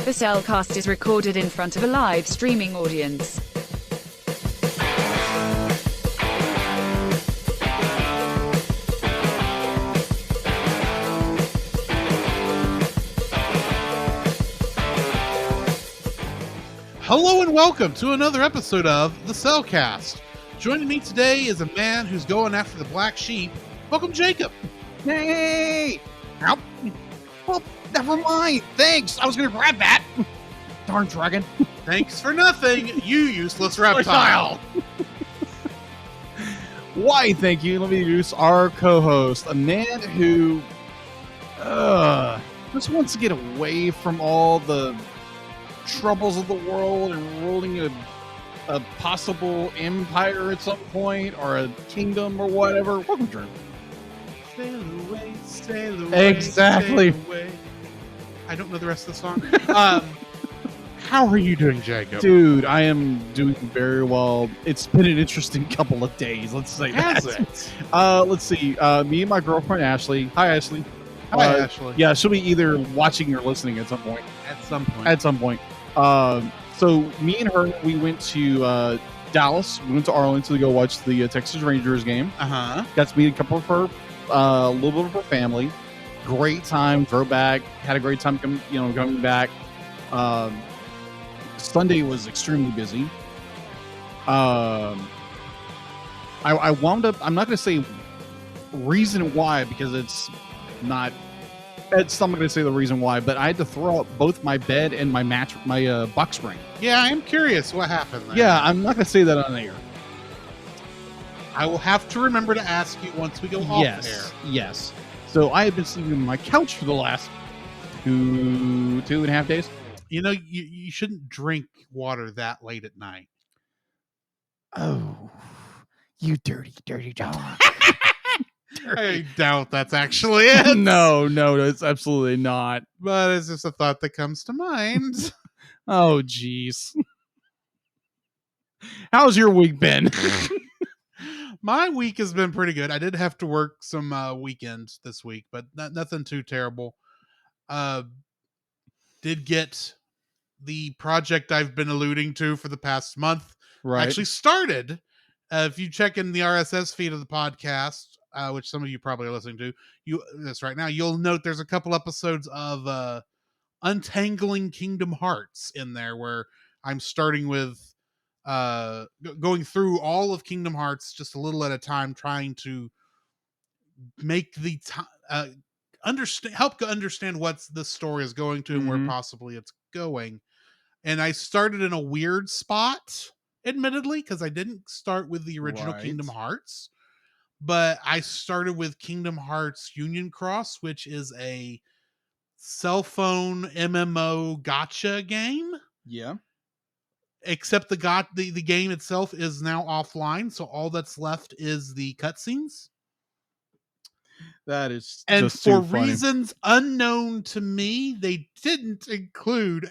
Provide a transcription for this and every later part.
The Cellcast is recorded in front of a live streaming audience. Hello and welcome to another episode of The Cellcast. Joining me today is a man who's going after the black sheep. Welcome, Jacob. Hey! Ow. Well, never mind. Thanks. I was going to grab that. Darn dragon. Thanks for nothing, you useless reptile. Why, thank you. Let me introduce our co-host, a man who just wants to get away from all the troubles of the world and ruling a possible empire at some point, or a kingdom or whatever. Welcome, Drew. Sail away, sail away. Exactly. Sail away. I don't know the rest of the song. How are you doing, Jacob? Dude, I am doing very well. It's been an interesting couple of days, let's say Has that. it? Let's see. Me and my girlfriend, Ashley. Hi, Ashley. Hi, Ashley. Yeah, she'll be either watching or listening at some point. At some point. So me and her, we went to Dallas. We went to Arlington to go watch the Texas Rangers game. Uh-huh. Got to meet a couple of her, a little bit of her family. Great time. Drove back. Had a great time coming back. Sunday was extremely busy. I wound up. I'm not going to say reason why, because it's not. I'm not going to say the reason why, but I had to throw out both my bed and my box spring. Yeah, I am curious what happened there. Yeah, I'm not going to say that on air. I will have to remember to ask you once we go off air. Yes. So I have been sleeping on my couch for the last two and a half days. You know, you shouldn't drink water that late at night. Oh, you dirty dog. I doubt that's actually it. No, it's absolutely not. But it's just a thought that comes to mind. Oh, jeez. How's your week been? My week has been pretty good. I did have to work some weekends this week, but nothing too terrible. Did get the project I've been alluding to for the past month actually started. If you check in the RSS feed of the podcast, which some of you probably are listening to this right now, you'll note there's a couple episodes of Untangling Kingdom Hearts in there, where I'm starting with going through all of Kingdom Hearts just a little at a time, trying to make the help understand what the story is going to and where possibly it's going. And I started in a weird spot, admittedly, because I didn't start with the original Kingdom Hearts, but I started with Kingdom Hearts Union Cross, which is a cell phone MMO gacha game. Yeah. Except the game itself is now offline, so all that's left is the cutscenes. That is, and just for too funny. reasons unknown to me, they didn't include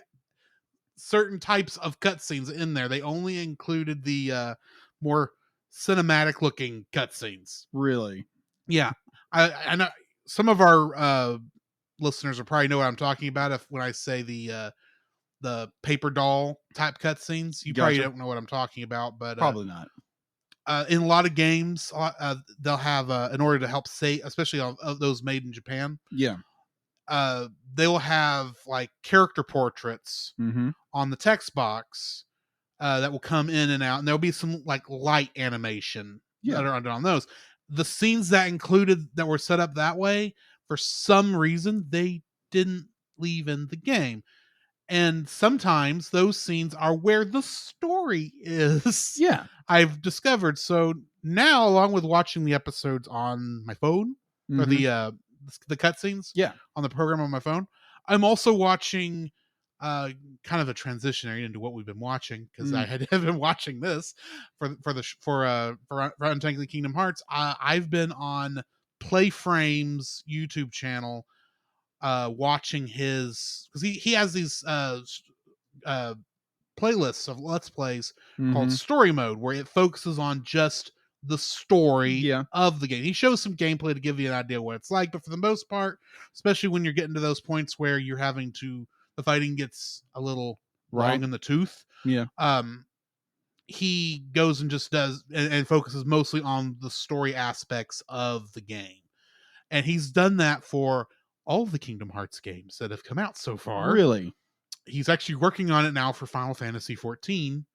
certain types of cutscenes in there. They only included the more cinematic looking cutscenes. Really? Yeah. I know some of our listeners will probably know what I'm talking about when I say the paper doll type cutscenes. You probably don't know what I'm talking about, but probably not. In a lot of games, they'll have in order to help save, especially of those made in Japan. Yeah. They will have like character portraits on the text box that will come in and out, and there'll be some like light animation that are on those. The scenes that were set up that way, for some reason, they didn't leave in the game. And sometimes those scenes are where the story is. Yeah. I've discovered. So now, along with watching the episodes on my phone, or the cutscenes on the program on my phone, I'm also watching kind of a transitionary into what we've been watching, because I had been watching this for Untangling Kingdom Hearts. I've been on Playframe's YouTube channel, watching his, because he has these playlists of Let's Plays called Story Mode, where it focuses on just the story of the game. He shows some gameplay to give you an idea what it's like, but for the most part, especially when you're getting to those points where you're having to the fighting gets a little Right. long in the tooth. Yeah. He goes and just does and focuses mostly on the story aspects of the game. And he's done that for all of the Kingdom Hearts games that have come out so far. Really? He's actually working on it now for Final Fantasy XIV.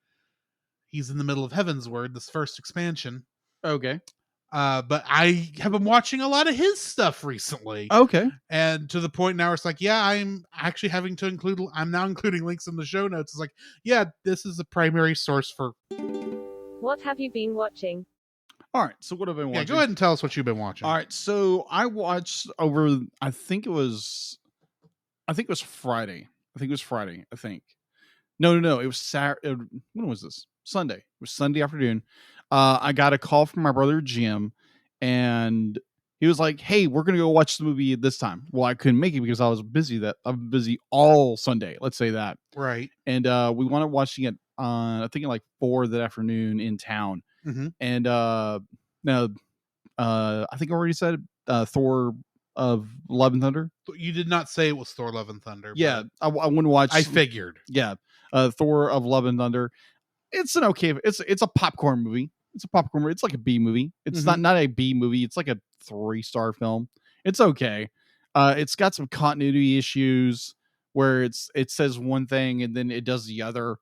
He's in the middle of Heavensward, this first expansion. Okay. But I have been watching a lot of his stuff recently. Okay. And to the point now where it's like, yeah, I'm actually having to I'm now including links in the show notes. It's like, yeah, this is the primary source for. What have you been watching? All right. So what have I been watching? Yeah, go ahead and tell us what you've been watching. All right. So I watched over, I think it was Friday. No. It was Saturday. When was this? Sunday. It was Sunday afternoon. I got a call from my brother Jim, and he was like, "Hey, we're gonna go watch the movie this time." Well, I couldn't make it because I was busy. I'm busy all Sunday. Let's say that. Right. And we wound up watching it I think at like 4 that afternoon in town. Mm-hmm. And now, I think I already said Thor of Love and Thunder. You did not say it was Thor: Love and Thunder. Yeah, I wouldn't watch. I figured. Yeah, Thor of Love and Thunder. It's an okay. It's a popcorn movie. It's a popcorn movie. It's like a B movie. It's not a B movie. It's like a 3-star film. It's okay. It's got some continuity issues where it says one thing and then it does the other.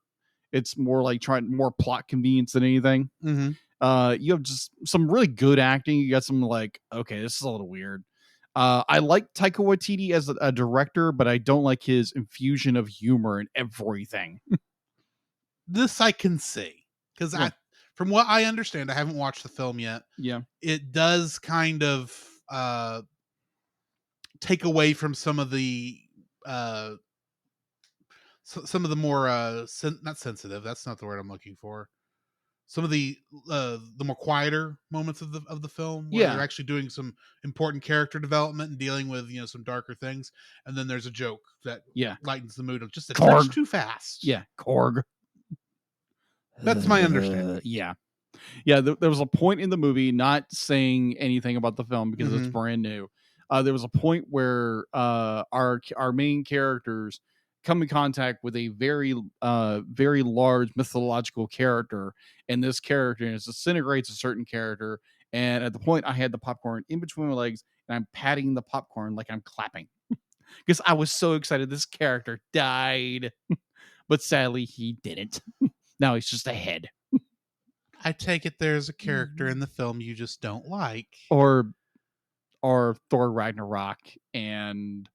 It's more like more plot convenience than anything. Mm-hmm. You have just some really good acting. You got some like, okay, this is a little weird. I like Taika Waititi as a director, but I don't like his infusion of humor in everything. This I can see because from what I understand, I haven't watched the film yet. Yeah, it does kind of take away from some of the more not sensitive. That's not the word I'm looking for. Some of the more quieter moments of the film, where they're actually doing some important character development and dealing with some darker things, and then there's a joke that lightens the mood of just a touch too fast. Yeah, Korg. That's my understanding. Yeah. There was a point in the movie, not saying anything about the film because it's brand new. There was a point where our main characters come in contact with a very large mythological character, and this character disintegrates a certain character. And at the point, I had the popcorn in between my legs, and I'm patting the popcorn like I'm clapping because I was so excited. This character died, but sadly, he didn't. Now he's just a head. I take it there's a character in the film you just don't like, or Thor Ragnarok, and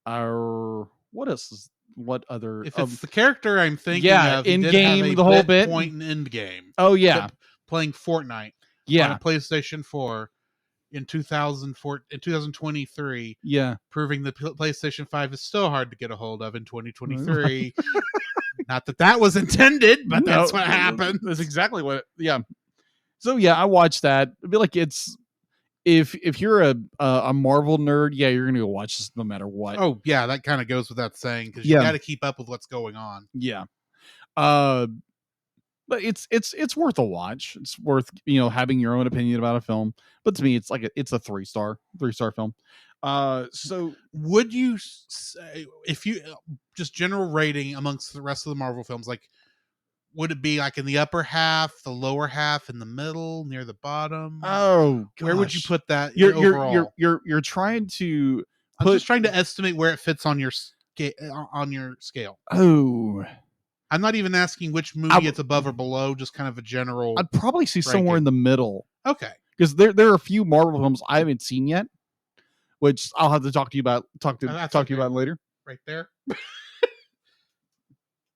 what else? What other? If it's the character I'm thinking of, in game the whole bit point in end game. Oh yeah, playing Fortnite. Yeah, on a PlayStation 4 in 2023. Yeah, proving the PlayStation 5 is still hard to get a hold of in 2023. Not that was intended, but that's what happened. That's exactly what. Yeah. So yeah, I watched that. I feel like it's if you're a Marvel nerd, you're gonna go watch this no matter what. Oh yeah, that kind of goes without saying because you got to keep up with what's going on. Yeah. But it's worth a watch. It's worth having your own opinion about a film. But to me, it's like it's a 3-star film. So would you say, if you just general rating amongst the rest of the Marvel films, like would it be like in the upper half, the lower half, in the middle, near the bottom? Oh, gosh. Where would you put that? You're trying to. I'm just trying to estimate where it fits on your scale. Oh, I'm not even asking which movie it's above or below. Just kind of a general. I'd probably see ranking. Somewhere in the middle. Okay, because there are a few Marvel films I haven't seen yet, which I'll have to talk to you about. Talk to you about later. Right there.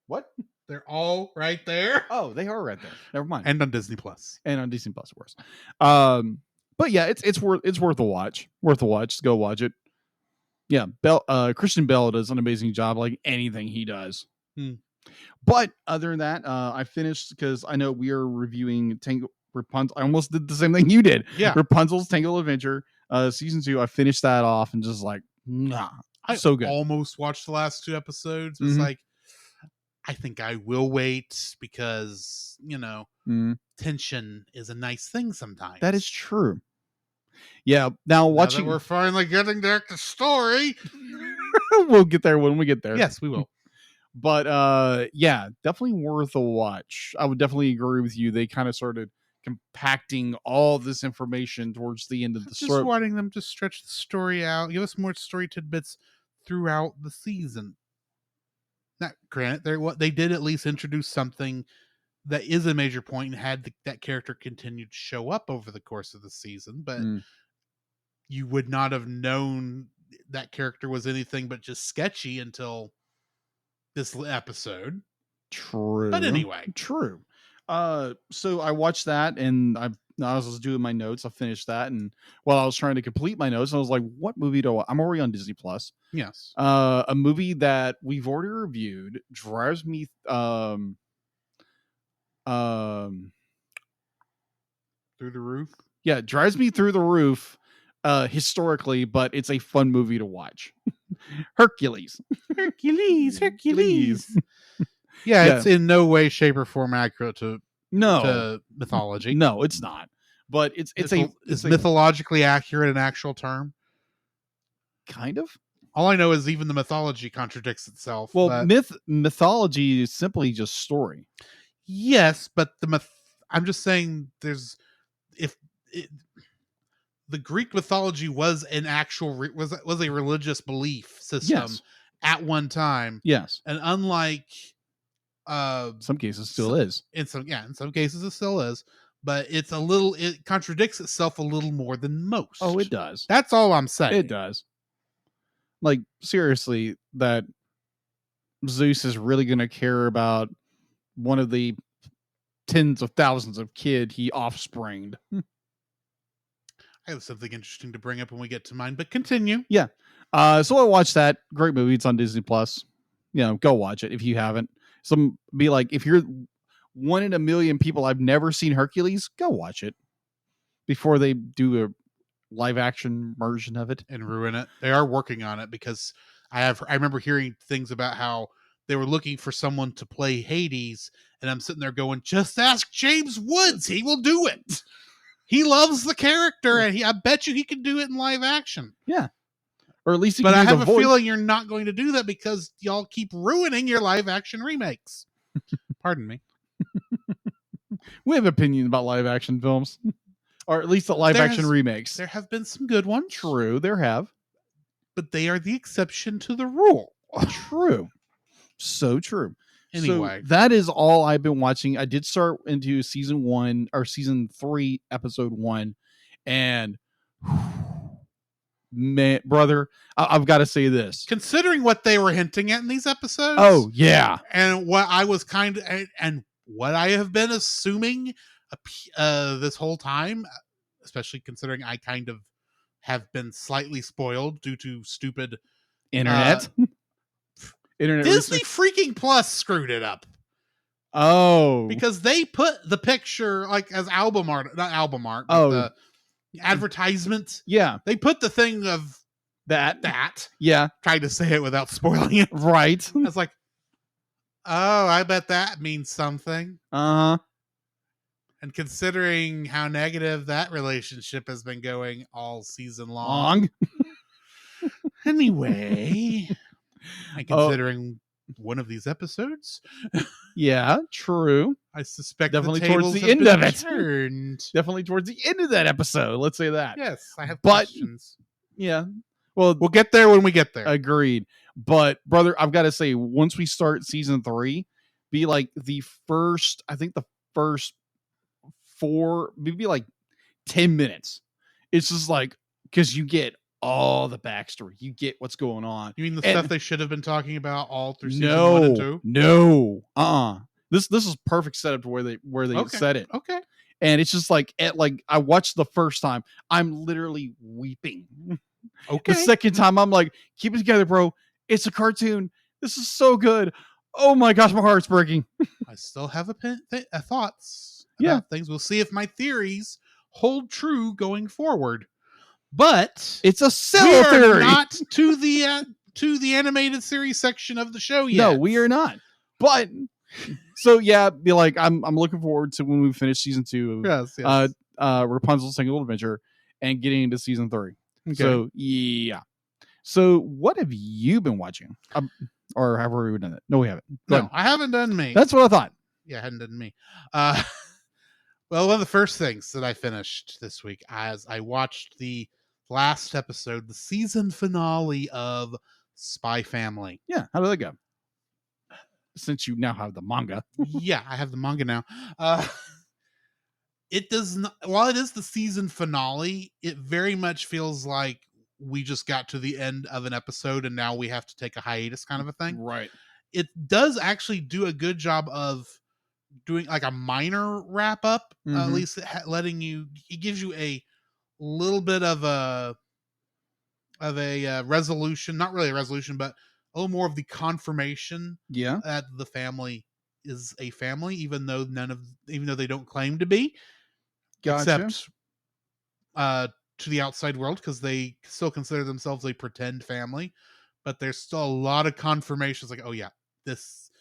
What? They're all right there. Oh, they are right there. Never mind. And on Disney Plus. Of course. But yeah, it's worth a watch. Worth a watch. Go watch it. Yeah, Christian Bale does an amazing job, like anything he does. But other than that, I finished because I know we are reviewing Rapunzel. I almost did the same thing you did. Yeah, Rapunzel's Tangled Adventure, season 2. I finished that off and just like, so good. I almost watched the last 2 episodes. It's like, I think I will wait because tension is a nice thing sometimes. That is true. Yeah. Now watching, we're finally getting back to story. We'll get there when we get there. Yes, we will. But yeah, definitely worth a watch. I would definitely agree with you. They kind of started compacting all this information towards the end of the story. Just wanting them to stretch the story out, give us more story tidbits throughout the season. Now, granted, they did at least introduce something that is a major point and had that character continue to show up over the course of the season, but you would not have known that character was anything but just sketchy until this episode. True. But anyway. True. So I watched that, and I was doing my notes. I finished that, and while I was trying to complete my notes, I was like, "What movie do I'm already on Disney Plus?" Yes. A movie that we've already reviewed drives me through the roof. Yeah, it drives me through the roof historically, but it's a fun movie to watch. Hercules. Yeah, it's in no way, shape, or form accurate to mythology. No, it's not. But it's mythologically accurate an actual term? Kind of. All I know is even the mythology contradicts itself. Well, mythology is simply just story. Yes, but I'm just saying the Greek mythology was an actual was a religious belief system at one time. Yes, and unlike some cases still is. In some cases it still is, but it contradicts itself a little more than most. Oh, it does. That's all I'm saying. It does. Like, seriously, that Zeus is really going to care about one of the tens of thousands of kid he offspringed. I have something interesting to bring up when we get to mine, but continue. Yeah. So I watched that. Great movie. It's on Disney Plus. Go watch it if you haven't. Be like, if you're one in a million people I've never seen Hercules, go watch it before they do a live action version of it and ruin it. They are working on it because I remember hearing things about how they were looking for someone to play Hades, and I'm sitting there going, just ask James Woods. He will do it. He loves the character, and I bet you he can do it in live action. Yeah. Or at least but I have a feeling you're not going to do that because y'all keep ruining your live action remakes. Pardon me. We have opinions about live action films. Or at least the live action remakes. There have been some good ones. True, there have. But they are the exception to the rule. True. So true. Anyway. So that is all I've been watching. I did start into season 3, episode 1. And man, brother, I've got to say this. Considering what they were hinting at in these episodes. Oh, yeah. And what I was and what I have been assuming this whole time, especially considering I kind of have been slightly spoiled due to stupid internet. Disney freaking Plus screwed it up. Oh, because they put the picture like as album art, not album art, but the advertisement. Yeah, they put the thing of that. Yeah, tried to say it without spoiling it. Right. I was like, oh, I bet that means something. Uh-huh. And considering how negative that relationship has been going all season long. Anyway, and considering one of these episodes. Yeah, true. I suspect definitely the towards the end of it. Turned. Definitely towards the end of that episode. Let's say that. Yes, I have questions. Yeah. Well, we'll get there when we get there. Agreed. But brother, I've got to say, once we start season 3, be like the first 4, maybe like 10 minutes. It's just like, because you get all the backstory. You get what's going on. You mean the stuff they should have been talking about all through season 1 and 2? No. This is perfect setup to where they said it. Okay. And it's just like I watched the first time, I'm literally weeping. Okay. The second time I'm like, keep it together, bro. It's a cartoon. This is so good. Oh my gosh, my heart's breaking. I still have thoughts about things. We'll see if my theories hold true going forward. But it's a silly theory. Not to the animated series section of the show yet. No, we are not. But so yeah, be like, I'm looking forward to when we finish season 2 of Rapunzel-Tangled Adventure and getting into season 3. Okay. So yeah. So what have you been watching? Or have we done it? No, we haven't. Go No, ahead. I haven't done me. That's what I thought. Yeah, I hadn't done me. Well, one of the first things that I finished this week as I watched the last episode, the season finale of Spy Family. Yeah. How did that go? Since you now have the manga. Yeah, I have the manga now. It does not, while it is the season finale, it very much feels like we just got to the end of an episode and now we have to take a hiatus kind of a thing. Right. It does actually do a good job of doing like a minor wrap up, at least letting you, it gives you a little bit of a resolution, not really a resolution, but a little more of the confirmation that the family is a family, even though they don't claim to be. Gotcha. Except to the outside world, because they still consider themselves a pretend family, but there's still a lot of confirmations like, oh yeah, this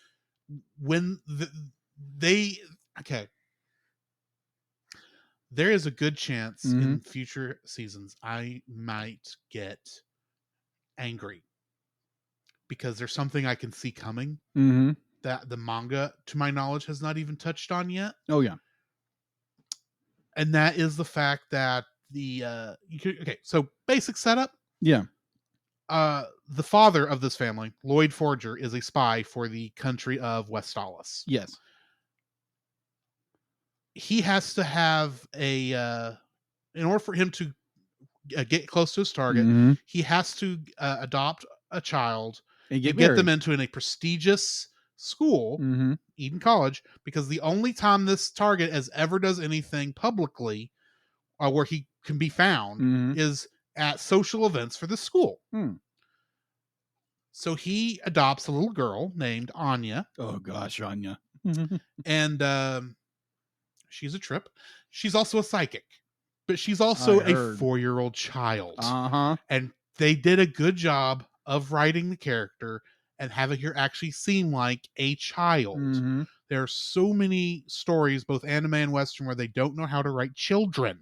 there is a good chance in future seasons I might get angry because there's something I can see coming that the manga, to my knowledge, has not even touched on yet. Oh yeah. And that is the fact that so basic setup. Yeah. The father of this family, Lloyd Forger, is a spy for the country of Westalis. Yes. He has to have in order for him to get close to his target, he has to adopt a child and get them into a prestigious school, Eden College, because the only time this target has ever does anything publicly where he can be found is at social events for the school. So he adopts a little girl named Anya. Oh gosh, Anya. And she's a trip. She's also a psychic, but she's also a 4-year-old child. And they did a good job of writing the character and having her actually seem like a child. There are so many stories, both anime and Western, where they don't know how to write children.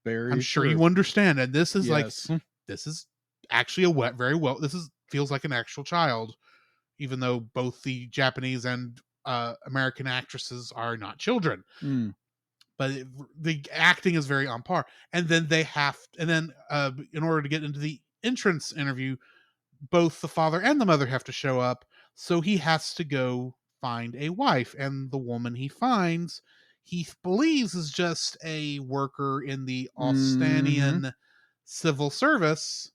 I'm sure you understand. And this is this is actually feels like an actual child, even though both the Japanese and American actresses are not children. But the acting is very on par. And then in order to get into the entrance interview, both the father and the mother have to show up. So he has to go find a wife. And the woman he finds, he believes is just a worker in the Austanian civil service.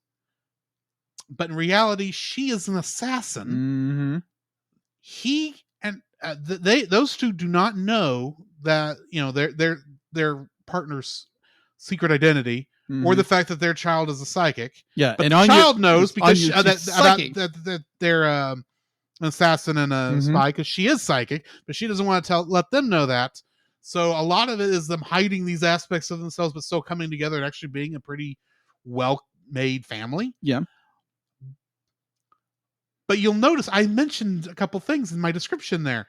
But in reality, she is an assassin. He and those two do not know that, their partner's secret identity or the fact that their child is a psychic. Yeah, but the child knows because that they're an assassin and a spy, because she is psychic, but she doesn't want to let them know that. So a lot of it is them hiding these aspects of themselves, but still coming together and actually being a pretty well-made family. Yeah. But you'll notice I mentioned a couple things in my description there.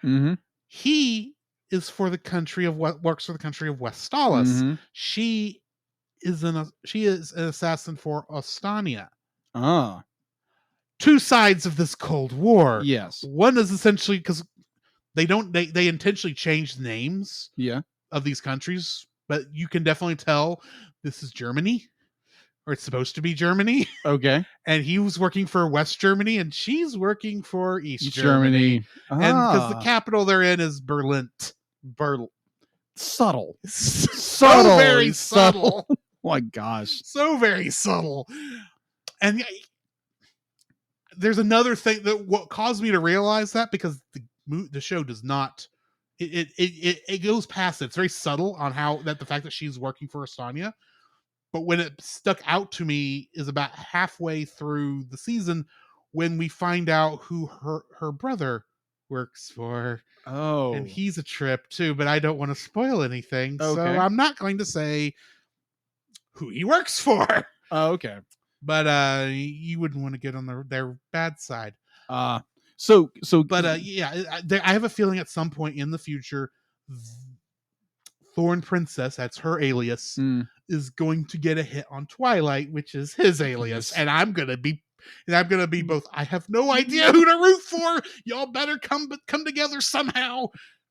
He is for the country of works for the country of Westalis. She is an assassin for Ostania. Two sides of this Cold War. Yes. One is essentially because they intentionally change the names of these countries, but you can definitely tell this is Germany. Or it's supposed to be Germany. Okay. And he was working for West Germany and she's working for East Germany. And because the capital they're in is Berlin. Subtle. So very subtle. Oh my gosh. So very subtle. And there's another thing that what caused me to realize that, because the show does not, it goes past it. It's very subtle on the fact that she's working for Estonia. But when it stuck out to me is about halfway through the season when we find out who her brother works for. Oh. And he's a trip too, but I don't want to spoil anything. Okay. So I'm not going to say who he works for. Oh, okay. But you wouldn't want to get on their bad side. I have a feeling at some point in the future Thorn Princess, that's her alias, is going to get a hit on Twilight, which is his alias, and I'm gonna be both. I have no idea who to root for. Y'all better come together somehow.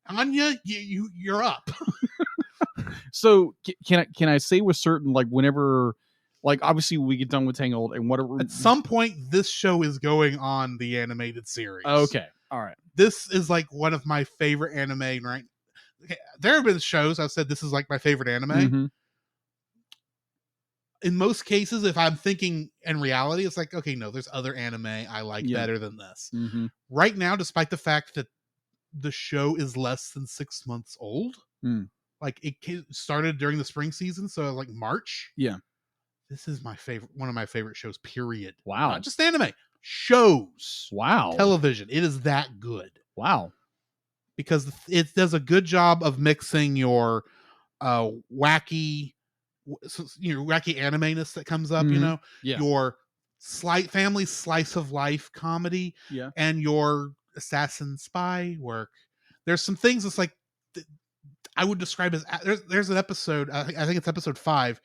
Anya, you're up. So can I say with certain, like, whenever, like, obviously we get done with Tangled and whatever, At some point this show is going on the animated series. Okay, all right. This is like one of my favorite anime, right? Okay, there have been shows I've said this is like my favorite anime. Mm-hmm. In most cases, if I'm thinking in reality, it's like, okay, no, there's other anime I like better than this. Mm-hmm. Right now, despite the fact that the show is less than 6 months old, like it started during the spring season, so like March. Yeah. This is one of my favorite shows, period. Wow. Not just anime, shows. Wow. Television. It is that good. Wow. Because it does a good job of mixing your wacky anime-ness that comes up, your family slice of life comedy, and your assassin spy work. There's some things that's like I would describe as there's an episode, I think it's episode 5,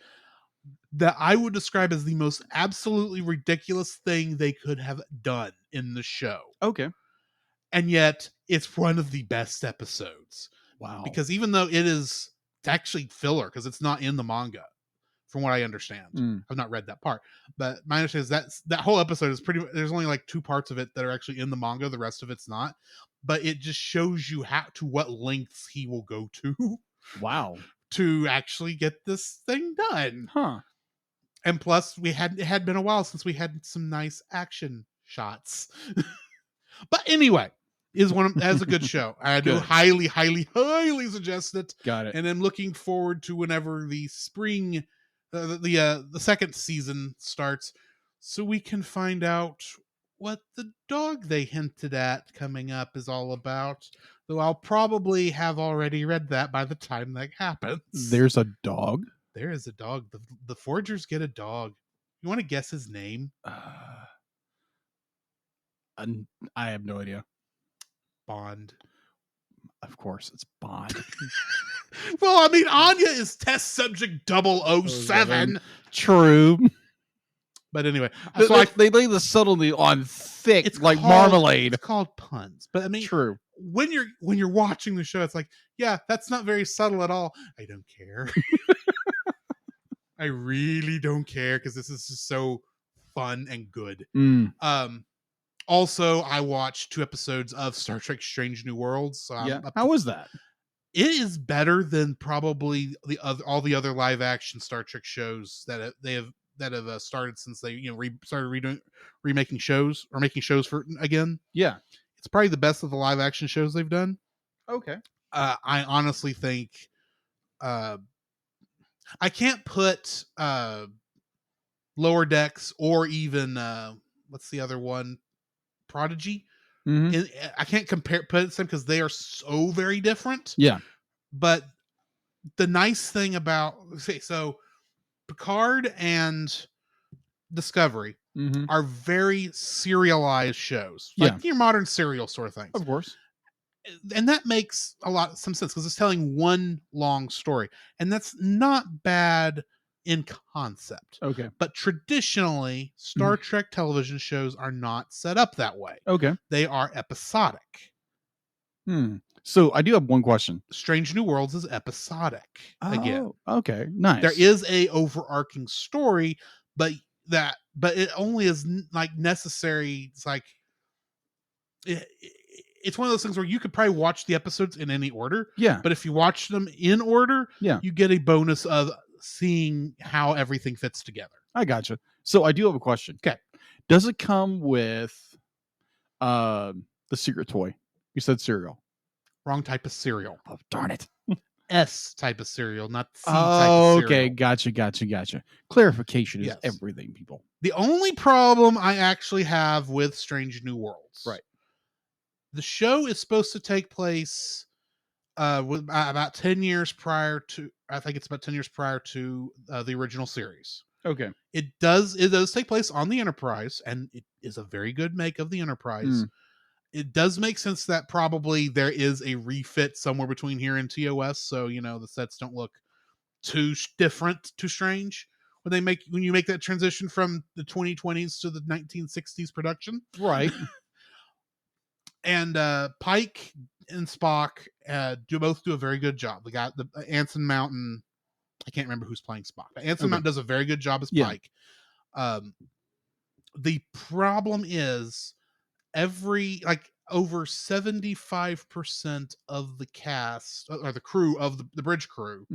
that I would describe as the most absolutely ridiculous thing they could have done in the show. Okay. And yet it's one of the best episodes. Wow. Because even though it's actually filler, because it's not in the manga, from what I understand. I've not read that part. But my understanding is that whole episode is there's only like 2 parts of it that are actually in the manga. The rest of it's not. But it just shows you to what lengths he will go to. Wow. To actually get this thing done. Huh. And plus, it had been a while since we had some nice action shots. But anyway, that's a good show. I do highly, highly, highly suggest it. Got it. And I'm looking forward to whenever the spring, the second season starts, so we can find out what the dog they hinted at coming up is all about. Though I'll probably have already read that by the time that happens. There's a dog? There is a dog. The Forgers get a dog. You want to guess his name? I have no idea. Bond. Of course, it's Bond. Well, I mean, Anya is test subject 007. True. But anyway, they lay the subtlety on thick, it's like marmalade. It's called puns. But I mean, true. When you're watching the show, it's like, yeah, that's not very subtle at all. I don't care. I really don't care, because this is just so fun and good. Also, I watched 2 episodes of Star Trek Strange New Worlds. So how was that? It is better than probably all the other live action Star Trek shows that have started since they started remaking shows or making shows for again. Yeah, it's probably the best of the live action shows they've done. Okay. I honestly think I can't put Lower Decks or even what's the other one, Prodigy. I can't put them because they are so very different. Yeah, but the nice thing about Picard and Discovery are very serialized shows, like your modern serial sort of things, of course, and that makes some sense because it's telling one long story, and that's not bad in concept. Okay. But traditionally, Star Trek television shows are not set up that way. Okay. They are episodic. So I do have one question. Strange New Worlds is episodic again. Okay. Nice. There is a overarching story, but it only is like necessary. It's like it's one of those things where you could probably watch the episodes in any order. Yeah. But if you watch them in order, you get a bonus of seeing how everything fits together. I gotcha. So I do have a question. Okay. Does it come with the secret toy? You said cereal. Wrong type of cereal. Oh, darn it. S type of cereal, not C type of cereal. Okay, gotcha. Clarification is everything, people. The only problem I actually have with Strange New Worlds. Right. The show is supposed to take place about 10 years prior to, I think it's about 10 years prior to the original series. Okay. It does take place on the Enterprise, and it is a very good make of the Enterprise. it does make sense that probably there is a refit somewhere between here and TOS, so the sets don't look too different, too strange when you make that transition from the 2020s to the 1960s production. Right. And Pike and Spock both do a very good job. We got the Anson Mountain. I can't remember who's playing Spock, but Anson Mountain does a very good job as Pike. The problem is over 75% of the cast or the crew of the bridge crew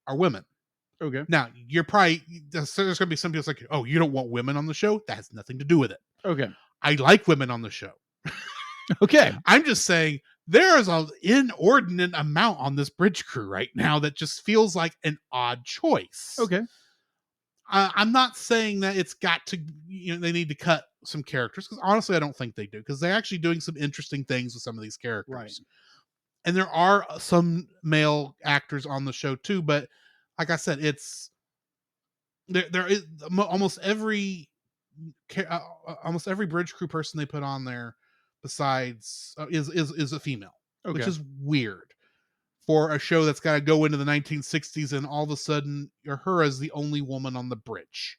are women. Okay. Now, there's going to be some people like, oh, you don't want women on the show? That has nothing to do with it. Okay. I like women on the show. Okay. I'm just saying there is an inordinate amount on this bridge crew right now that just feels like an odd choice. Okay. I'm not saying that it's got to, they need to cut some characters, because honestly, I don't think they do, because they're actually doing some interesting things with some of these characters. Right. And there are some male actors on the show too, but like I said, it's there is almost every bridge crew person they put on there besides is a female, which is weird for a show that's got to go into the 1960s and all of a sudden her as the only woman on the bridge.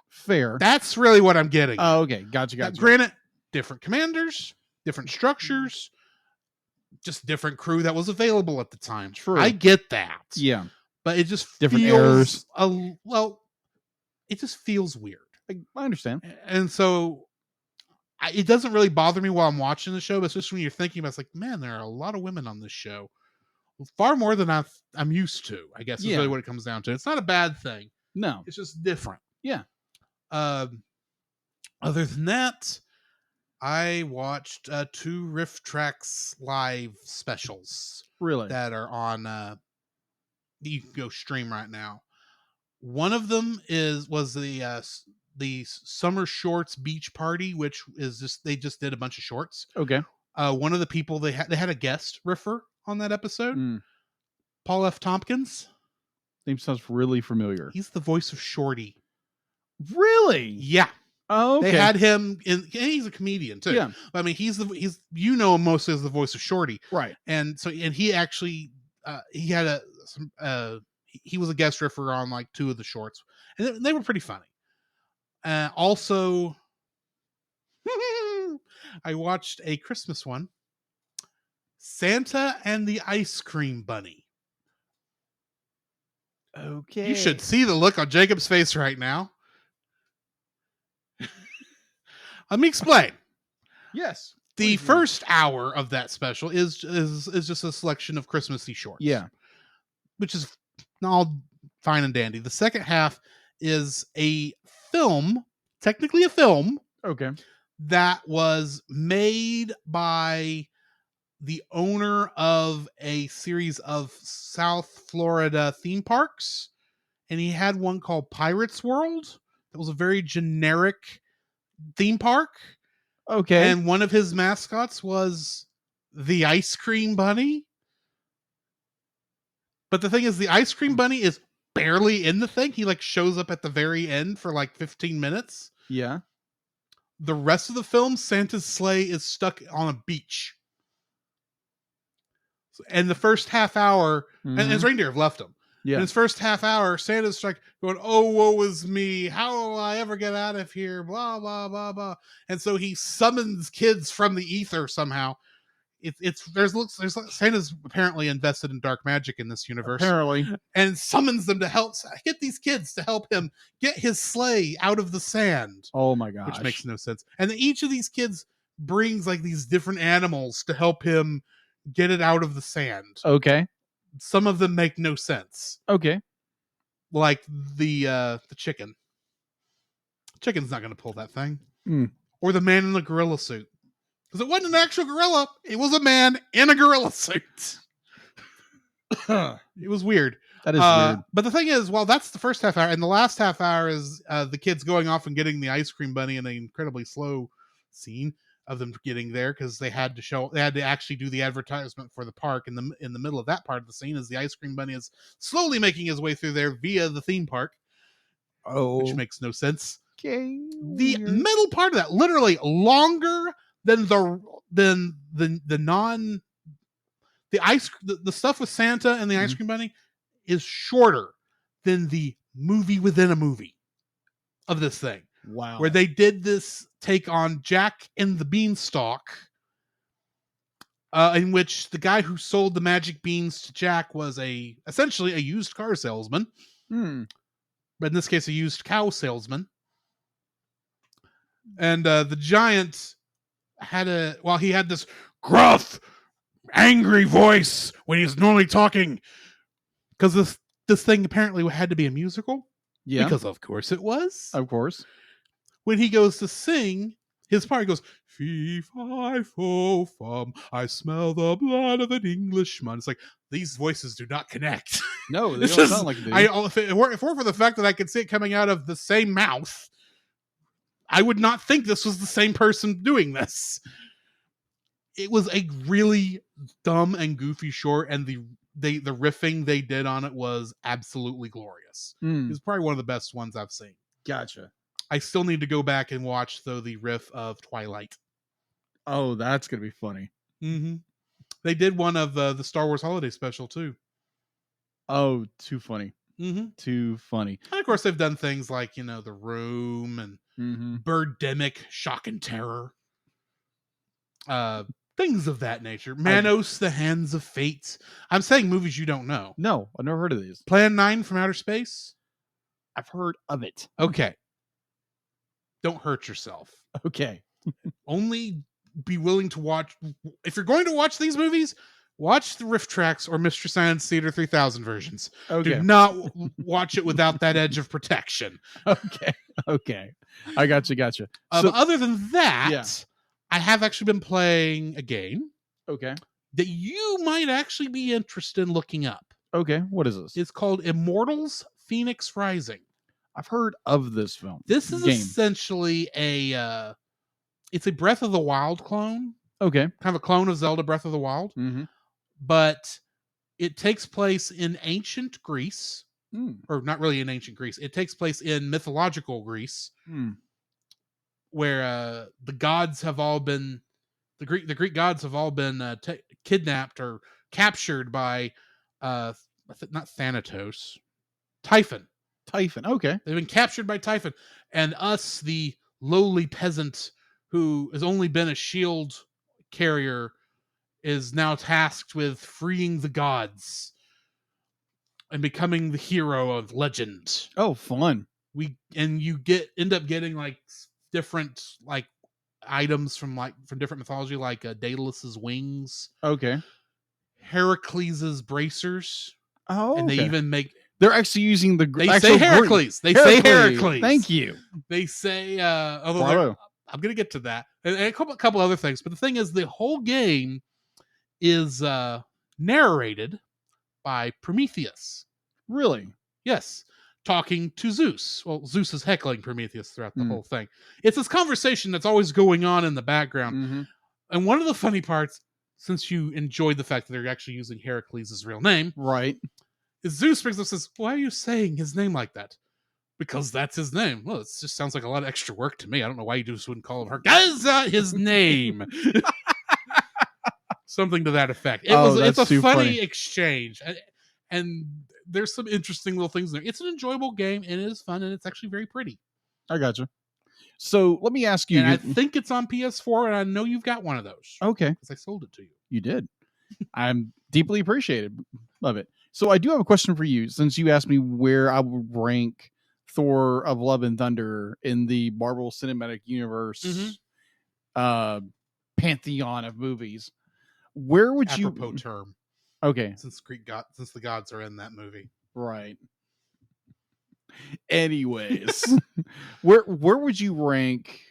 Fair. That's really what I'm getting. Oh, okay. Gotcha. Granted, different commanders, different structures, just different crew that was available at the time. True. I get that. Yeah. But it just different feels errors. It just feels weird. I understand. And so it doesn't really bother me while I'm watching the show, but it's just when you're thinking about it, it's like, man, there are a lot of women on this show. Far more than I'm used to, I guess, is really what it comes down to. It's not a bad thing. No. It's just different. Yeah. Other than that, I watched 2 Riff Tracks live specials. Really? That are on you can go stream right now. One of them was the Summer Shorts Beach Party, which is they just did a bunch of shorts. Okay. One of the people they had a guest riffer on that episode. Paul F. Tompkins. Name sounds really familiar. He's the voice of Shorty. Really? Yeah. Oh, okay. They had him in. He's a comedian too. Yeah. I mean, he's him mostly as the voice of Shorty. Right. And he actually he had he was a guest riffer on like 2 of the shorts, and they were pretty funny. Also, I watched a Christmas one, Santa and the Ice Cream Bunny. Okay. You should see the look on Jacob's face right now. Let me explain. Yes. The first hour of that special is just a selection of Christmassy shorts. Yeah. Which is all fine and dandy. The second half is a film, technically a film. Okay. That was made by the owner of a series of South Florida theme parks. And he had one called Pirates World. That was a very generic theme park. Okay. And one of his mascots was the Ice Cream Bunny. But the thing is, the Ice Cream Bunny is barely in the thing. He shows up at the very end for 15 minutes. Yeah. The rest of the film, Santa's sleigh is stuck on a beach. And the first half hour, and his reindeer have left him. Yeah. In his first half hour, Santa's going, oh, woe is me. How will I ever get out of here? Blah, blah, blah, blah. And so he summons kids from the ether somehow. There's Santa's apparently invested in dark magic in this universe. Apparently. And summons them to get these kids to help him get his sleigh out of the sand. Oh my gosh. Which makes no sense. And then each of these kids brings these different animals to help him get it out of the sand. Okay. Some of them make no sense. Okay. Like the chicken. Chicken's not going to pull that thing. Or the man in the gorilla suit. Because it wasn't an actual gorilla. It was a man in a gorilla suit. It was weird. That is weird. But the thing is, that's the first half hour. And the last half hour is the kids going off and getting the ice cream bunny in an incredibly slow scene of them getting there, because they had to actually do the advertisement for the park. In the middle of that part of the scene is the ice cream bunny is slowly making his way through there via the theme park. Oh, which makes no sense. Okay. The middle part of that, literally longer then the stuff with Santa and the ice cream bunny is shorter than the movie within a movie of this thing. Wow. Where they did this take on Jack and the Beanstalk, in which the guy who sold the magic beans to Jack was essentially a used car salesman. But in this case, a used cow salesman. And the giant had this gruff, angry voice when he's normally talking, because this thing apparently had to be a musical. Yeah, because of course it was. Of course. When he goes to sing his part, he goes, "Fee fi fo fum, I smell the blood of an Englishman." It's like, these voices do not connect. No, they don't sound like it. If it weren't for the fact that I could see it coming out of the same mouth, I would not think this was the same person doing this. It was a really dumb and goofy short, and the riffing they did on it was absolutely glorious. It's probably one of the best ones I've seen. Gotcha. I still need to go back and watch, though, the riff of Twilight. Oh, that's going to be funny. Mm-hmm. They did one of the Star Wars Holiday Special, too. Oh, too funny. Mm-hmm. Too funny. And, of course, they've done things like, The Room and Birdemic, Shock and Terror. Things of that nature. Manos, The Hands of Fate. I'm saying movies you don't know. No, I've never heard of these. Plan 9 from Outer Space? I've heard of it. Okay. Don't hurt yourself. Okay. Only be willing to watch. If you're going to watch these movies, watch the riff tracks or Mystery Science Theater 3000 versions. Okay. Do not watch it without that edge of protection. Okay. I gotcha. But other than that, I have actually been playing a game. Okay. That you might actually be interested in looking up. Okay. What is this? It's called Immortals: Phoenix Rising. I've heard of this film. This is essentially it's a Breath of the Wild clone. Okay. Kind of a clone of Zelda Breath of the Wild. Mm-hmm. But it takes place in ancient Greece. Or not really in ancient Greece. It takes place in mythological Greece. Where the gods have all been... The Greek gods have all been kidnapped or captured by... not Thanatos. Typhon. Okay. They've been captured by Typhon. And us, the lowly peasant who has only been a shield carrier, is now tasked with freeing the gods and becoming the hero of legend. Oh, fun. You end up getting like different like items from different mythology, like Daedalus's wings. Okay. Heracles's bracers. Oh, and they even make... They're actually using the... They say Heracles. They say Heracles. Thank you. They say... I'm going to get to that. And a couple other things. But the thing is, the whole game is narrated by Prometheus. Really? Yes. Talking to Zeus. Well, Zeus is heckling Prometheus throughout the whole thing. It's this conversation that's always going on in the background. And one of the funny parts, since you enjoyed the fact that they're actually using Heracles' real name... Right. Zeus brings up and says, "Why are you saying his name like that?" "Because that's his name." "Well, it just sounds like a lot of extra work to me. I don't know why you just wouldn't call him her." "That's not his name." Something to that effect. It's a funny exchange. And there's some interesting little things there. It's an enjoyable game, and it is fun, and it's actually very pretty. I gotcha. So let me ask you. And I think it's on PS4, and I know you've got one of those. Okay. Because I sold it to you. You did. I'm deeply appreciative of it. So I do have a question for you, since you asked me where I would rank Thor of Love and Thunder in the Marvel Cinematic Universe pantheon of movies. Where would Apropos term. Okay. Since the gods are in that movie. Right. Anyways, where would you rank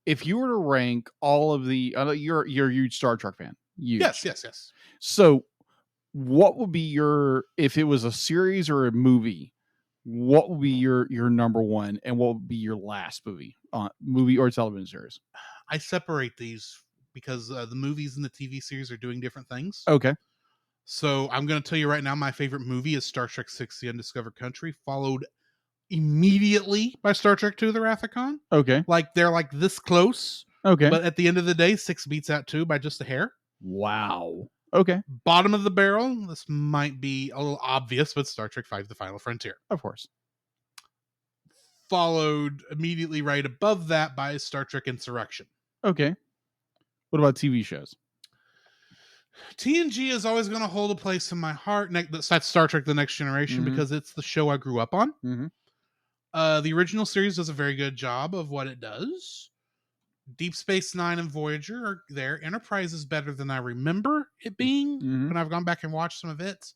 if you were to rank all of the you're a huge Star Trek fan. Huge. Yes. So what would be if it was a series or a movie, what would be your number one, and what would be your last movie or television series? I separate these because the movies and the TV series are doing different things. Okay. So I'm going to tell you right now, my favorite movie is Star Trek VI: The Undiscovered Country, followed immediately by Star Trek II: The Wrath of Khan. Okay. Like they're like this close. Okay. But at the end of the day, 6 beats out 2 by just a hair. Wow. Okay. Bottom of the barrel, this might be a little obvious, but Star Trek V: The Final Frontier. Of course. Followed immediately right above that by Star Trek Insurrection. Okay. What about TV shows? TNG is always going to hold a place in my heart. That's Star Trek: The Next Generation, because it's the show I grew up on. The original series does a very good job of what it does. Deep Space Nine and Voyager are there. Enterprise is better than I remember it being when I've gone back and watched some of it.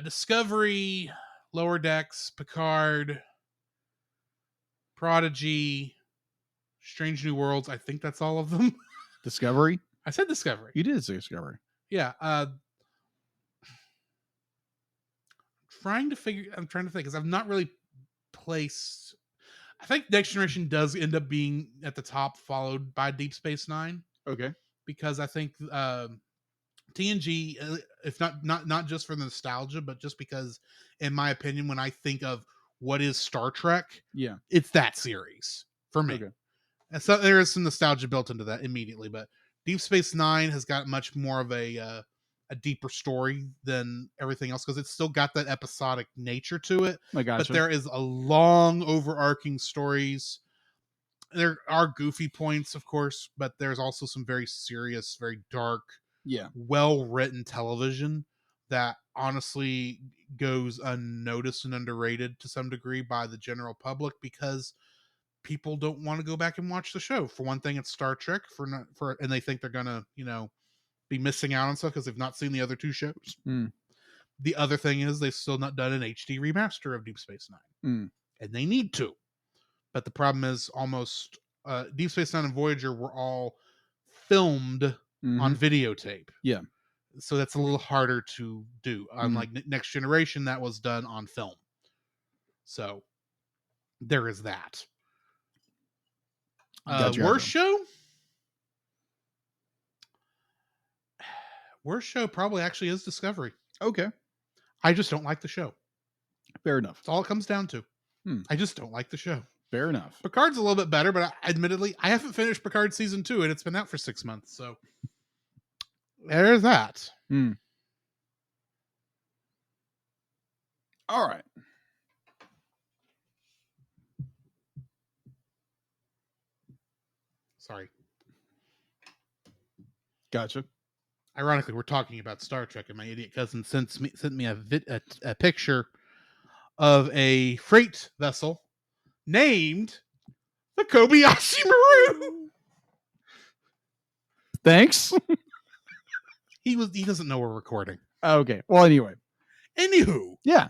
Discovery, Lower Decks, Picard, Prodigy, Strange New Worlds. I think that's all of them. Discovery? I said Discovery. You did say Discovery. Yeah. I'm trying to think because I've not really placed. I think Next Generation does end up being at the top, followed by Deep Space Nine. Okay. Because I think TNG, if not just for the nostalgia, but just because, in my opinion, when I think of what is Star Trek, it's that series for me. Okay. And so there is some nostalgia built into that immediately, but Deep Space Nine has got much more of a deeper story than everything else because it's still got that episodic nature to it. But there is a long overarching stories. There are goofy points, of course, but there's also some very serious, very dark, well-written television that honestly goes unnoticed and underrated to some degree by the general public because people don't want to go back and watch the show. For one thing, it's Star Trek and they think they're gonna, be missing out on stuff because they've not seen the other 2 shows. The other thing is they've still not done an HD remaster of Deep Space Nine, and they need to. But the problem is almost Deep Space Nine and Voyager were all filmed on videotape. Yeah. So that's a little harder to do. Unlike Next Generation, that was done on film. So there is that. Worst show? Worst show probably actually is Discovery. Okay. I just don't like the show. Fair enough. That's all it comes down to. I just don't like the show. Fair enough. Picard's a little bit better, but admittedly, I haven't finished Picard season 2, and it's been out for 6 months. So there's that. All right. Sorry. Gotcha. Ironically, we're talking about Star Trek, and my idiot cousin sent me a picture of a freight vessel named the Kobayashi Maru. Thanks. He doesn't know we're recording. Okay. Well, anyway. Anywho. Yeah.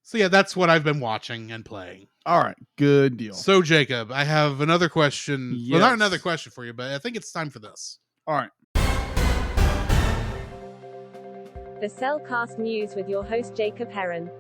So yeah, that's what I've been watching and playing. All right. Good deal. So Jacob, I have another question. Yes. Well, not another question for you, but I think it's time for this. All right. The Cellcast News with your host Jacob Heron.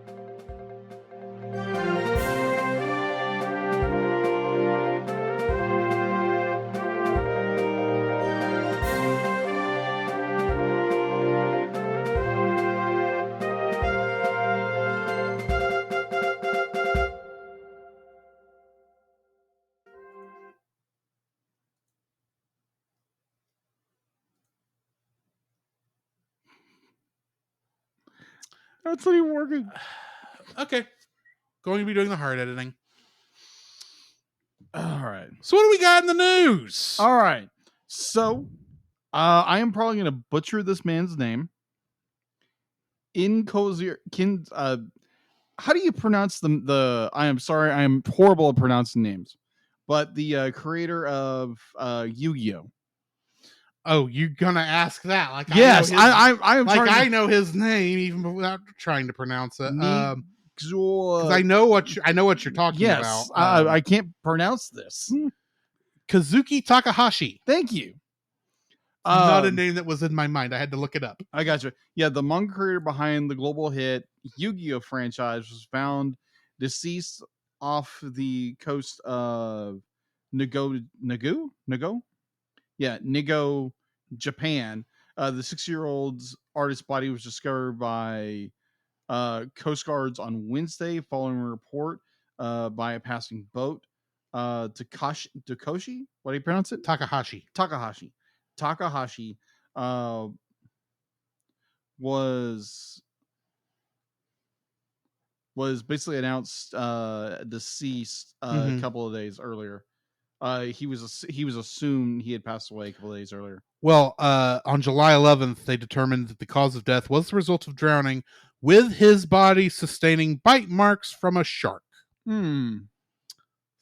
That's not even working. Okay. Going to be doing the hard editing. All right. So what do we got in the news? All right. So I am probably going to butcher this man's name. How do you pronounce I am sorry, I am horrible at pronouncing names. But the creator of Yu-Gi-Oh! Oh, you're gonna ask that? Like, yes, I know his name even without trying to pronounce it. Because I know what you're talking about. I can't pronounce this. Kazuki Takahashi. Thank you. Not a name that was in my mind. I had to look it up. I gotcha. Yeah, the manga creator behind the global hit Yu-Gi-Oh! Franchise was found deceased off the coast of Nigo, Japan. The 6-year-old's artist body was discovered by Coast Guards on Wednesday following a report by a passing boat. Takeshi, what do you pronounce it? Takahashi was basically announced deceased a couple of days earlier. He was assumed he had passed away a couple of days earlier. Well, on July 11th, they determined that the cause of death was the result of drowning, with his body sustaining bite marks from a shark.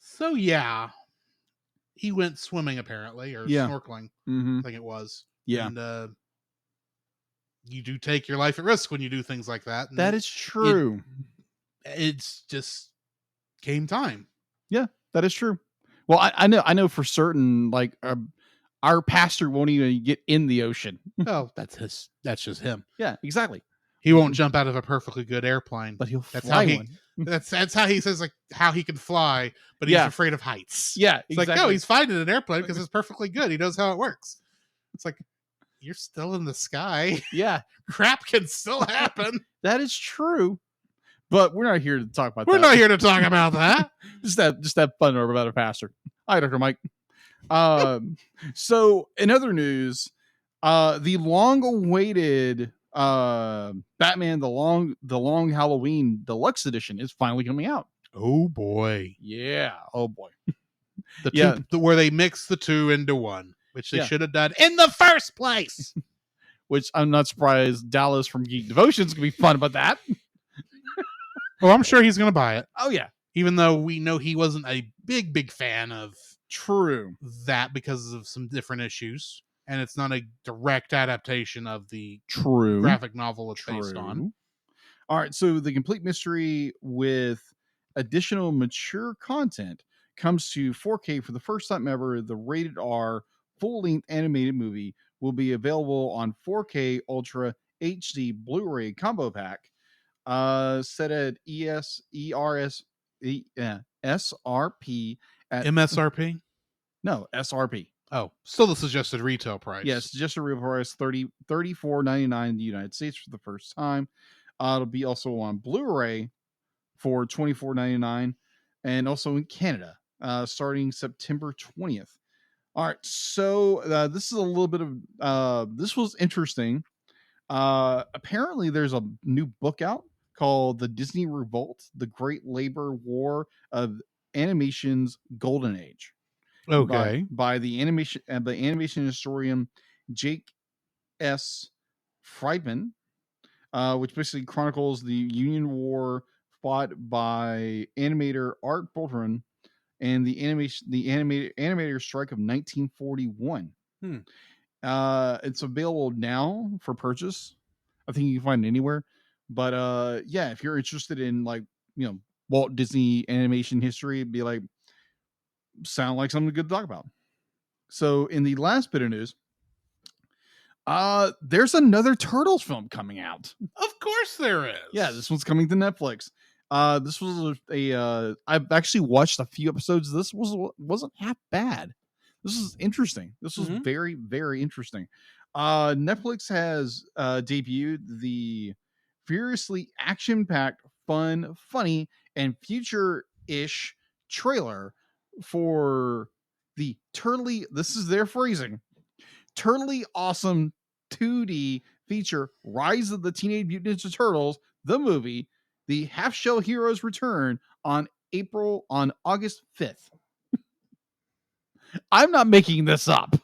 So yeah, he went swimming apparently, or snorkeling. I think it was. Yeah, and you do take your life at risk when you do things like that. That is true. It's just game time. Yeah, that is true. Well, I know for certain, like our pastor won't even get in the ocean. Oh, that's just him. Yeah, exactly. He won't jump out of a perfectly good airplane, but he'll fly one. That's how he says, like, how he can fly, but he's afraid of heights. Yeah, it's exactly. Like, no, he's fine in an airplane because it's perfectly good. He knows how it works. It's like, you're still in the sky. Yeah, crap can still happen. That is true. But we're not here to talk about that. We're not here to talk about that. just have fun about a pastor. Hi, Dr. Mike. So in other news, the long-awaited Batman the Long Halloween Deluxe Edition is finally coming out. Oh boy. Yeah. Oh boy. Where they mix the two into one, which they should have done in the first place. Which I'm not surprised Dallas from Geek Devotions can be fun about that. Well, I'm sure he's going to buy it. Oh, yeah. Even though we know he wasn't a big fan of that because of some different issues. And it's not a direct adaptation of the graphic novel it's based on. All right. So the complete mystery with additional mature content comes to 4K for the first time ever. The rated R full-length animated movie will be available on 4K Ultra HD Blu-ray combo pack. Set at SRP at MSRP? No, SRP. Oh, still the suggested retail price. Yes, suggested retail price $34.99 in the United States for the first time. It'll be also on Blu-ray for $24.99 and also in Canada starting September 20th. All right, so this is a little bit of this was interesting. Apparently there's a new book out called The Disney Revolt, The Great Labor War of Animation's Golden Age. Okay. By the animation historian Jake S. Friedman, which basically chronicles the Union War fought by animator Art Baldwin and the animator strike of 1941. It's available now for purchase. I think you can find it anywhere. But if you're interested in Walt Disney animation history, it'd be sound like something good to talk about. So in the last bit of news, there's another Turtles film coming out. Of course there is. Yeah, this one's coming to Netflix. This was I've actually watched a few episodes. This wasn't half bad. This is interesting. This was very, very interesting. Netflix has debuted the furiously action-packed, fun, funny, and future-ish trailer for the this is their phrasing, turtly awesome 2D feature Rise of the Teenage Mutant Ninja Turtles, the movie. The half-shell heroes return on August 5th. I'm not making this up.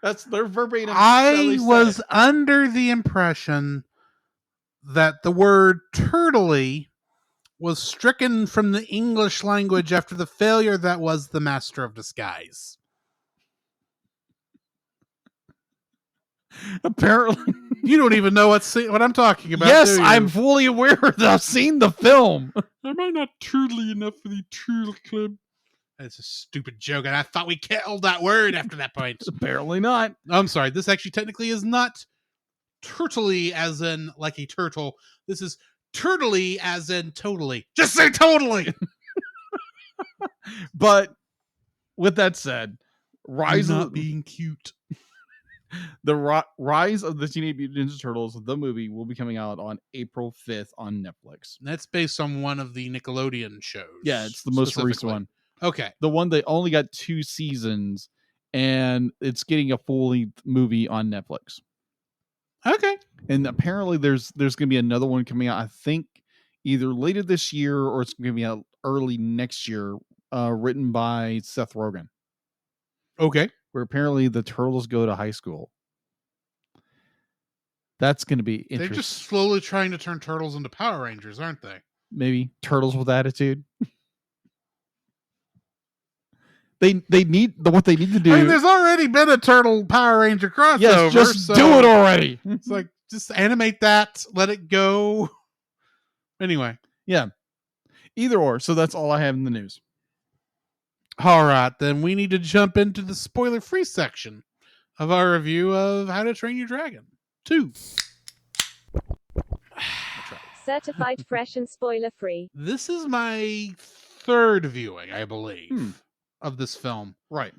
That's their verbatim. I was under the impression that the word turtly was stricken from the English language after the failure that was The Master of Disguise. Apparently. You don't even know what I'm talking about. Yes, I'm fully aware that I've seen the film. Am I not turtly enough for the Turtle Club? That's a stupid joke, and I thought we killed that word after that point. Apparently not. I'm sorry. This actually technically is not turtly as in like a turtle. This is turtly as in totally. Just say totally! But with that said, being cute. The Rise of the Teenage Mutant Ninja Turtles, the movie, will be coming out on April 5th on Netflix. That's based on one of the Nickelodeon shows. Yeah, it's the most recent one. Okay. The one that only got 2 seasons, and it's getting a full-length movie on Netflix. Okay. And apparently there's going to be another one coming out, I think either later this year or it's going to be out early next year, written by Seth Rogen. Okay. Where apparently the turtles go to high school. That's going to be interesting. They're just slowly trying to turn turtles into Power Rangers, aren't they? Maybe turtles with attitude. They need what they need to do. I mean, there's already been a Turtle Power Ranger crossover. Yes, just do it already. It's like, just animate that, let it go. Anyway. Yeah. Either or. So that's all I have in the news. All right, then we need to jump into the spoiler-free section of our review of How to Train Your Dragon 2. Certified fresh and spoiler-free. This is my third viewing, I believe, of this film. Right.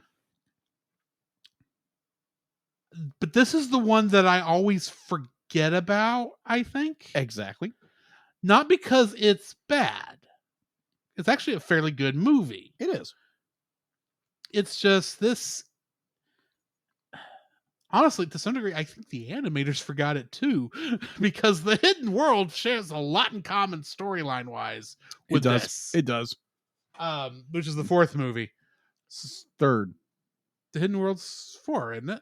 But this is the one that I always forget about, I think. Exactly. Not because it's bad. It's actually a fairly good movie. It is. It's just this... Honestly, to some degree, I think the animators forgot it too, because The Hidden World shares a lot in common storyline-wise with this. It does. Which is the fourth movie. Third. The Hidden World's 4, isn't it?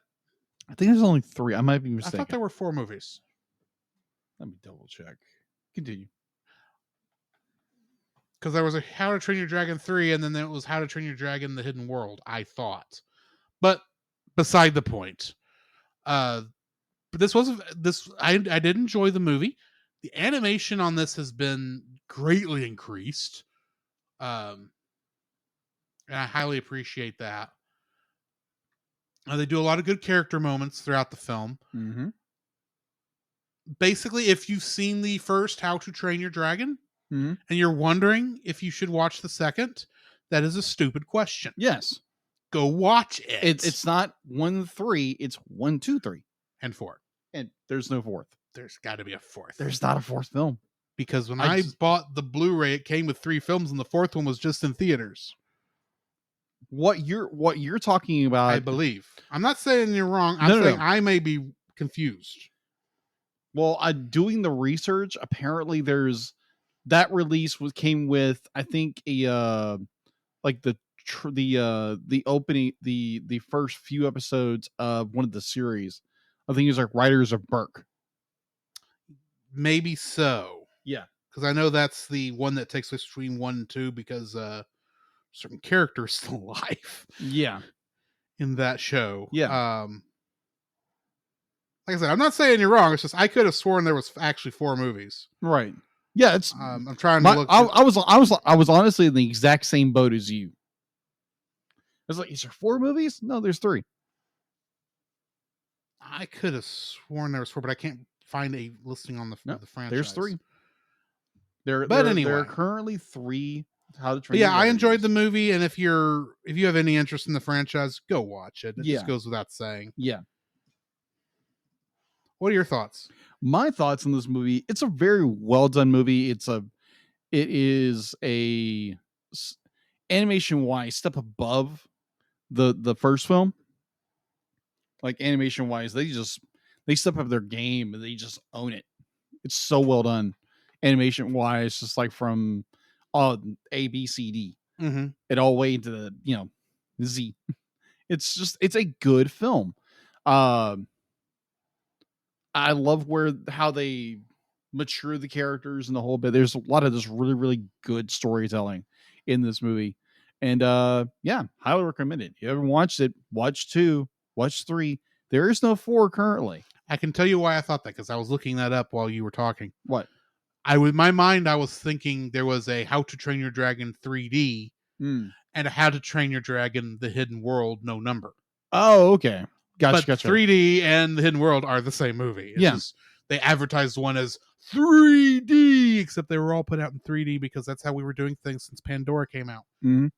I think there's only 3. I might be I mistaken. thought there were 4 movies. Let me double check. Continue. Because there was a How to Train Your Dragon 3, and then there was How to Train Your Dragon The Hidden World, I thought. But beside the point. But I did enjoy the movie. The animation on this has been greatly increased. And I highly appreciate that. They do a lot of good character moments throughout the film. Mm-hmm. Basically, if you've seen the first How to Train Your Dragon, and you're wondering if you should watch the second, that is a stupid question. Yes. Go watch it. It's not 1, 3. It's 1, 2, 3. And 4. And there's no 4th. There's got to be a 4th. There's not a 4th film. Because when I bought the Blu-ray, it came with 3 films, and the 4th one was just in theaters. What you're talking about, I believe. I'm not saying you're wrong. I'm saying I may be confused. Well, doing the research, apparently there's that release came with, I think, a like the opening, the first few episodes of one of the series. I think it was like Riders of Berk. Maybe so. Yeah, because I know that's the one that takes place between 1 and 2 because certain characters still alive. Yeah, in that show. Yeah. Like I said, I'm not saying you're wrong. It's just I could have sworn there was actually 4 movies. Right. Yeah, it's. I'm trying to look. I was honestly in the exact same boat as you. I was like, is there 4 movies? No, there's 3. I could have sworn there was 4, but I can't find a listing on the franchise. There's 3. There are currently 3. How to Train Your Dragon. I enjoyed the movie, and if you have any interest in the franchise, go watch it. It just goes without saying. Yeah. What are your thoughts? My thoughts on this movie, it's a very well done movie. It is a animation wise step above the first film. Like animation wise, they step up their game and they just own it. It's so well done. Animation wise, just like from A, B, C, D. Mm-hmm. It all the way into the Z. It's a good film. I love how they mature the characters and the whole bit. There's a lot of this really, really good storytelling in this movie. And highly recommend it. If you haven't watched it, watch 2, watch 3. There is no 4 currently. I can tell you why I thought that, because I was looking that up while you were talking. What? In my mind, I was thinking there was a How to Train Your Dragon 3D and a How to Train Your Dragon The Hidden World No Number. Oh, okay. Gotcha. 3D and The Hidden World are the same movie. It's just, they advertised one as 3D, except they were all put out in 3D because that's how we were doing things since Pandora came out. Mm-hmm.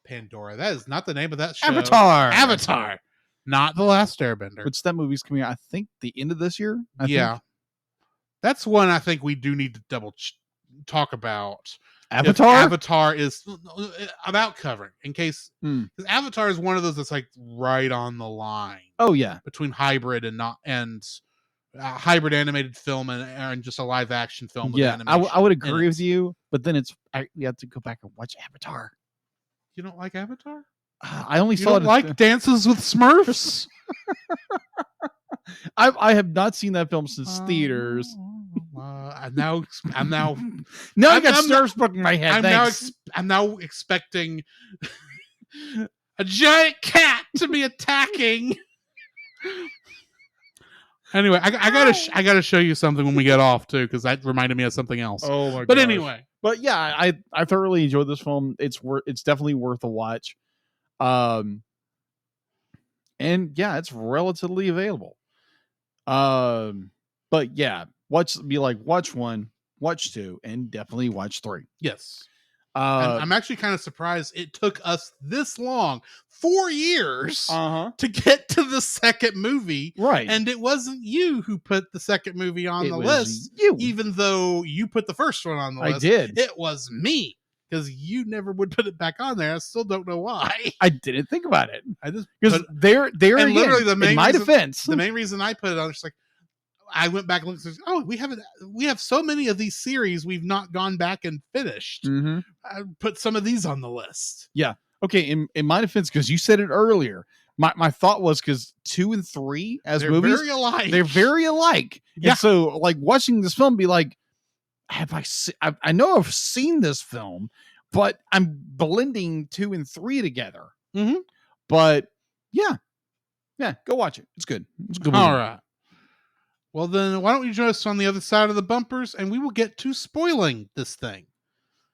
Pandora. That is not the name of that show. Avatar. Not The Last Airbender. Which that movie's coming out, I think, the end of this year. I think. That's one I think we do need to double talk about. Avatar is about covering, in case because Avatar is one of those that's like right on the line. Oh yeah, between hybrid and not and hybrid animated film and just a live action film. With animation I would agree with you, but then we have to go back and watch Avatar. You don't like Avatar? I only saw it. Like Dances with Smurfs? I have not seen that film since theaters. I'm now I got Smurfs in my head. I'm now expecting a giant cat to be attacking. Anyway, I gotta show you something when we get off too, because that reminded me of something else. Oh my! But anyway, yeah, I thoroughly enjoyed this film. It's definitely worth a watch. And yeah, it's relatively available. But yeah, watch 1, watch 2, and definitely watch 3. Yes. I'm actually kind of surprised it took us this long, 4 years, to get to the second movie. Right. And it wasn't you who put the second movie on the list. You. Even though you put the first one on the list. I did. It was me. Because you never would put it back on there. I still don't know why. I didn't think about it. I just because they're and again, literally the main in my defense. The main reason I put it on is like I went back and looked and said, oh, we have so many of these series we've not gone back and finished. Mm-hmm. I put some of these on the list. Yeah. Okay. In my defense, because you said it earlier, my thought was because 2 and 3 as they're movies, very alike. They're very alike. Yeah. And so like watching this film, be like, I know I've seen this film, but I'm blending 2 and 3 together. Mm-hmm. But yeah, go watch it. It's good. It's a good movie. All right. Well, then why don't you join us on the other side of the bumpers and we will get to spoiling this thing.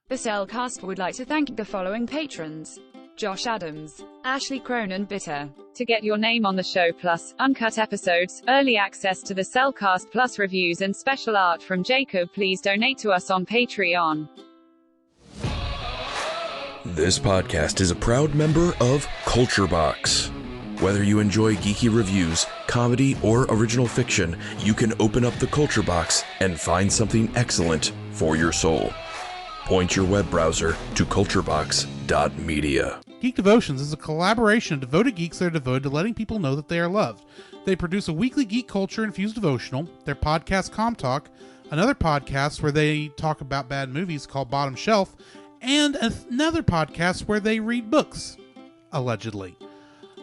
The Cellcast would like to thank the following patrons: Josh Adams, Ashley Cronin Bitter. To get your name on the show, plus uncut episodes, early access to the Cellcast Plus reviews, and special art from Jacob, please donate to us on Patreon. This podcast is a proud member of Culture Box. Whether you enjoy geeky reviews, comedy, or original fiction, you can open up the Culture Box and find something excellent for your soul. Point your web browser to culturebox.media. Geek Devotions is a collaboration of devoted geeks that are devoted to letting people know that they are loved. They produce a weekly geek culture-infused devotional, their podcast Com Talk, another podcast where they talk about bad movies called Bottom Shelf, and another podcast where they read books, allegedly.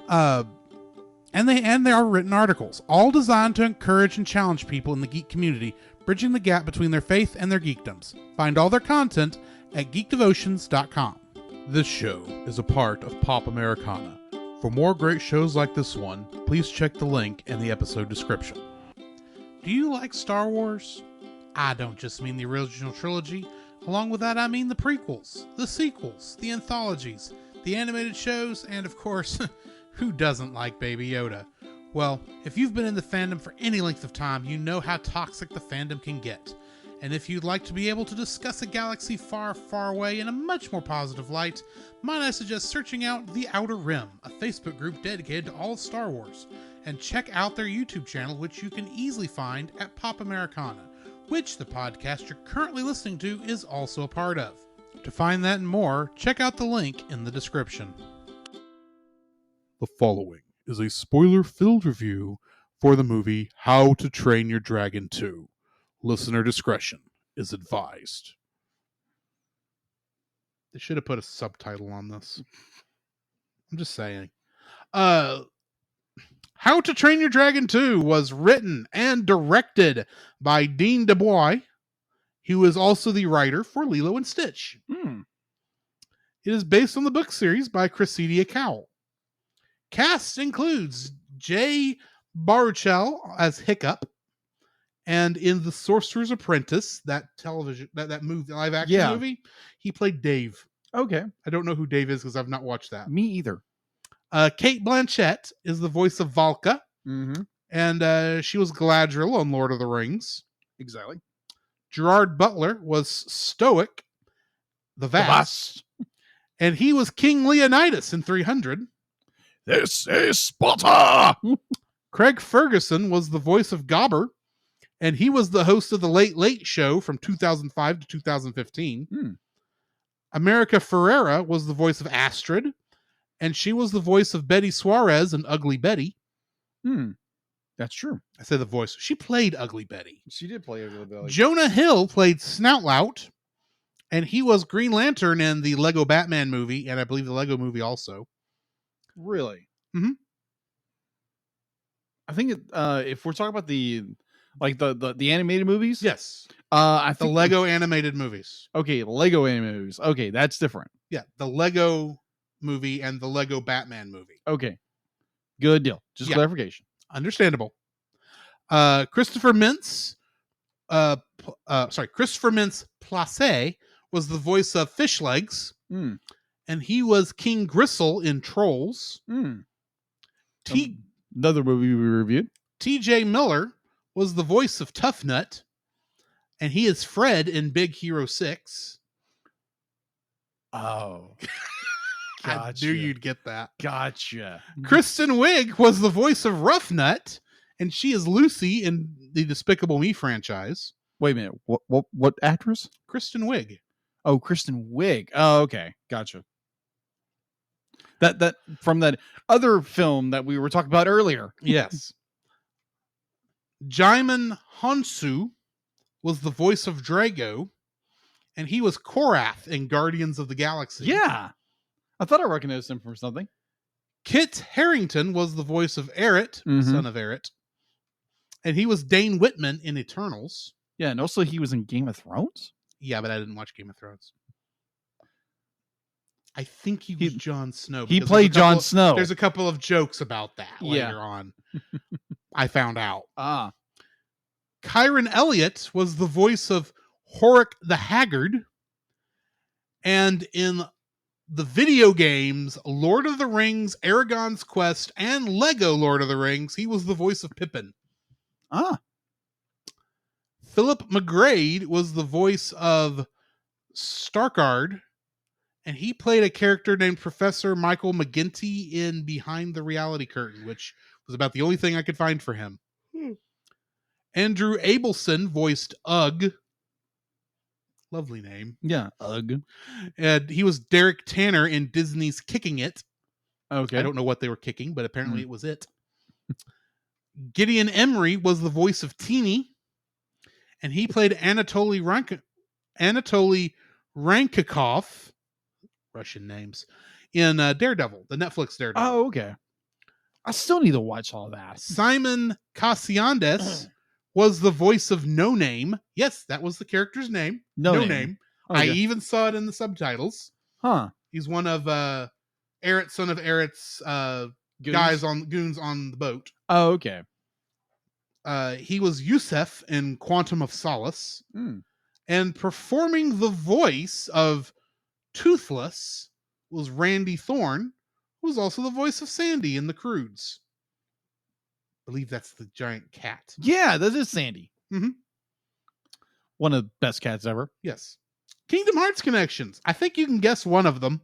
And they are written articles, all designed to encourage and challenge people in the geek community, bridging the gap between their faith and their geekdoms. Find all their content at geekdevotions.com. This show is a part of Pop Americana. For more great shows like this one, please check the link in the episode description. Do you like Star Wars? I don't just mean the original trilogy. Along with that, I mean the prequels, the sequels, the anthologies, the animated shows, and of course, who doesn't like Baby Yoda? Well, if you've been in the fandom for any length of time, you know how toxic the fandom can get. And if you'd like to be able to discuss a galaxy far, far away in a much more positive light, might I suggest searching out The Outer Rim, a Facebook group dedicated to all of Star Wars, and check out their YouTube channel, which you can easily find at Pop Americana, which the podcast you're currently listening to is also a part of. To find that and more, check out the link in the description. The following is a spoiler-filled review for the movie How to Train Your Dragon 2. Listener discretion is advised. They should have put a subtitle on this. I'm just saying. How to Train Your Dragon 2 was written and directed by Dean DuBois, who is also the writer for Lilo and Stitch. It is based on the book series by Cressida Cowell. Cast includes Jay Baruchel as Hiccup, and in The Sorcerer's Apprentice, that movie, live action movie, he played Dave. Okay. I don't know who Dave is because I've not watched that. Me either. Kate Blanchett is the voice of Valka, and she was Galadriel on Lord of the Rings. Exactly. Gerard Butler was Stoic, the Vast, and he was King Leonidas in 300. This is Sparta! Craig Ferguson was the voice of Gobber, and he was the host of The Late Late Show from 2005 to 2015. America Ferrera was the voice of Astrid, and she was the voice of Betty Suarez in Ugly Betty. That's true. I say the voice. She played Ugly Betty. She did play Ugly Betty. Jonah Hill played Snoutlout, and he was Green Lantern in the Lego Batman movie, and I believe the Lego movie also. Really? Mm-hmm. I think if we're talking about the animated movies, yes, I think the Lego animated movies. Okay, Lego animated movies. Okay, that's different. Yeah, the Lego movie and the Lego Batman movie. Okay, good deal. Just clarification. Understandable. Christopher Mintz Place was the voice of Fishlegs, and he was King Gristle in Trolls. Another movie we reviewed. T.J. Miller was the voice of Tough Nut, and he is Fred in Big Hero 6. Oh. Gotcha. I knew you'd get that. Gotcha. Kristen Wiig was the voice of Rough Nut, and she is Lucy in the Despicable Me franchise. Wait a minute. What actress? Kristen Wiig. Oh, Kristen Wiig. Oh, okay. Gotcha. That from that other film that we were talking about earlier. Yes. Jaimin Honsu was the voice of Drago, and he was Korath in Guardians of the Galaxy. Yeah. I thought I recognized him from something. Kit Harington was the voice of Eret, son of Eret, and he was Dane Whitman in Eternals. Yeah, and also he was in Game of Thrones? Yeah, but I didn't watch Game of Thrones. I think he was Jon Snow. He played Jon Snow. There's a couple of jokes about that later on. I found out. Kyron Elliott was the voice of Horik the Haggard. And in the video games, Lord of the Rings, Aragon's Quest, and Lego Lord of the Rings, he was the voice of Pippin. Philip McGrade was the voice of Starkard, and he played a character named Professor Michael McGinty in Behind the Reality Curtain, which was about the only thing I could find for him. Andrew Abelson voiced Ugg. Lovely name. Yeah, Ugg. And he was Derek Tanner in Disney's Kicking It. Okay. I don't know what they were kicking, but apparently it was it. Gideon Emery was the voice of Teeny, and he played Anatoly Rankakov, Russian names, in Daredevil, the Netflix Daredevil. Oh, okay. I still need to watch all that. Simon Cassiandes was the voice of No Name. Yes, that was the character's name. No Name. Okay. I even saw it in the subtitles. He's one of Eret, son of Eret's goons on the boat. Oh, okay. He was Yusef in Quantum of Solace. And performing the voice of Toothless was Randy Thorne, who was also the voice of Sandy in The Croods. I believe that's the giant cat. Yeah, that is Sandy. One of the best cats ever. Yes. Kingdom Hearts connections. I think you can guess one of them.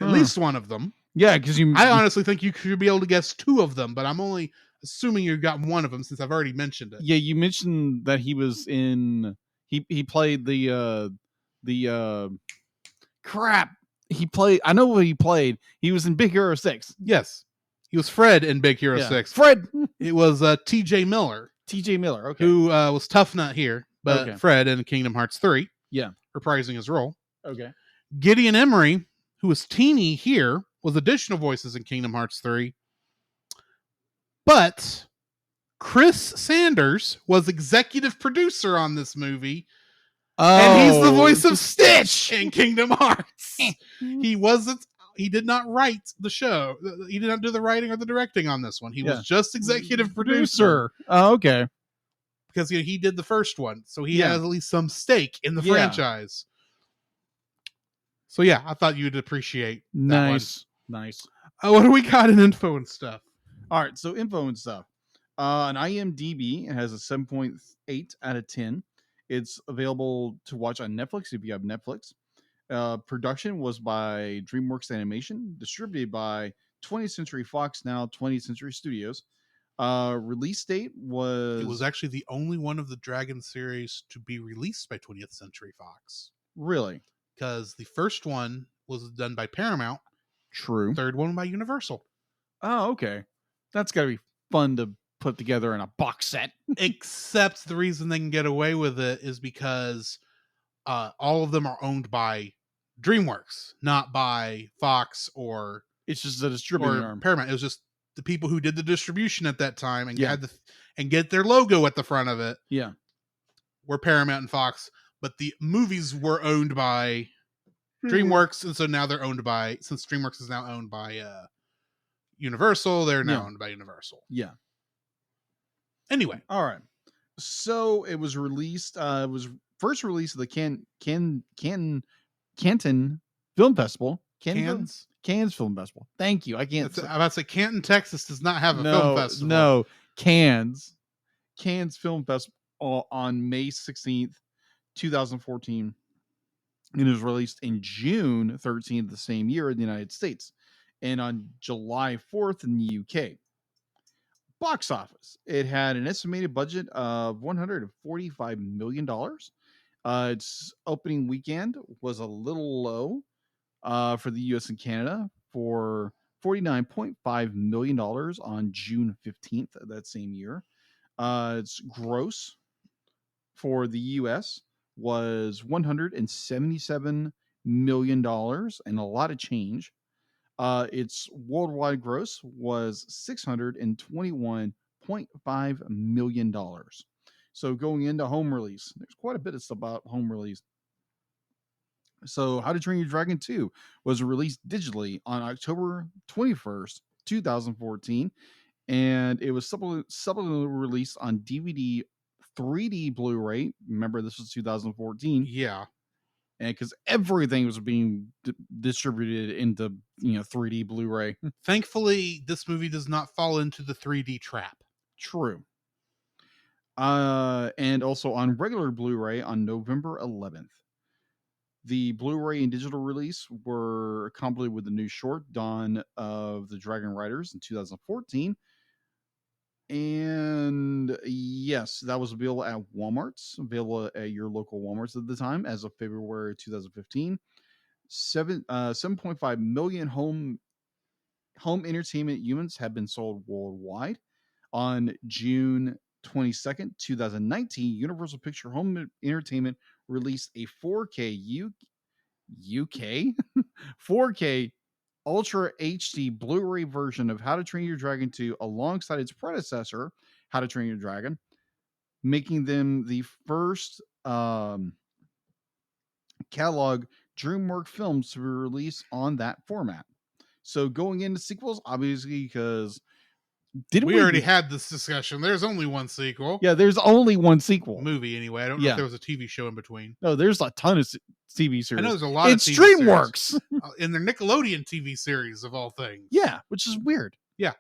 At least one of them. Yeah, because I honestly think you should be able to guess two of them, but I'm only assuming you got one of them since I've already mentioned it. Yeah, you mentioned that he was in... He played the crap. He played... I know what he played. He was in Big Hero 6. Yes. He was Fred in Big Hero 6. Fred! It was T.J. Miller. T.J. Miller, okay. Who was Tough Nut here, but Fred in Kingdom Hearts 3. Yeah. Reprising his role. Okay. Gideon Emery, who was Teeny here, was additional voices in Kingdom Hearts 3. But Chris Sanders was executive producer on this movie. And he's the voice of Stitch in Kingdom Hearts. He did not write the show. He did not do the writing or the directing on this one. He was just executive producer. Oh, okay. Because he did the first one. So he has at least some stake in the franchise. So yeah, I thought you'd appreciate that one. Nice. What do we got in info and stuff? All right, so info and stuff. On IMDb, it has a 7.8 out of 10. It's available to watch on Netflix if you have Netflix. Production was by DreamWorks Animation, distributed by 20th Century Fox, now 20th Century Studios. Release date was... It was actually the only one of the Dragon series to be released by 20th Century Fox. Really? because the first one was done by Paramount. True. Third one by Universal. Oh, okay. That's got to be fun to put together in a box set. Except the reason they can get away with it is because all of them are owned by DreamWorks, not by Fox or it's just a distributing arm. Paramount. It was just the people who did the distribution at that time and had and get their logo at the front of it. Yeah, were Paramount and Fox, but the movies were owned by DreamWorks, and so now they're owned by, since DreamWorks is now owned by Universal, they're now owned by Universal. Yeah. Anyway, all right. So it was released. It was first released at the Canton Film Festival. Cannes Film Festival. Thank you. I can't. I'm about to say Canton, Texas does not have a film festival. No, Cannes Film Festival on May 16th, 2014. And it was released in June 13th the same year in the United States, and on July 4th in the UK. Box office. It had an estimated budget of $145 million. Its opening weekend was a little low for the US and Canada for $49.5 million on June 15th of that same year. Its gross for the US was $177 million and a lot of change. Its worldwide gross was $621.5 million. So going into home release, there's quite a bit of stuff about home release. So How to Train Your Dragon 2 was released digitally on October 21st, 2014, and it was supplementally released on DVD, 3D Blu-ray. Remember, this was 2014. Yeah. And because everything was being distributed into 3D Blu-ray. Thankfully, this movie does not fall into the 3D trap. True. And also on regular Blu-ray on November 11th. The Blu-ray and digital release were accompanied with the new short Dawn of the Dragon Riders in 2014. And yes, that was available at Walmart's, available at your local Walmart's at the time as of February 2015. 7.5 million home entertainment units have been sold worldwide. On June 22nd, 2019, Universal Picture Home Entertainment released a 4K 4K Ultra HD Blu-ray version of How to Train Your Dragon 2 alongside its predecessor, How to Train Your Dragon, making them the first catalog DreamWorks films to be released on that format. So going into sequels, obviously, because we already had this discussion. There's only one sequel. Yeah, there's only one sequel. Movie, anyway. I don't know if there was a TV show in between. No, there's a ton of TV series. I know there's a lot of TV DreamWorks. series. In their Nickelodeon TV series, of all things. Yeah, which is weird. Yeah.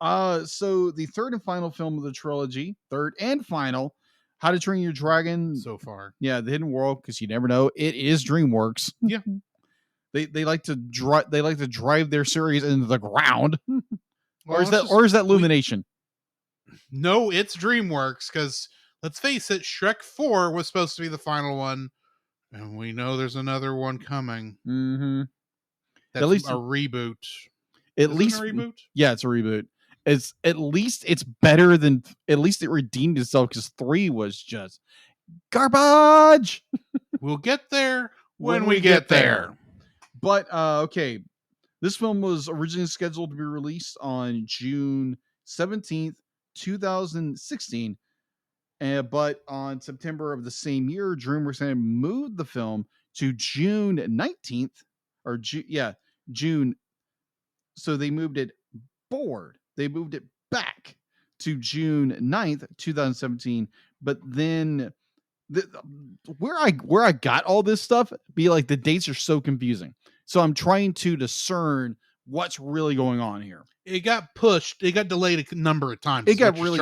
So the third and final film of the trilogy, How to Train Your Dragon. So far. Yeah, The Hidden World, because you never know. It is DreamWorks. Yeah. They like to drive their series into the ground. Well, or is that Illumination? No, it's DreamWorks, because let's face it, Shrek 4 was supposed to be the final one, and we know there's another one coming. Mm-hmm. That's at least a reboot. At least a reboot? Yeah, it's a reboot. It's better than, at least it redeemed itself, because 3 was just garbage. We'll get there when we get there. But okay. This film was originally scheduled to be released on June 17th, 2016. But on September of the same year, DreamWorks moved the film to June 19th. June. So they moved it forward. They moved it back to June 9th, 2017. But then where I got all this stuff, the dates are so confusing. So I'm trying to discern what's really going on here. It got pushed. It got delayed a number of times. It got really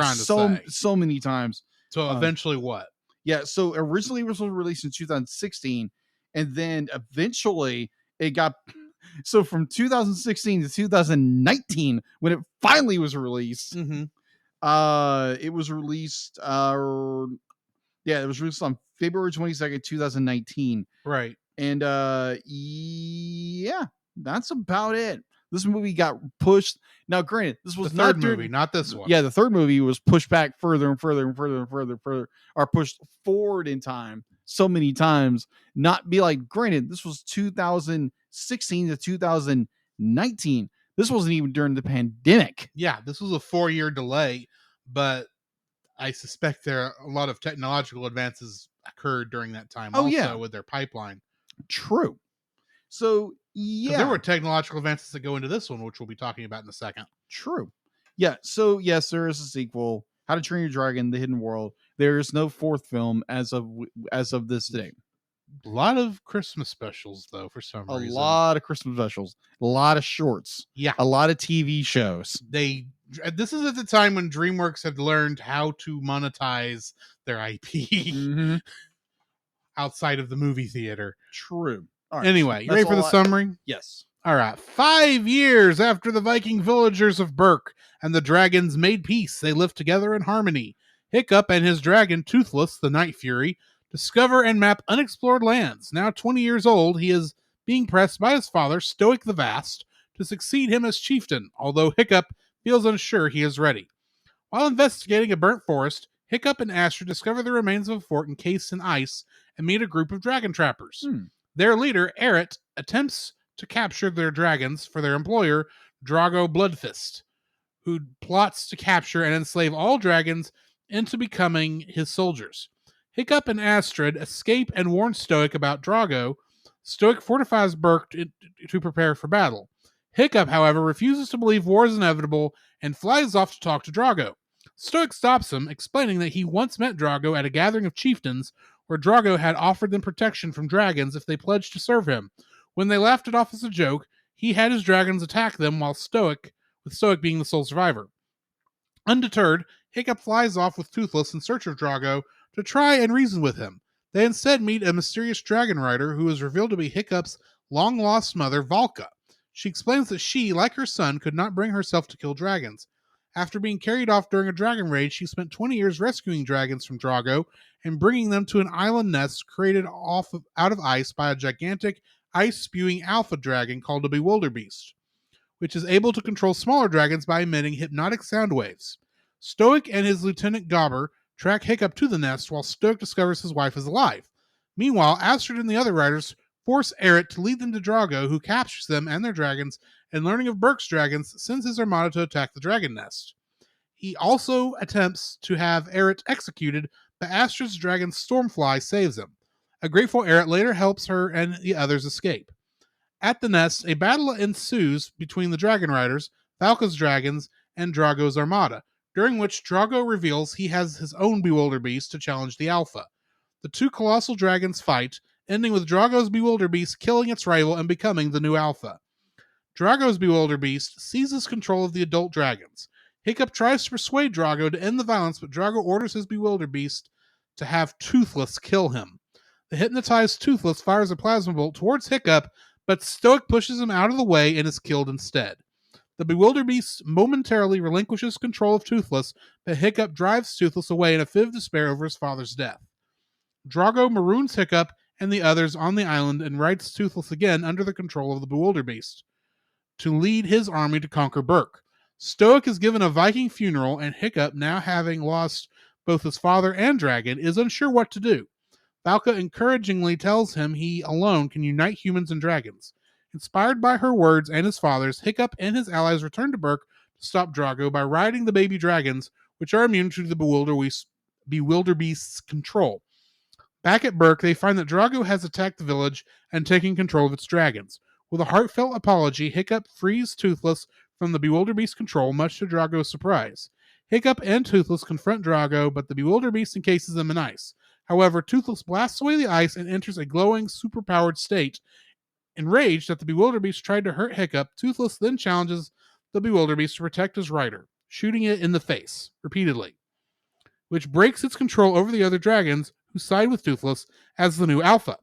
so many times. So eventually what? Yeah. So originally it was released in 2016. And then eventually it got... So from 2016 to 2019, when it finally was released, it was released... it was released on February 22nd, 2019. Right. And yeah, that's about it. This movie got pushed. Now, granted, this was the not third movie, not this one. Yeah, the third movie was pushed back further and further and further and further and further, or pushed forward in time so many times. Not be like, granted, this was 2016 to 2019. This wasn't even during the pandemic. Yeah, this was a 4-year delay, but I suspect there are a lot of technological advances occurred during that time with their pipeline. True. So, yeah. There were technological advances that go into this one, which we'll be talking about in a second. True. Yeah, so yes, there is a sequel, How to Train Your Dragon: The Hidden World. There is no fourth film as of this day. A lot of Christmas specials, though, for some reason. A lot of Christmas specials, a lot of shorts, yeah, a lot of TV shows. This is at the time when DreamWorks had learned how to monetize their IP outside of the movie theater. True. Right, anyway, you ready for the summary? Yes. All right. 5 years after the Viking villagers of Berk and the dragons made peace, they lived together in harmony. Hiccup and his dragon, Toothless, the Night Fury, discover and map unexplored lands. Now 20 years old, he is being pressed by his father, Stoic the Vast, to succeed him as chieftain, although Hiccup feels unsure he is ready. While investigating a burnt forest, Hiccup and Astrid discover the remains of a fort encased in ice and meet a group of dragon trappers. Their leader, Eret, attempts to capture their dragons for their employer, Drago Bloodfist, who plots to capture and enslave all dragons into becoming his soldiers. Hiccup and Astrid escape and warn Stoic about Drago. Stoic fortifies Berk to prepare for battle. Hiccup, however, refuses to believe war is inevitable and flies off to talk to Drago. Stoic stops him, explaining that he once met Drago at a gathering of chieftains where Drago had offered them protection from dragons if they pledged to serve him. When they laughed it off as a joke, he had his dragons attack them with Stoic being the sole survivor. Undeterred, Hiccup flies off with Toothless in search of Drago to try and reason with him. They instead meet a mysterious dragon rider who is revealed to be Hiccup's long-lost mother, Valka. She explains that she, like her son, could not bring herself to kill dragons. After being carried off during a dragon raid, she spent 20 years rescuing dragons from Drago and bringing them to an island nest created out of ice by a gigantic ice-spewing alpha dragon called a Bewilderbeast, which is able to control smaller dragons by emitting hypnotic sound waves. Stoic and his lieutenant Gobber track Hiccup to the nest while Stoic discovers his wife is alive. Meanwhile, Astrid and the other riders force Eret to lead them to Drago, who captures them and their dragons, and learning of Berk's dragons, sends his armada to attack the dragon nest. He also attempts to have Eret executed, but Astrid's dragon Stormfly saves him. A grateful Eret later helps her and the others escape. At the nest, a battle ensues between the dragon riders, Valka's dragons, and Drago's armada, during which Drago reveals he has his own Bewilderbeast to challenge the Alpha. The two colossal dragons fight, ending with Drago's Bewilderbeast killing its rival and becoming the new Alpha. Drago's Bewilderbeast seizes control of the adult dragons. Hiccup tries to persuade Drago to end the violence, but Drago orders his Bewilderbeast to have Toothless kill him. The hypnotized Toothless fires a plasma bolt towards Hiccup, but Stoic pushes him out of the way and is killed instead. The Bewilderbeast momentarily relinquishes control of Toothless, but Hiccup drives Toothless away in a fit of despair over his father's death. Drago maroons Hiccup and the others on the island and rides Toothless again under the control of the Bewilderbeast to lead his army to conquer Berk. Stoic is given a Viking funeral, and Hiccup, now having lost both his father and dragon, is unsure what to do. Valka encouragingly tells him he alone can unite humans and dragons. Inspired by her words and his father's, Hiccup and his allies return to Berk to stop Drago by riding the baby dragons, which are immune to the Bewilderbeast's control. Back at Berk, they find that Drago has attacked the village and taken control of its dragons. With a heartfelt apology, Hiccup frees Toothless from the Bewilderbeast's control, much to Drago's surprise. Hiccup and Toothless confront Drago, but the Bewilderbeast encases them in ice. However, Toothless blasts away the ice and enters a glowing, superpowered state. Enraged that the Bewilderbeast tried to hurt Hiccup, Toothless then challenges the Bewilderbeast to protect his rider, shooting it in the face, repeatedly, which breaks its control over the other dragons, who side with Toothless as the new Alpha.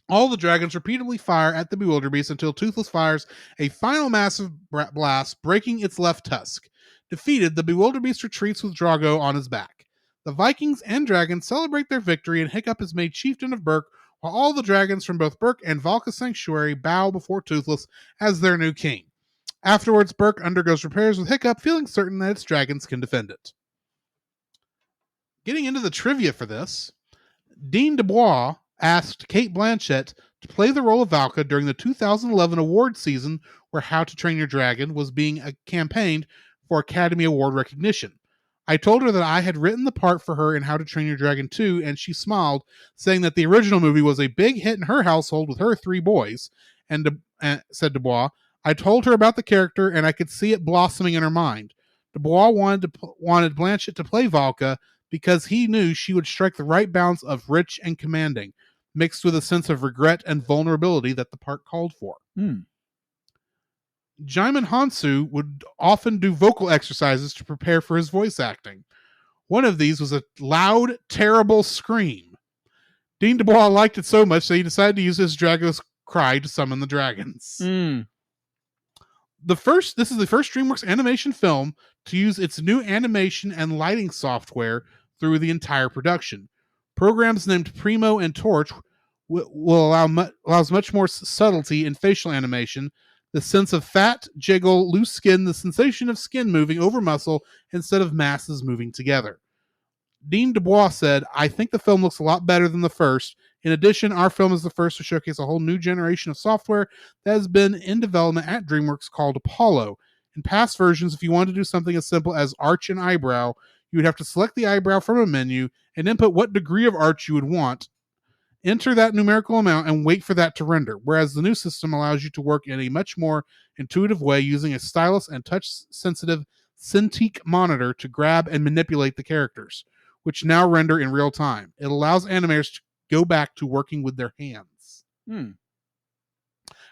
All the dragons repeatedly fire at the Bewilderbeast until Toothless fires a final massive blast, breaking its left tusk. Defeated, the Bewilderbeast retreats with Drago on his back. The Vikings and dragons celebrate their victory, and Hiccup is made chieftain of Berk, while all the dragons from both Berk and Valka's sanctuary bow before Toothless as their new king. Afterwards, Berk undergoes repairs with Hiccup, feeling certain that its dragons can defend it. Getting into the trivia for this, Dean DuBois asked Cate Blanchett to play the role of Valka during the 2011 award season where How to Train Your Dragon was being campaigned for Academy Award recognition. I told her that I had written the part for her in How to Train Your Dragon 2, and she smiled, saying that the original movie was a big hit in her household with her 3 boys, and said DuBois, I told her about the character, and I could see it blossoming in her mind. DuBois wanted Blanchett to play Valka because he knew she would strike the right balance of rich and commanding, mixed with a sense of regret and vulnerability that the part called for. Jaimin Hansu would often do vocal exercises to prepare for his voice acting. One of these was a loud, terrible scream. Dean DuBois liked it so much that he decided to use his Drago's cry to summon the dragons. This is the first DreamWorks animation film to use its new animation and lighting software through the entire production. Programs named Primo and Torch allows much more subtlety in facial animation, the sense of fat, jiggle, loose skin, the sensation of skin moving over muscle instead of masses moving together. Dean DuBois said, I think the film looks a lot better than the first. In addition, our film is the first to showcase a whole new generation of software that has been in development at DreamWorks called Apollo. In past versions, if you wanted to do something as simple as arch an eyebrow, you would have to select the eyebrow from a menu and input what degree of arch you would want, enter that numerical amount, and wait for that to render, whereas the new system allows you to work in a much more intuitive way using a stylus and touch-sensitive Cintiq monitor to grab and manipulate the characters, which now render in real time. It allows animators to go back to working with their hands.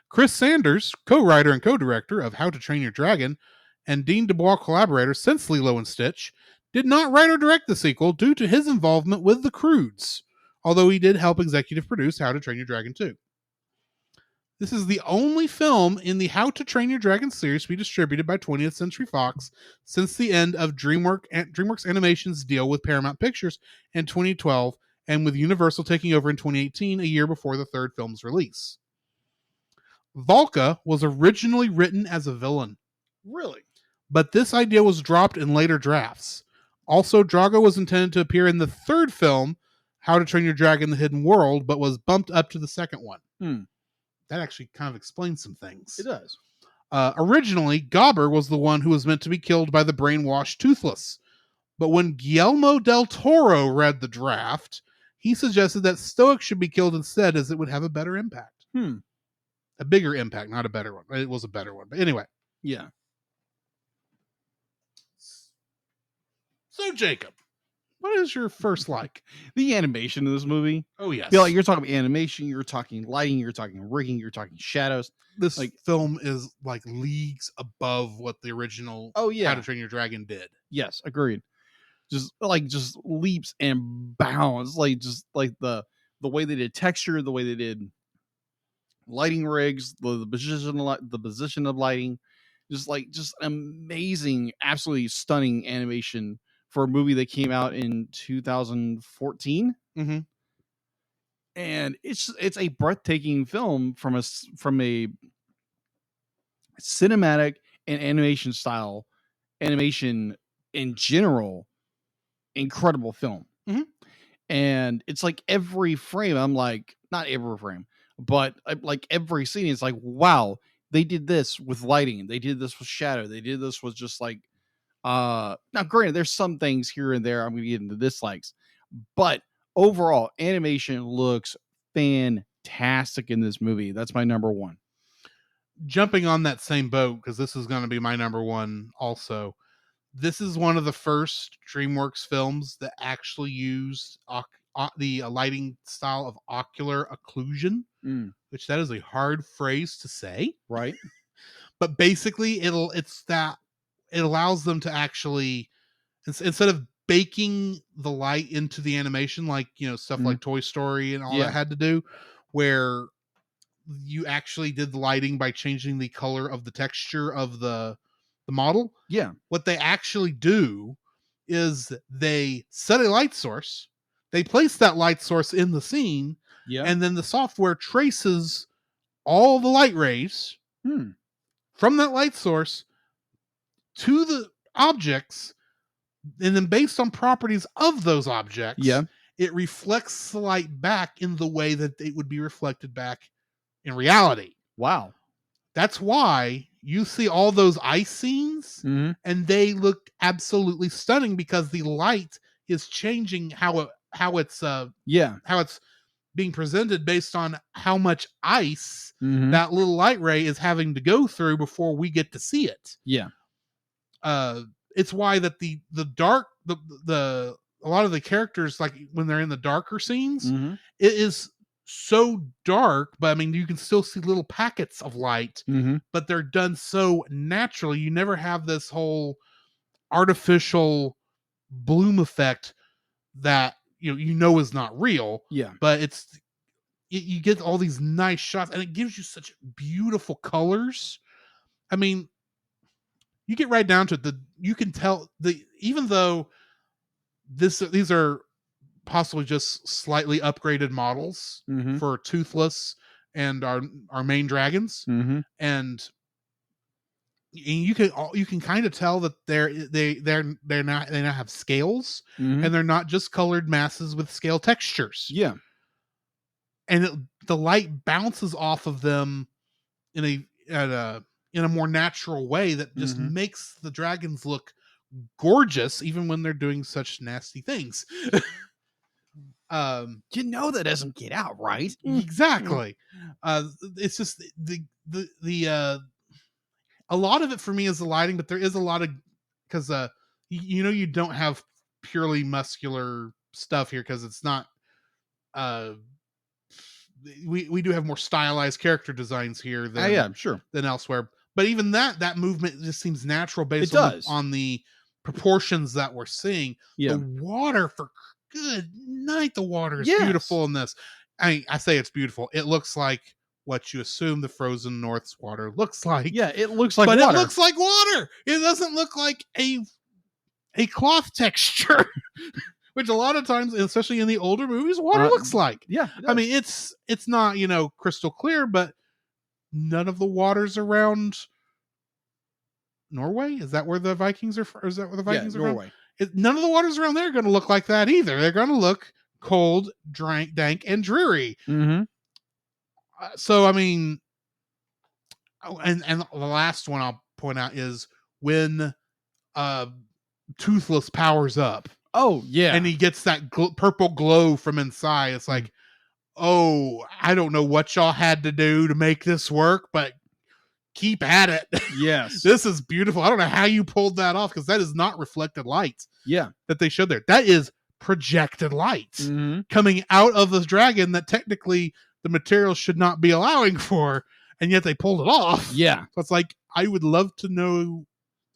Chris Sanders, co-writer and co-director of How to Train Your Dragon, and Dean DuBois collaborator since Lilo and Stitch, did not write or direct the sequel due to his involvement with the Croods, although he did help executive produce How to Train Your Dragon 2. This is the only film in the How to Train Your Dragon series to be distributed by 20th Century Fox since the end of DreamWorks Animation's deal with Paramount Pictures in 2012, and with Universal taking over in 2018, a year before the third film's release. Valka was originally written as a villain. Really? But this idea was dropped in later drafts. Also, Drago was intended to appear in the third film, How to Train Your Dragon: The Hidden World, but was bumped up to the second one. That actually kind of explains some things. It does. Originally, Gobber was the one who was meant to be killed by the brainwashed Toothless. But when Guillermo del Toro read the draft, he suggested that Stoic should be killed instead, as it would have a better impact. A bigger impact, not a better one. It was a better one. But anyway. Yeah. So, Jacob, what is your first like? The animation in this movie. Oh, yes. You're talking animation, you're talking lighting, you're talking rigging, you're talking shadows. This film is like leagues above what the original How to Train Your Dragon did. Yes, agreed. Just leaps and bounds. The way they did texture, the way they did lighting rigs, the position of lighting, just amazing, absolutely stunning animation for a movie that came out in 2014. And it's a breathtaking film from a cinematic and animation style, animation in general, incredible film. And it's like every frame, I'm like, not every frame, but like every scene, it's like, wow, they did this with lighting, they did this with shadow, they did this with just like, now granted, there's some things here and there I'm going to get into dislikes, but overall, animation looks fantastic in this movie. That's my number one. Jumping on that same boat, because this is going to be my number one also. This is one of the first DreamWorks films that actually used the lighting style of ocular occlusion, which that is a hard phrase to say. Right. But basically, it allows them to actually, instead of baking the light into the animation, like, stuff like Toy Story and all that had to do, where you actually did the lighting by changing the color of the texture of the model. Yeah. What they actually do is they set a light source, they place that light source in the scene, Yeah. And then the software traces all the light rays from that light source to the objects, and then based on properties of those objects, it reflects the light back in the way that it would be reflected back in reality. Wow. That's why you see all those ice scenes, and they look absolutely stunning because the light is changing how it's being presented based on how much ice that little light ray is having to go through before we get to see it. Yeah. It's why that the dark a lot of the characters, like when they're in the darker scenes, it is so dark, but I mean you can still see little packets of light, but they're done so naturally. You never have this whole artificial bloom effect that you know is not real. Yeah. But you get all these nice shots, and it gives you such beautiful colors. I mean, you get right down to it, you can tell even though these are possibly just slightly upgraded models for Toothless and our main dragons, and you can kind of tell that they now have scales, and they're not just colored masses with scale textures. Yeah. And the light bounces off of them in a more natural way that just makes the dragons look gorgeous, even when they're doing such nasty things. That doesn't get out, right? Exactly. It's just the a lot of it for me is the lighting, but there is a lot of, because you don't have purely muscular stuff here, because it's not we do have more stylized character designs here than than elsewhere. But even that movement just seems natural based on the proportions that we're seeing. Yeah. The water, for good night, the water is beautiful in this. I say it's beautiful. It looks like what you assume the frozen North's water looks like. Yeah, it looks like water. But it looks like water. It doesn't look like a cloth texture. Which a lot of times, especially in the older movies, water looks like. Yeah. I mean, it's not, crystal clear, but none of the waters around Norway, is that where the Vikings are? Is that where the Vikings are Norway. From? None of the waters around there are going to look like that either. They're going to look cold, dank, and dreary. So, I mean, and the last one I'll point out is when Toothless powers up. Oh, yeah. And he gets that purple glow from inside. It's like, oh, I don't know what y'all had to do to make this work, but keep at it. Yes. This is beautiful. I don't know how you pulled that off, because that is not reflected light. Yeah. That they showed there. That is projected light coming out of this dragon that technically the material should not be allowing for, and yet they pulled it off. Yeah. So it's like, I would love to know.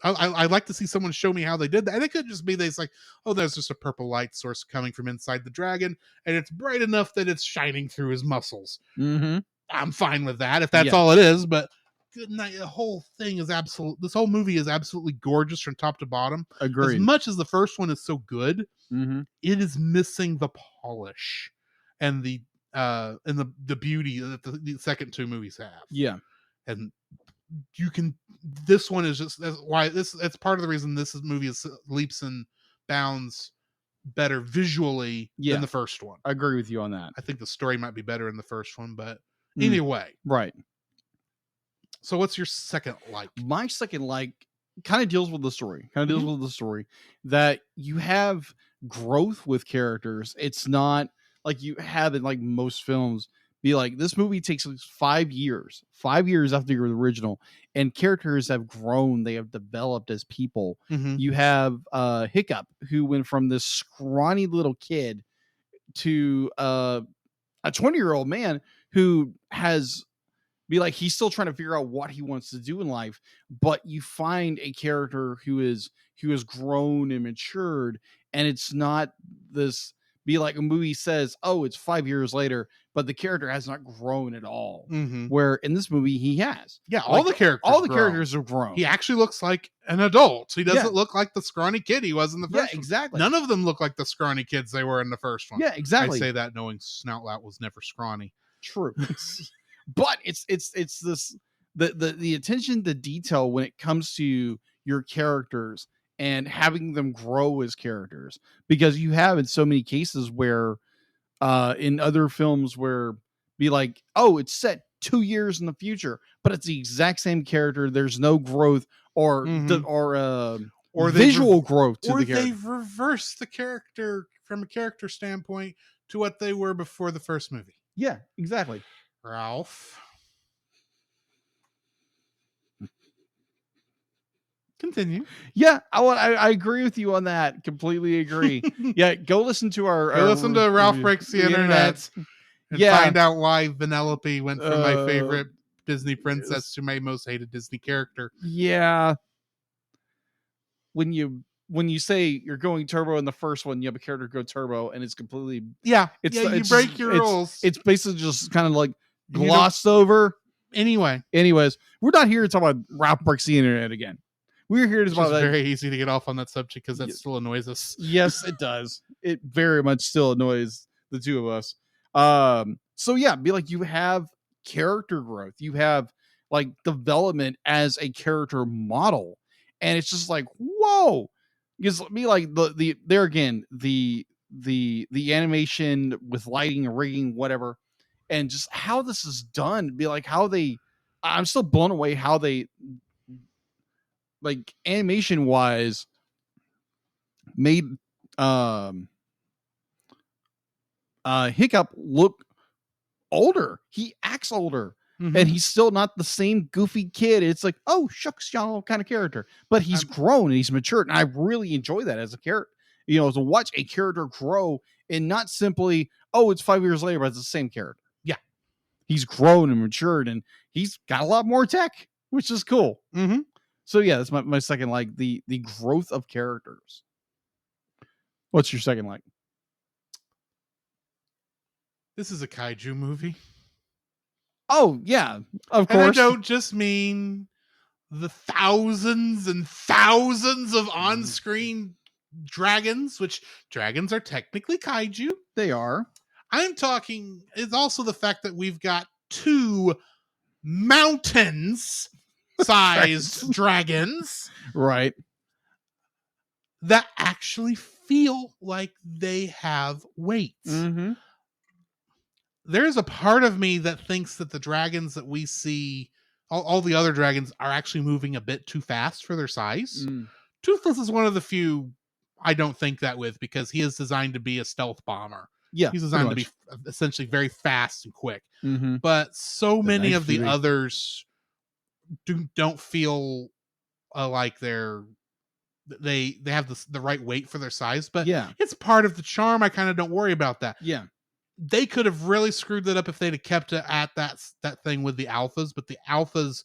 I'd like to see someone show me how they did that. And it could just be it's like, oh, there's just a purple light source coming from inside the dragon, and it's bright enough that it's shining through his muscles. I'm fine with that if that's all it is. But good night. The whole thing is this whole movie is absolutely gorgeous from top to bottom. Agreed. As much as the first one is so good, it is missing the polish and the beauty that the second two movies have. Yeah. And this one is just, that's part of the reason this movie is leaps and bounds better visually than the first one. I agree with you on that. I think the story might be better in the first one, but anyway. Right. So what's your second like? My second like kind of deals with the story. That you have growth with characters. It's not like you have in like most films be like, this movie takes 5 years after your original, and characters have grown, they have developed as people. You have Hiccup, who went from this scrawny little kid to a 20-year-old man who he's still trying to figure out what he wants to do in life, but you find a character who has grown and matured, and it's not this be like a movie says, oh, it's 5 years later, but the character has not grown at all. Where in this movie he has. Yeah, all the characters have grown. He actually looks like an adult. He doesn't look like the scrawny kid he was in the first one. Exactly. None of them look like the scrawny kids they were in the first one. Yeah, exactly. I say that knowing Snoutlout was never scrawny. True. But it's this the attention to detail when it comes to your characters and having them grow as characters, because you have in so many cases where in other films where be like, oh, it's set 2 years in the future, but it's the exact same character. There's no growth or visual growth to the character. Or they've reversed the character from a character standpoint to what they were before the first movie. Yeah, exactly. Ralph. Continue. Yeah, I agree with you on that. Completely agree. Yeah, go listen to listen to Ralph Breaks the Internet and find out why Vanellope went from my favorite Disney princess to my most hated Disney character. Yeah. When you say you're going turbo in the first one, you have a character go turbo, and it's completely you break your rules. It's basically just kind of like glossed over. Anyways, we're not here to talk about Ralph Breaks the Internet again. We're here to talk about very easy to get off on that subject because that still annoys us. Yes, it does. It very much still annoys the two of us. So yeah, be like, you have character growth, you have like development as a character model, and it's just like, whoa. Because me, like the there again, the animation with lighting and rigging, whatever, and just how this is done, be like how I'm still blown away how they, like, animation wise, made Hiccup look older. He acts older, and he's still not the same goofy kid. It's like, oh shucks, y'all kind of character, but he's grown and he's matured, and I really enjoy that as a character. To watch a character grow and not simply, oh, it's 5 years later, but it's the same character. Yeah, he's grown and matured, and he's got a lot more tech, which is cool. So yeah, that's my second like, the growth of characters. What's your second like? This is a kaiju movie. Oh yeah, of course. And I don't just mean the thousands and thousands of on-screen dragons, which dragons are technically kaiju. They are. I'm talking, it's also the fact that we've got 2 mountains sized dragons, right, that actually feel like they have weight. There's a part of me that thinks that the dragons that we see, all the other dragons, are actually moving a bit too fast for their size. Toothless is one of the few I don't think that with, because he is designed to be a stealth bomber. Yeah, he's designed to be essentially very fast and quick. But so many of the others don't feel like they have the right weight for their size. But it's part of the charm. I kind of don't worry about that. Yeah, they could have really screwed that up if they'd have kept it at that thing with the alphas. But the alphas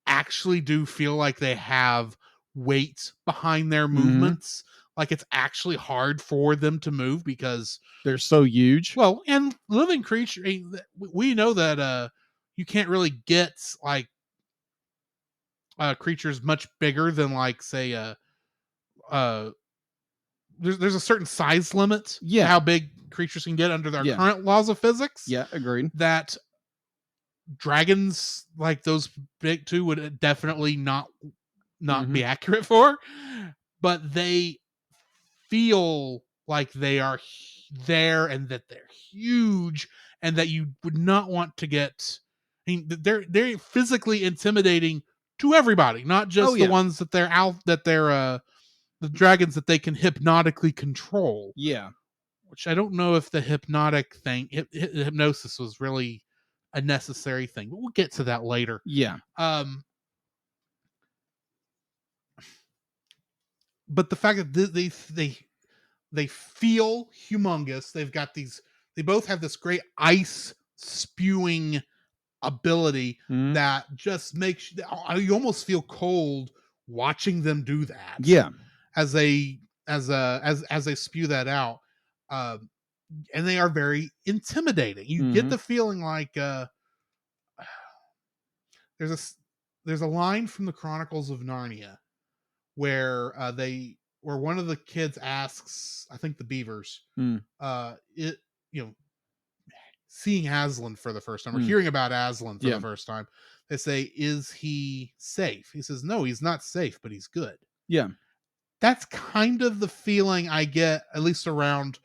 actually do feel like they have weight behind their movements. Like it's actually hard for them to move because they're so huge. Well, and living creature, we know that you can't really get like creatures much bigger than, like, say there's a certain size limit to how big creatures can get under their current laws of physics. Yeah, agreed. That dragons like those big 2 would definitely not be accurate for, but they feel like they are there and that they're huge and that you would not want to get. I mean, they're physically intimidating to everybody, not just the ones that they're out, that they're the dragons that they can hypnotically control. Yeah, which I don't know if the hypnotic thing, hypnosis, was really a necessary thing, but we'll get to that later. Yeah. But the fact that they feel humongous. They both have this great ice spewing ability that just makes you almost feel cold watching them do that. Yeah. As they spew that out. and they are very intimidating. You get the feeling like there's a line from the Chronicles of Narnia where where one of the kids asks, I think the beavers, seeing Aslan for the first time or hearing about Aslan for the first time, they say, "Is he safe?" He says, "No, he's not safe, but he's good." Yeah. That's kind of the feeling I get, at least around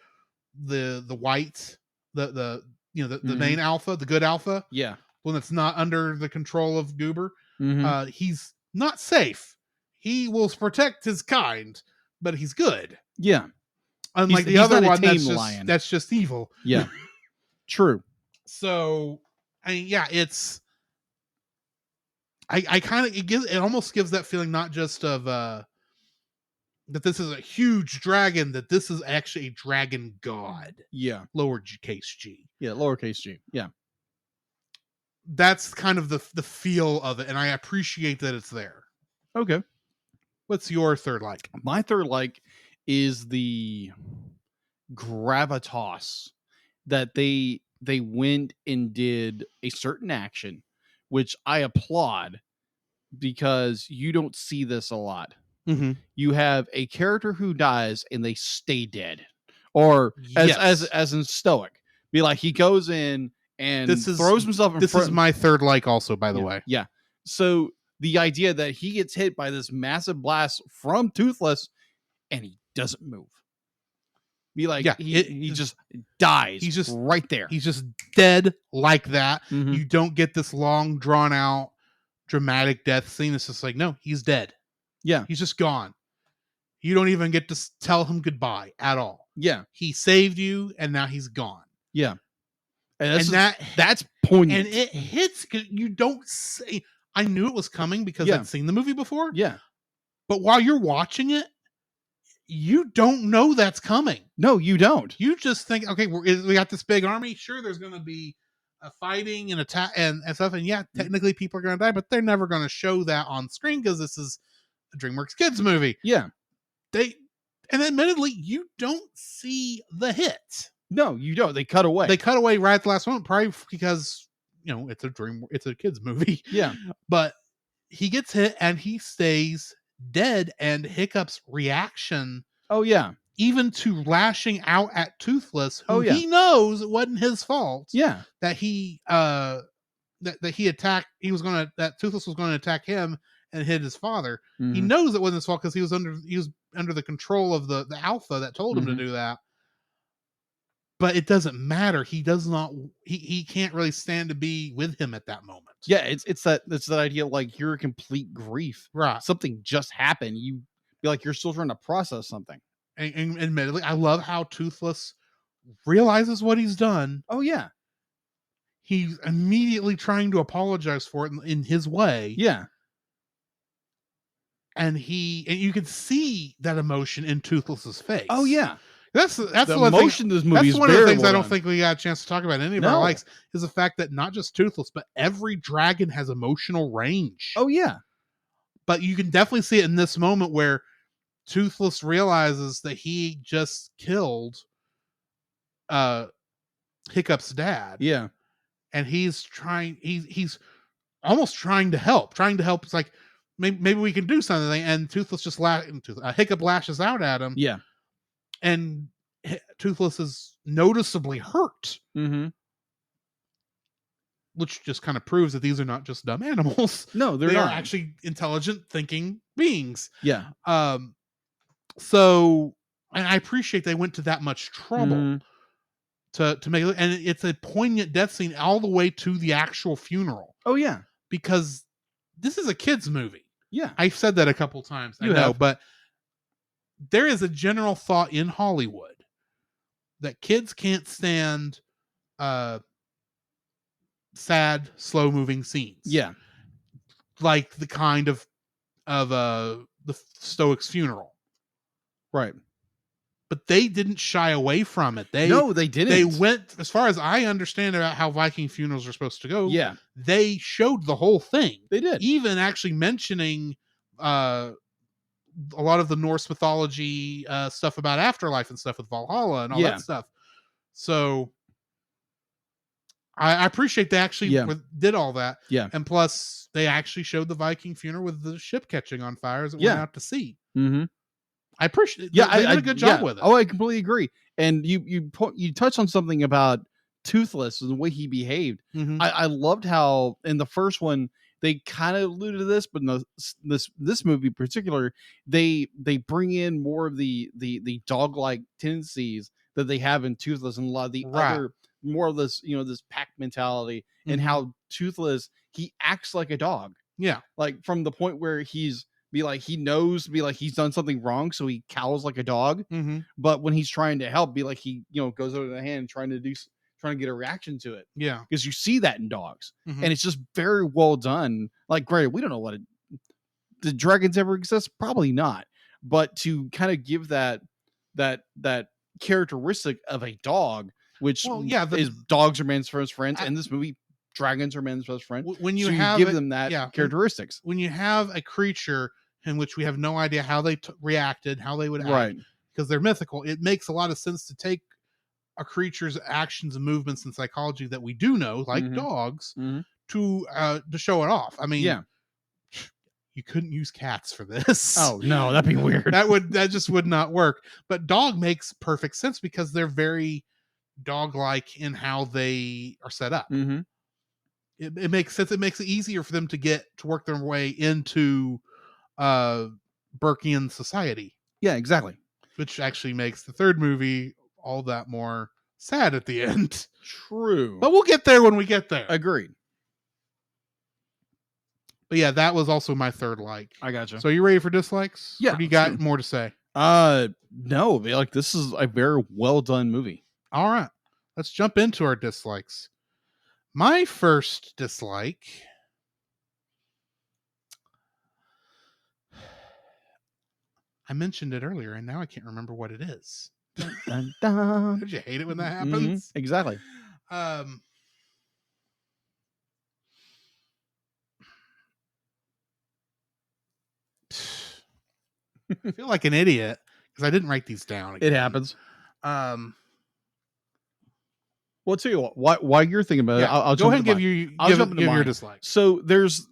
the white, the main alpha, the good alpha. Yeah. One that's not under the control of Goober. He's not safe. He will protect his kind, but he's good. Yeah. Unlike the other one, that's just evil. Yeah. True. So, I mean, yeah, it's. I kind of it almost gives that feeling not just of that this is a huge dragon, that this is actually a dragon god. Yeah. Lowercase g. Yeah, lowercase g. Yeah. That's kind of the feel of it, and I appreciate that it's there. Okay. What's your third like? My third like is the gravitas that they went and did a certain action, which I applaud because you don't see this a lot. You have a character who dies and they stay dead, or as in Stoic, be like he goes in and throws himself in front. This is my third like also, by the way. Yeah. So the idea that he gets hit by this massive blast from Toothless and he doesn't move. Be like, he just dies. He's just right there. He's just dead like that. You don't get this long, drawn out, dramatic death scene. It's just like, no, he's dead. Yeah. He's just gone. You don't even get to tell him goodbye at all. Yeah. He saved you and now he's gone. Yeah. And that's poignant. And it hits, because you don't say, I knew it was coming because I'd seen the movie before. Yeah. But while you're watching it, you don't know that's coming. No, you don't. You just think, okay, we got this big army. Sure, there's going to be fighting and attack and stuff. And yeah, technically people are going to die, but they're never going to show that on screen because this is a DreamWorks Kids movie. Yeah. And admittedly, you don't see the hit. No, you don't. They cut away. They cut away right at the last moment, probably because, it's a kids movie. Yeah. But he gets hit and he stays dead, and Hiccup's reaction, even to lashing out at Toothless, who he knows it wasn't his fault, that he that he attacked, that Toothless was going to attack him and hit his father. He knows it wasn't his fault because he was under the control of the alpha that told him to do that. But it doesn't matter. He does not. He can't really stand to be with him at that moment. Yeah, it's that idea of like you're a complete grief. Right. Something just happened. You feel like you're still trying to process something. And admittedly, I love how Toothless realizes what he's done. Oh yeah. He's immediately trying to apologize for it in his way. Yeah. And you can see that emotion in Toothless's face. Oh yeah. That's the one emotion thing, this movie is one of the things I don't think we got a chance to talk about any of our likes is the fact that not just Toothless, but every dragon has emotional range. Oh yeah. But you can definitely see it in this moment where Toothless realizes that he just killed Hiccup's dad. Yeah. And he's almost trying to help. It's like, maybe we can do something. And Toothless Hiccup lashes out at him. Yeah. And Toothless is noticeably hurt. Which just kind of proves that these are not just dumb animals. No, they are actually intelligent, thinking beings. Yeah. So, and I appreciate they went to that much trouble to make it, and it's a poignant death scene all the way to the actual funeral. Oh yeah. Because this is a kids movie. Yeah. I've said that a couple times. I know, but there is a general thought in Hollywood that kids can't stand sad, slow-moving scenes. Yeah. Like the kind of the Stoic's funeral. Right. But they didn't shy away from it. They didn't. They went, as far as I understand about how Viking funerals are supposed to go. Yeah. They showed the whole thing. They did. Even actually mentioning a lot of the Norse mythology stuff about afterlife and stuff with Valhalla and all that stuff. So I appreciate they actually did all that. Yeah. And plus, they actually showed the Viking funeral with the ship catching on fire as it went out to sea. Mm-hmm. I appreciate it. Yeah, they did a good job with it. Oh, I completely agree. And you touched on something about Toothless and the way he behaved. Mm-hmm. I loved how in the first one they kind of alluded to this, but in this movie in particular, they bring in more of the dog-like tendencies that they have in Toothless, and a lot of the other more of this, this pack mentality, and how Toothless, he acts like a dog. Yeah. Like from the point where he knows he's done something wrong, so he cowls like a dog. Mm-hmm. But when he's trying to help, he goes over the hand trying to get a reaction to it. Yeah, because you see that in dogs, and it's just very well done. Like, granted, we don't know what did dragons ever exist? Probably not. But to kind of give that characteristic of a dog, which is dogs are man's first friends, and this movie, dragons are man's best friend. When you give them that characteristics, when you have a creature in which we have no idea how they reacted, how they would act, because they're mythical, it makes a lot of sense to take a creature's actions and movements and psychology that we do know, like dogs, to show it off. I mean, you couldn't use cats for this. Oh no, that'd be weird. that just would not work. But dog makes perfect sense because they're very dog-like in how they are set up. It makes sense. It makes it easier for them to work their way into Burkean society. Yeah, exactly. Which actually makes the third movie all that more sad at the end. True. But we'll get there when we get there. Agreed. But yeah, that was also my third like. I gotcha. So are you ready for dislikes? Yeah. Or do you got more to say? No, this is a very well done movie. All right. Let's jump into our dislikes. My first dislike, I mentioned it earlier, and now I can't remember what it is. Dun, dun, dun. Don't you hate it when that happens? Exactly. I feel like an idiot because I didn't write these down again. It happens. Well, I'll tell you what, while you're thinking about it, I'll go ahead and give your dislike. So there's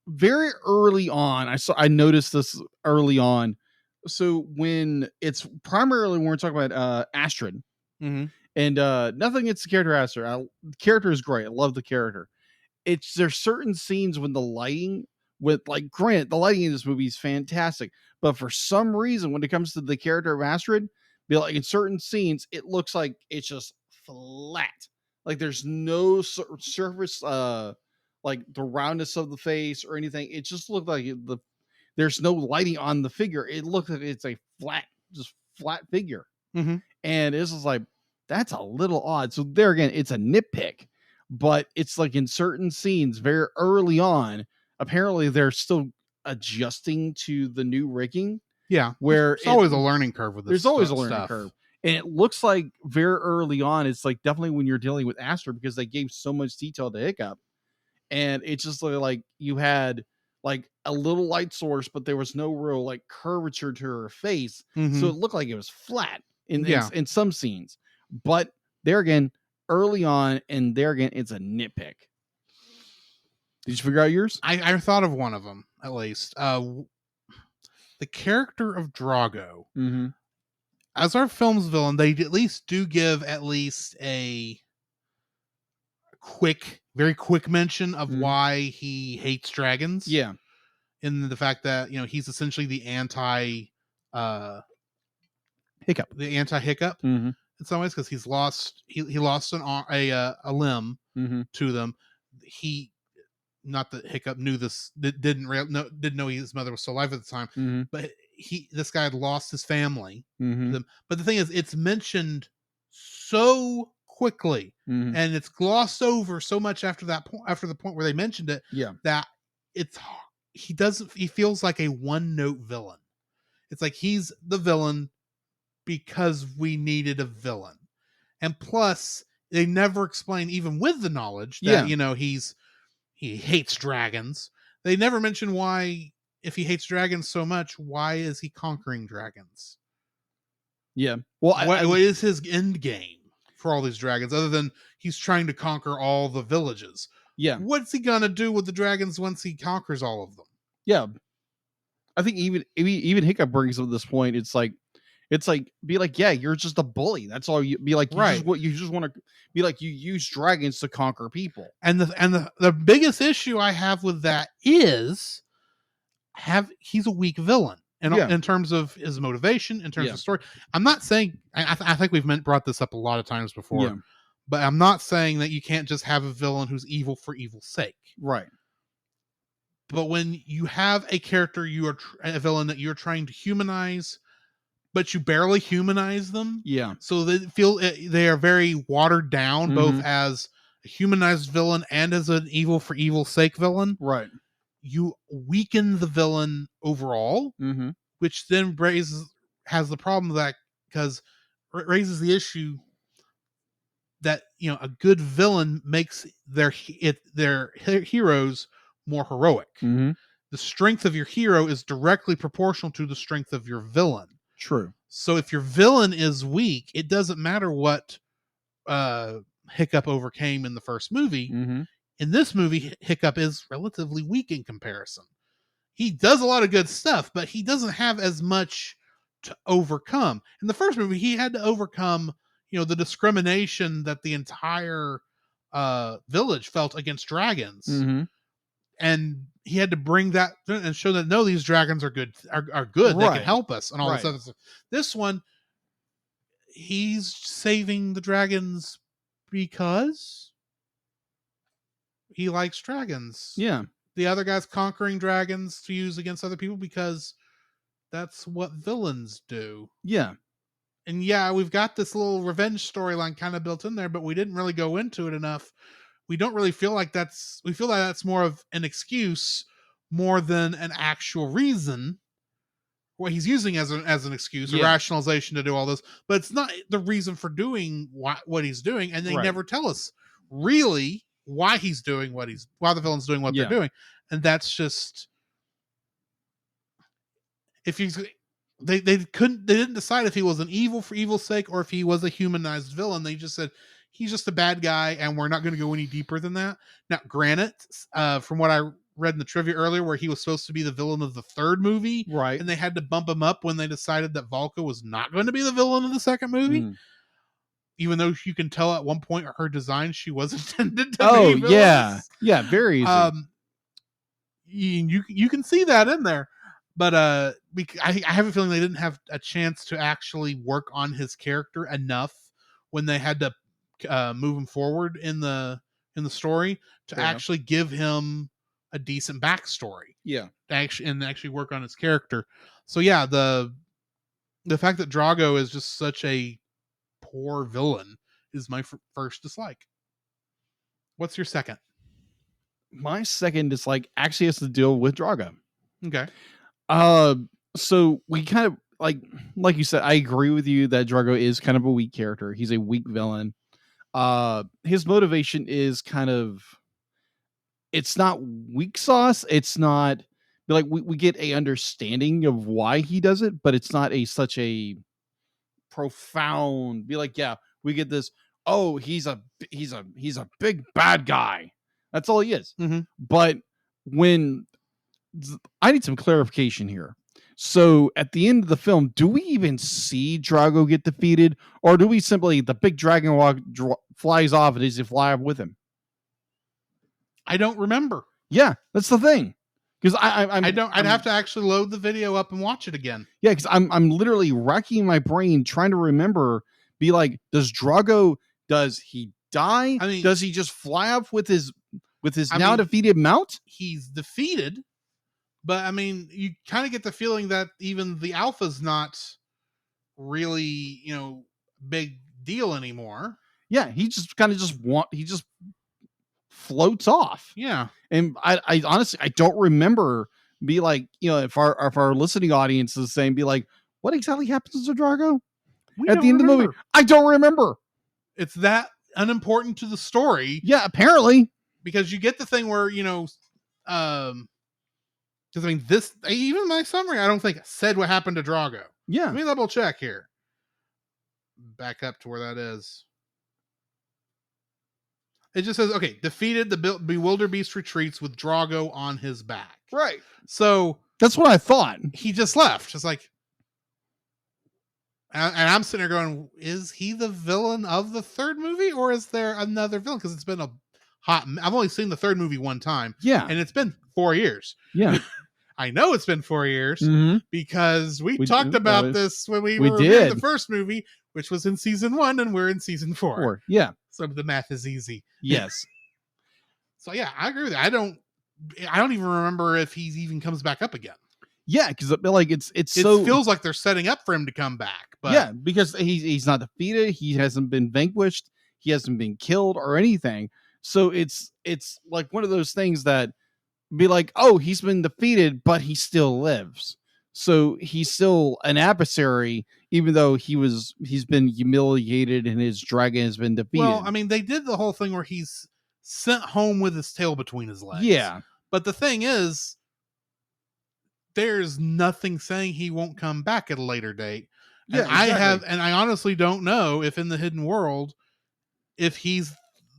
very early on, I noticed this early on. So when it's primarily when we're talking about Astrid, and nothing against the character Astrid. The character is great. I love the character. There's certain scenes when the lighting, granted, the lighting in this movie is fantastic, but for some reason, when it comes to the character of Astrid, in certain scenes, it looks like it's just flat. Like there's no surface, like the roundness of the face or anything. It just looked like there's no lighting on the figure. It looks like it's a flat figure. And it's just like, that's a little odd. So there again, it's a nitpick, but it's like in certain scenes very early on, apparently they're still adjusting to the new rigging. Yeah. Where it's always a learning curve with this. There's always a learning curve. And it looks like very early on, it's like definitely when you're dealing with Astrid, because they gave so much detail to Hiccup. And it's just like you had like a little light source, but there was no real like curvature to her face. So it looked like it was flat in some scenes. But there again, early on, and there again, it's a nitpick. Did you figure out yours? I thought of one of them, at least. The character of Drago. As our film's villain, they at least do give at least a very quick mention of why he hates dragons. Yeah. In the fact that, he's essentially the anti Hiccup. The anti-Hiccup in some ways, because he lost a limb to them. Not that Hiccup knew this, didn't know his mother was still alive at the time, but this guy had lost his family to them. But the thing is, it's mentioned so quickly and it's glossed over so much after the point where they mentioned it, that he feels like a one-note villain. It's like he's the villain because we needed a villain. And plus, they never explain, even with the knowledge that he hates dragons. They never mention why, if he hates dragons so much, why is he conquering dragons? Yeah. Well, what is his end game for all these dragons, other than he's trying to conquer all the villages. Yeah. What's he gonna do with the dragons once he conquers all of them? Yeah. I think even Hiccup brings up this point. It's like be like, yeah, you're just a bully. That's all you be like. You just want to be like, you use dragons to conquer people. And the biggest issue I have with that is he's a weak villain. And in terms of his motivation, in terms of story, I'm not saying, I think we've brought this up a lot of times before, but I'm not saying that you can't just have a villain who's evil for evil's sake. Right. But when you have a character, a villain that you're trying to humanize, but you barely humanize them. Yeah. So they are very watered down, both as a humanized villain and as an evil for evil's sake villain. Right. You weaken the villain overall, which then has the problem that because it raises the issue that a good villain makes their heroes more heroic. The strength of your hero is directly proportional to the strength of your villain. True. So if your villain is weak, it doesn't matter what Hiccup overcame in the first movie. In this movie, Hiccup is relatively weak in comparison. He does a lot of good stuff, but he doesn't have as much to overcome. In the first movie, he had to overcome, the discrimination that the entire village felt against dragons. And he had to bring that and show that, no, these dragons are good, are good. They can help us and all this other stuff. This one, he's saving the dragons because he likes dragons. Yeah. The other guy's conquering dragons to use against other people because that's what villains do. Yeah. And yeah, we've got this little revenge storyline kind of built in there, but we didn't really go into it enough. We don't really feel like we feel like that's more of an excuse more than an actual reason. What he's using as an excuse, a rationalization to do all this, but it's not the reason for doing what he's doing. And they never tell us really why he's doing why the villain's doing what they're doing. And that's just, if they didn't decide if he was an evil for evil's sake or if he was a humanized villain. They just said he's just a bad guy and we're not going to go any deeper than that. Now, granted, from what I read in the trivia earlier, where he was supposed to be the villain of the third movie, right, and they had to bump him up when they decided that Valka was not going to be the villain of the second movie. Even though you can tell at one point her design, she was intended to be villainous. Yeah, very easy. You can see that in there, but I have a feeling they didn't have a chance to actually work on his character enough when they had to move him forward in the story to actually give him a decent backstory. Yeah, actually work on his character. So yeah, the fact that Drago is just such a poor villain is my first dislike. What's your second? My second dislike actually has to deal with Drago. Okay. So we kind of like you said, I agree with you that Drago is kind of a weak character. He's a weak villain. His motivation is kind of, it's not weak sauce. It's not like we get a understanding of why he does it, but it's not such a profound, we get this, oh, he's a big bad guy. That's all he is. But when I need some clarification here. So at the end of the film, do we even see Drago get defeated, or do we simply, the big dragon flies off and does he fly up with him? I don't remember. Yeah, that's the thing. Because I'd have to actually load the video up and watch it again. Yeah, because I'm literally racking my brain trying to remember. Be like, does Drago, does he die? I mean, does he just fly up with his now defeated mount? He's defeated, but I mean, you kind of get the feeling that even the Alpha's not really, big deal anymore. Yeah, he just he just floats off. Yeah. And I honestly, I don't remember, be like, if our listening audience is saying, be like, what exactly happens to Drago at the end of the movie? I don't remember. It's that unimportant to the story. Yeah, apparently. Because you get the thing where, because I mean, even my summary, I don't think said what happened to Drago. Yeah. Let me double check here. Back up to where that is. It just says, okay, defeated, the bewildered beast retreats with Drago on his back. Right. So that's what I thought. He just left. Just like, and I'm sitting there going, is he the villain of the third movie, or is there another villain? Because it's been I've only seen the third movie one time. Yeah. And it's been 4 years. Yeah. I know it's been 4 years because we talked about this when we were reviewing the first movie, which was in season 1, and we're in season 4. Yeah. So the math is easy. Yes. So yeah, I agree with that. I don't even remember if he even comes back up again. Yeah, because like it feels like they're setting up for him to come back. But yeah, because he's not defeated, he hasn't been vanquished, he hasn't been killed or anything. So it's like one of those things that be like, oh, he's been defeated, but he still lives. So he's still an adversary, even though he's been humiliated and his dragon has been defeated. Well, I mean, they did the whole thing where he's sent home with his tail between his legs. Yeah. But the thing is, there's nothing saying he won't come back at a later date. And Yeah, exactly. I honestly don't know if in the hidden world, if he's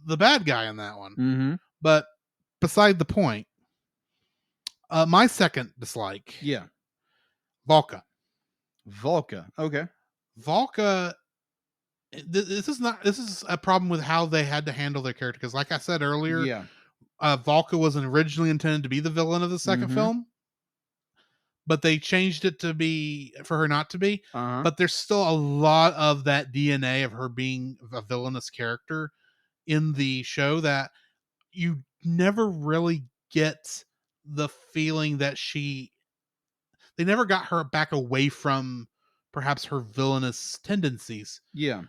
the bad guy in that one. Mm-hmm. But beside the point, my second dislike. Yeah. Valka. Okay. Valka. This is a problem with how they had to handle their character. Because like I said earlier, yeah, Valka was originally intended to be the villain of the second film, but they changed it to be for her not to be. But there's still a lot of that DNA of her being a villainous character in the show that you never really get the feeling that they never got her back away from perhaps her villainous tendencies. Yeah.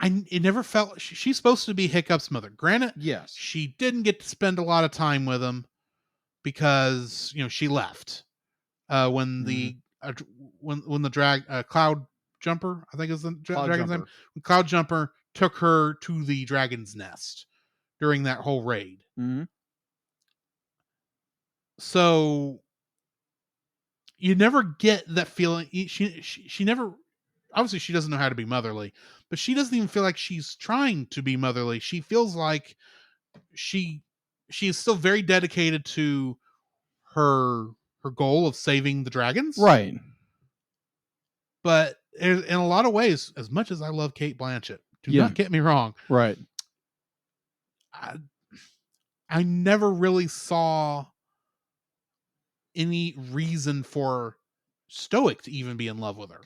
It never felt she's supposed to be Hiccup's mother. Granted, yes, she didn't get to spend a lot of time with him because she left when the when the Cloud Jumper, I think is the dragon's name. When Cloud Jumper took her to the dragon's nest during that whole raid. So you never get that feeling. She never. Obviously, she doesn't know how to be motherly, but she doesn't even feel like she's trying to be motherly. She feels like she is still very dedicated to her goal of saving the dragons. Right. But in a lot of ways, as much as I love Cate Blanchett, do not get me wrong. Right. I never really saw any reason for Stoic to even be in love with her.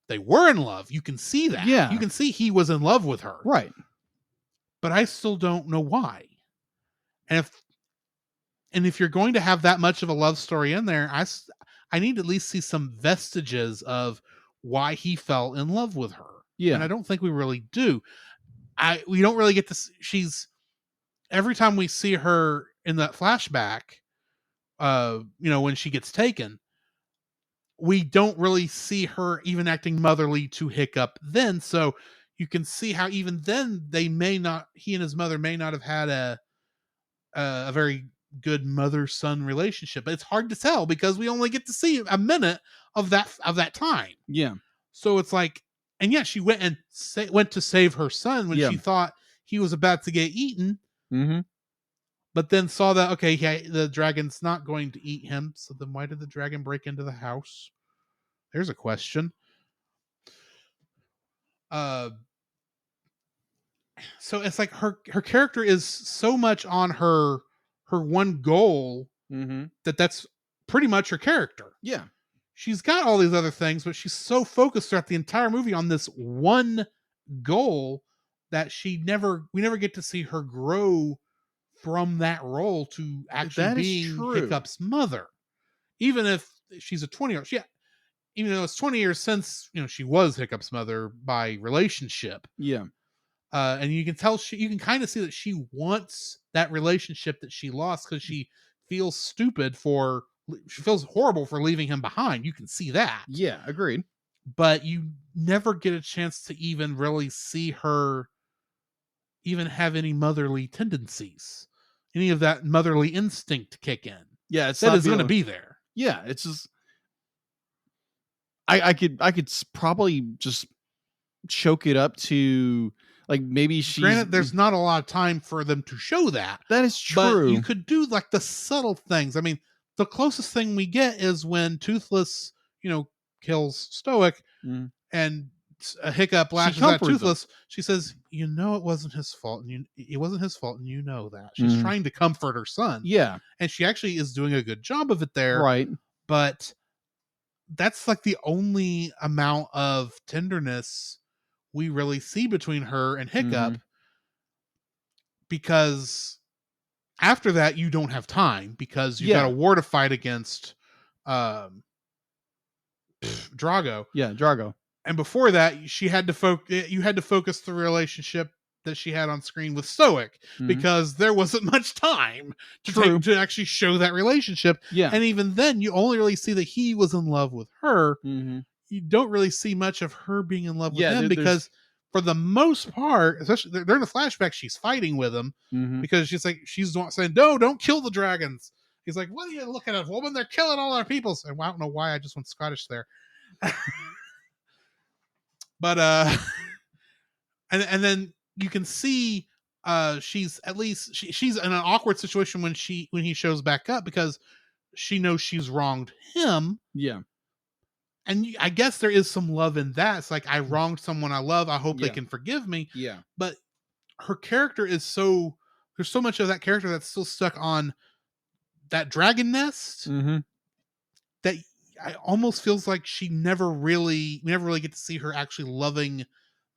They were in love. You can see that. Yeah. You can see he was in love with her. Right. But I still don't know why. And if you're going to have that much of a love story in there, I need to at least see some vestiges of why he fell in love with her. Yeah. And I don't think we really do. We don't really get to every time we see her in that flashback, when she gets taken, we don't really see her even acting motherly to Hiccup then. So you can see how even then he and his mother may not have had a very good mother-son relationship. But it's hard to tell because we only get to see a minute of that time. Yeah. So it's like, and yeah, she went to save her son when she thought he was about to get eaten. But then saw that, okay, the dragon's not going to eat him. So then why did the dragon break into the house? There's a question. So it's like her character is so much on her one goal that's pretty much her character. Yeah. She's got all these other things, but she's so focused throughout the entire movie on this one goal that we never get to see her grow from that role to actually being Hiccup's mother. Even if she's a 20-year-old. Even though it's 20 years since, she was Hiccup's mother by relationship. Yeah. And you can tell you can kind of see that she wants that relationship that she lost because she feels she feels horrible for leaving him behind. You can see that. Yeah, agreed. But you never get a chance to even really see her even have any motherly tendencies. Any of that motherly instinct kick in. Yeah, it's that is going to be there. Yeah, it's just I could probably just choke it up to like maybe she's. Granted, there's not a lot of time for them to show that. That is true. But you could do like the subtle things. I mean, the closest thing we get is when Toothless, kills Stoic, and a Hiccup lashes at Toothless. She says, it wasn't his fault, and it wasn't his fault, and you know that. She's trying to comfort her son. Yeah. And she actually is doing a good job of it there. Right. But that's like the only amount of tenderness we really see between her and Hiccup, because after that you don't have time, because you've got a war to fight against Drago. Yeah, Drago. And before that, you had to focus the relationship that she had on screen with Stoic, because there wasn't much time to actually show that relationship. Yeah. And even then, you only really see that he was in love with her. You don't really see much of her being in love with him, because for the most part, especially during the flashback, she's fighting with him because she's saying, "No, don't kill the dragons." He's like, "What are you looking at, woman? They're killing all our peoples." And I don't know why I just went Scottish there. But and then you can see she's in an awkward situation when he shows back up, because she knows she's wronged him. Yeah. And I guess there is some love in that. It's like, I wronged someone I love. I hope they can forgive me. Yeah. But her character is there's so much of that character that's still stuck on that dragon nest that I almost feels like we never really get to see her actually loving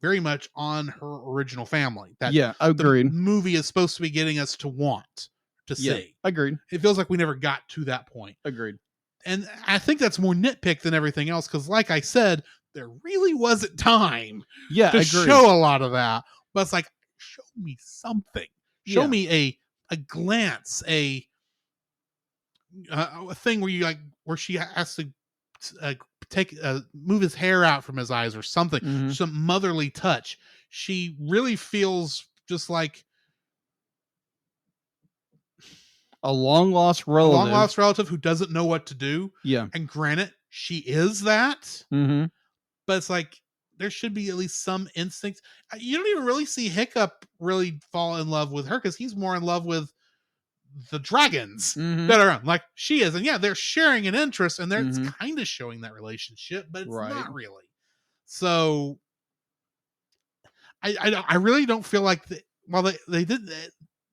very much on her original family. That agreed. The movie is supposed to be getting us to want to see. Agreed. It feels like we never got to that point. Agreed. And I think that's more nitpick than everything else, because like I said, there really wasn't time to show a lot of that. But it's like, show me something. Show me a glance, a thing where she has to move his hair out from his eyes or something, some motherly touch. She really feels just like a long lost relative who doesn't know what to do. Yeah. And granted, she is that. But it's like, there should be at least some instinct. You don't even really see Hiccup really fall in love with her, because he's more in love with the dragons that are around, like she is. And they're sharing an interest, and they're kind of showing that relationship, but it's not really. So I really don't feel like they did.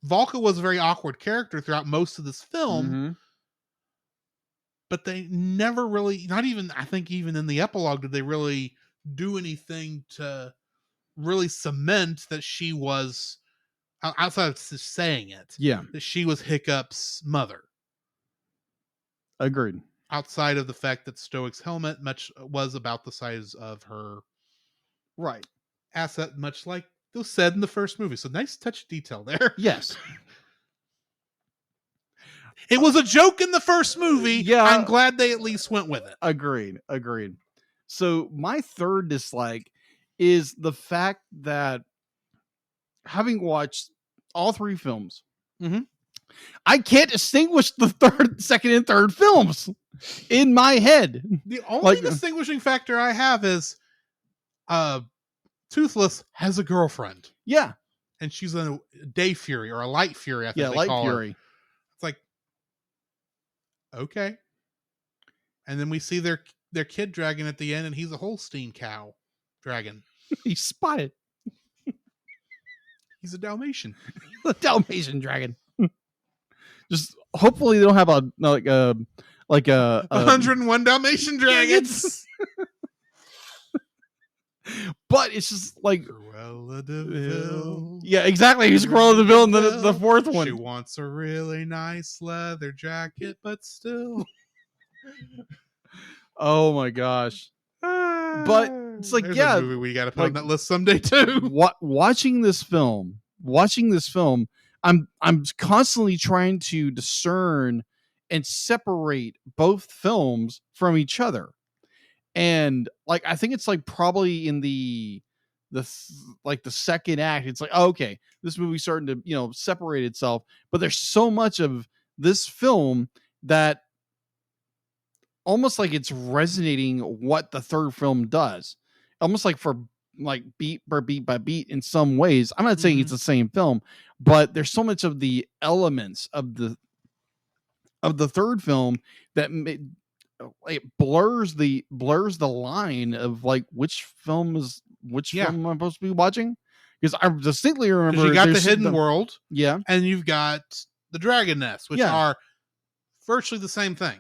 Volka was a very awkward character throughout most of this film, but they never really, not even, I think even in the epilogue, did they really do anything to really cement that she was, outside of just saying it, that she was Hiccup's mother. Agreed. Outside of the fact that Stoic's helmet was about the size of her asset, much like it was said in the first movie. So nice touch of detail there. Yes. It was a joke in the first movie. Yeah. I'm glad they at least went with it. Agreed. So my third dislike is the fact that, having watched all three films, I can't distinguish the second and third films in my head. The only distinguishing factor I have is Toothless has a girlfriend. Yeah. And she's a day fury or a light fury, I think they light call fury. Her. It's like, okay. And then we see their kid dragon at the end, and he's a Holstein cow dragon. He's spotted. He's a Dalmatian. The Dalmatian dragon. Just hopefully they don't have a 101 Dalmatian dragons. But it's just like Cruella de Vil. Yeah, exactly. He's Cruella de Vil in the fourth one. She wants a really nice leather jacket, but still. Oh my gosh. But it's like, there's a movie we got to put on that list someday too. Watching this film, I'm constantly trying to discern and separate both films from each other. And like, I think it's like probably in the second act, it's like, oh, okay, this movie's starting to, separate itself. But there's so much of this film that almost like it's resonating what the third film does, almost like for like beat by beat by beat in some ways. I'm not saying it's the same film, but there's so much of the elements of the third film that it blurs the line of like which film am I supposed to be watching? Because I distinctly remember you got the hidden world, and you've got the dragon nest, which are virtually the same thing.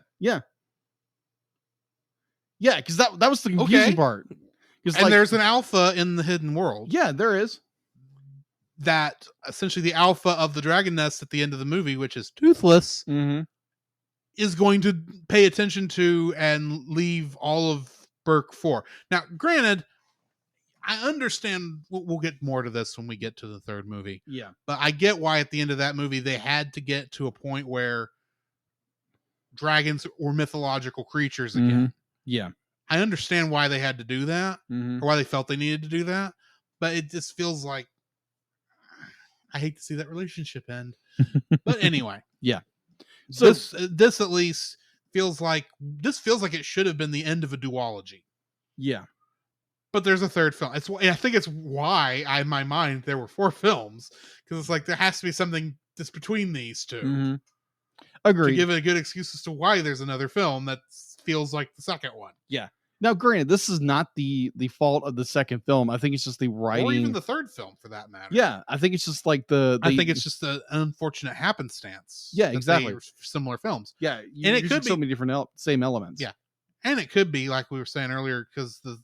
Because that was the confusing part. And there's an alpha in the hidden world. Yeah, there is. That essentially the alpha of the dragon nest at the end of the movie, which is toothless, is going to pay attention to and leave all of Burke for. Now, granted, I understand we'll get more to this when we get to the third movie. Yeah. But I get why at the end of that movie they had to get to a point where dragons were mythological creatures again. Yeah. I understand why they had to do that, or why they felt they needed to do that, but it just feels like I hate to see that relationship end. But anyway. Yeah. So this at least feels like it should have been the end of a duology. Yeah. But there's a third film. I think it's why in my mind there were 4 films, because it's like there has to be something that's between these two. Agreed. To give it a good excuse as to why there's another film that feels like the second one. Yeah. Now, granted, this is not the fault of the second film. I think it's just the writing, or even the third film, for that matter. Yeah, I think it's just like I think it's just an unfortunate happenstance. Yeah, exactly. Similar films. Yeah, and it could be so many different same elements. Yeah, and it could be like we were saying earlier, because the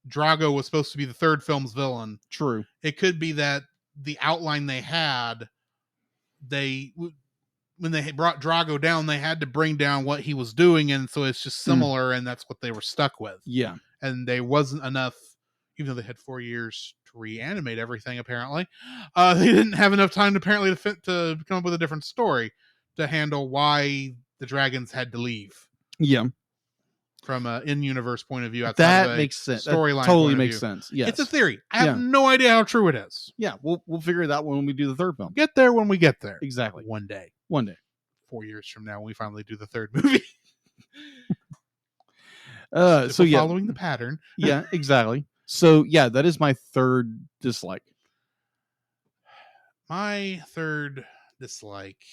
Drago was supposed to be the third film's villain. True. It could be that the outline they had, when they brought Drago down, they had to bring down what he was doing, and so it's just similar, and that's what they were stuck with. Yeah. And there wasn't enough, even though they had 4 years to reanimate everything, apparently. They didn't have enough time, apparently, to come up with a different story to handle why the dragons had to leave. Yeah. From an in-universe point of view. That makes sense. Storyline totally makes sense. Yes. It's a theory. I have no idea how true it is. Yeah, we'll figure it out when we do the third film. Get there when we get there. Exactly. One day. 4 years from now, when we finally do the third movie. Following the pattern. Yeah, exactly. So yeah, that is my third dislike. My third dislike.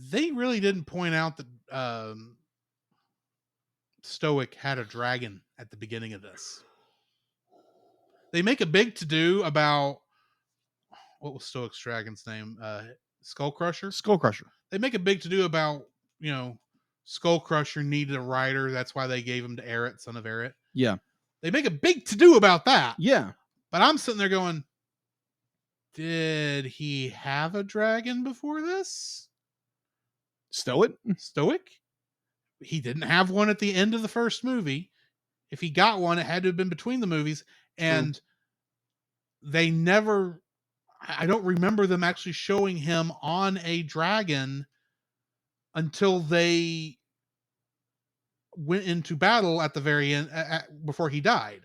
They really didn't point out that Stoic had a dragon at the beginning of this. They make a big to-do about, what was Stoic's dragon's name? Skullcrusher? Skullcrusher. They make a big to-do about, Skullcrusher needed a rider. That's why they gave him to Eret, son of Eret. Yeah. They make a big to-do about that. Yeah. But I'm sitting there going, did he have a dragon before this? Stoic? He didn't have one at the end of the first movie. If he got one, it had to have been between the movies. And they never, I don't remember them actually showing him on a dragon until they went into battle at the very end, before he died.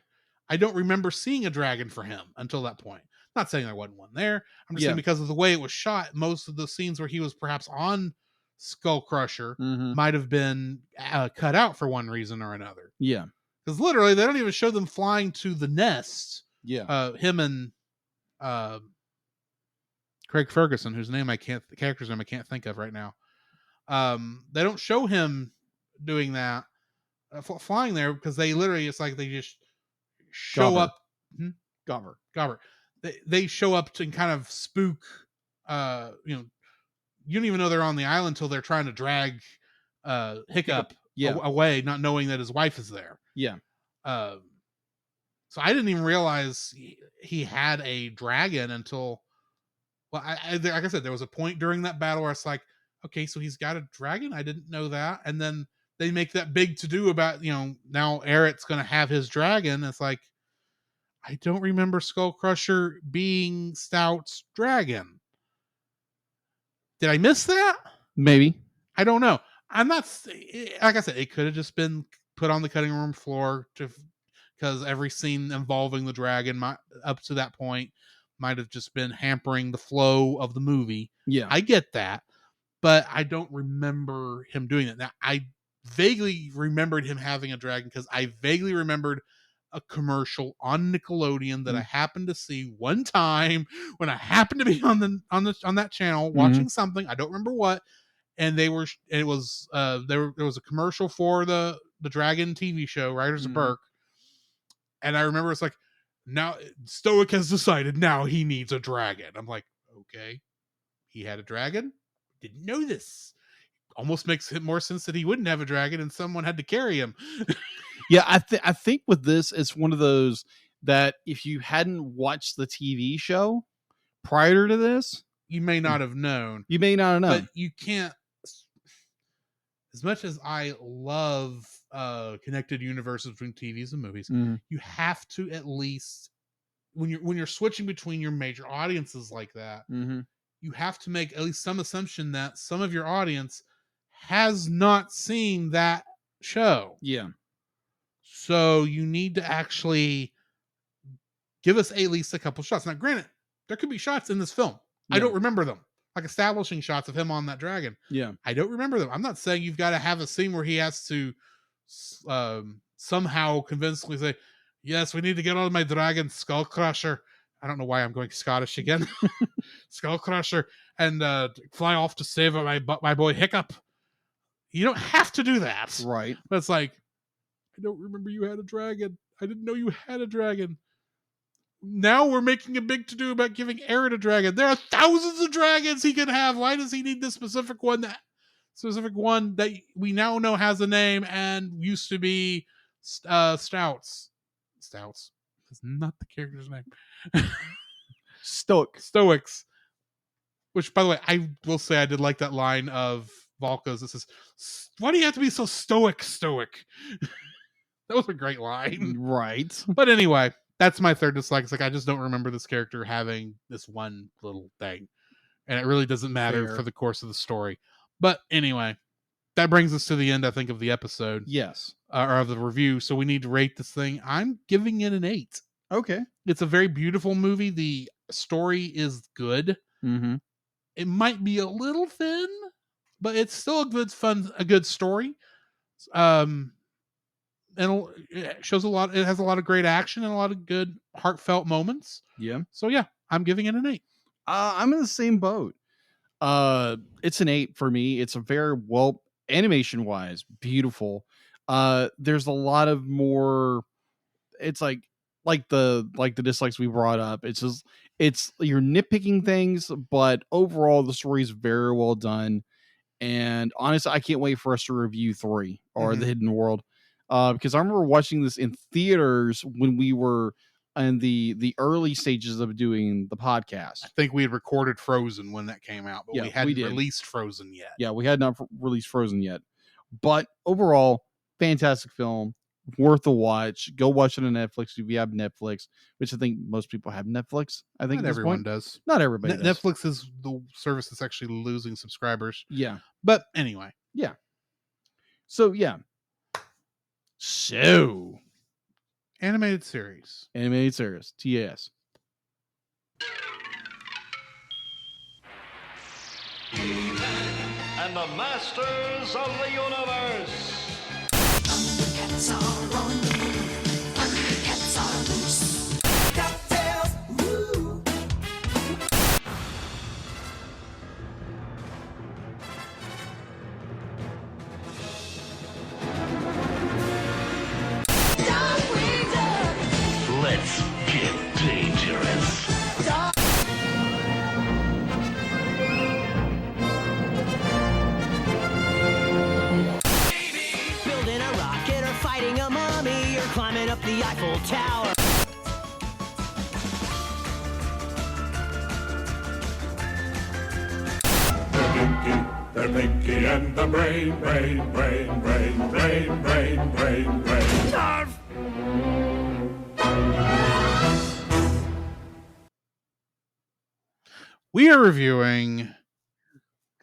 I don't remember seeing a dragon for him until that point. Not saying there wasn't one there. I'm just saying because of the way it was shot, most of the scenes where he was perhaps on Skullcrusher might have been cut out for one reason or another. Yeah. Because literally, they don't even show them flying to the nest. Yeah. Him and Craig Ferguson, whose name the character's name I can't think of right now. They don't show him doing that, flying there, because they literally, it's like they just show up. Gobber. They show up to kind of spook. You don't even know they're on the island until they're trying to drag Hiccup away, not knowing that his wife is there. Yeah. So I didn't even realize he had a dragon until, well, like I said, there was a point during that battle where it's like, okay, so he's got a dragon? I didn't know that. And then they make that big to-do about, now Eret's going to have his dragon. It's like, I don't remember Skullcrusher being Stout's dragon. Did I miss that? Maybe. I don't know. I'm not, like I said, it could have just been put on the cutting room floor because every scene involving the dragon up to that point might have just been hampering the flow of the movie. Yeah. I get that, but I don't remember him doing that. Now, I vaguely remembered him having a dragon because I vaguely remembered a commercial on Nickelodeon that I happened to see one time when I happened to be on that channel watching something. I don't remember what, and there was a commercial for the Dragon TV show, Riders of Berk, and I remember it's like, now Stoic has decided now he needs a dragon. I'm like, okay, he had a dragon? Didn't know this. Almost makes it more sense that he wouldn't have a dragon and someone had to carry him. Yeah, I think with this, it's one of those that if you hadn't watched the TV show prior to this, you may not have known. You may not have known. But you can't, as much as I love connected universes between TVs and movies, you have to at least, when you're switching between your major audiences like that, you have to make at least some assumption that some of your audience has not seen that show. Yeah. So you need to actually give us at least a couple shots. Now, granted, there could be shots in this film. Yeah. I don't remember them. Like establishing shots of him on that dragon. Yeah. I don't remember them. I'm not saying you've got to have a scene where he has to somehow convincingly say, yes, we need to get on my dragon, Skull Crusher. I don't know why I'm going Scottish again. Skull Crusher, and fly off to save my boy Hiccup. You don't have to do that. Right. But it's like, I don't remember you had a dragon. I didn't know you had a dragon. Now we're making a big to-do about giving Aaron a dragon. There are thousands of dragons he can have. Why does he need this specific one that we now know has a name and used to be Stouts? Stouts is not the character's name. Stoics. Which, by the way, I will say I did like that line of Valka's. This is, why do you have to be so stoic? That was a great line. Right. But anyway, that's my third dislike. It's like, I just don't remember this character having this one little thing. And it really doesn't matter for the course of the story. But anyway, that brings us to the end, I think, of the episode. Yes. Or of the review. So we need to rate this thing. I'm giving it an 8. Okay. It's a very beautiful movie. The story is good. Mm-hmm. It might be a little thin, but it's still a good story. And it shows a lot. It has a lot of great action and a lot of good heartfelt moments. Yeah. So yeah, I'm giving it an 8. I'm in the same boat. It's an 8 for me. It's a very well, animation wise, beautiful. There's a lot of more. It's like the dislikes we brought up. It's just, you're nitpicking things, but overall the story is very well done. And honestly, I can't wait for us to review 3 or The Hidden World. Because I remember watching this in theaters when we were in the early stages of doing the podcast. I think we had recorded Frozen when that came out, but we hadn't released Frozen yet. Yeah, we had not released Frozen yet. But overall, fantastic film. Worth a watch. Go watch it on Netflix if you have Netflix, which I think most people have Netflix. I think not everyone does. Not everybody does. Netflix is the service that's actually losing subscribers. Yeah. But anyway. Yeah. So, yeah. So. Animated series. TAS. And the masters of the universe. Cats are on the move. Cats are loose. DuckTales, woo. Let's get dangerous. Building a rocket or fighting a mummy or climbing up the Eiffel Tower. They're Pinky and the brain. Narf! We are reviewing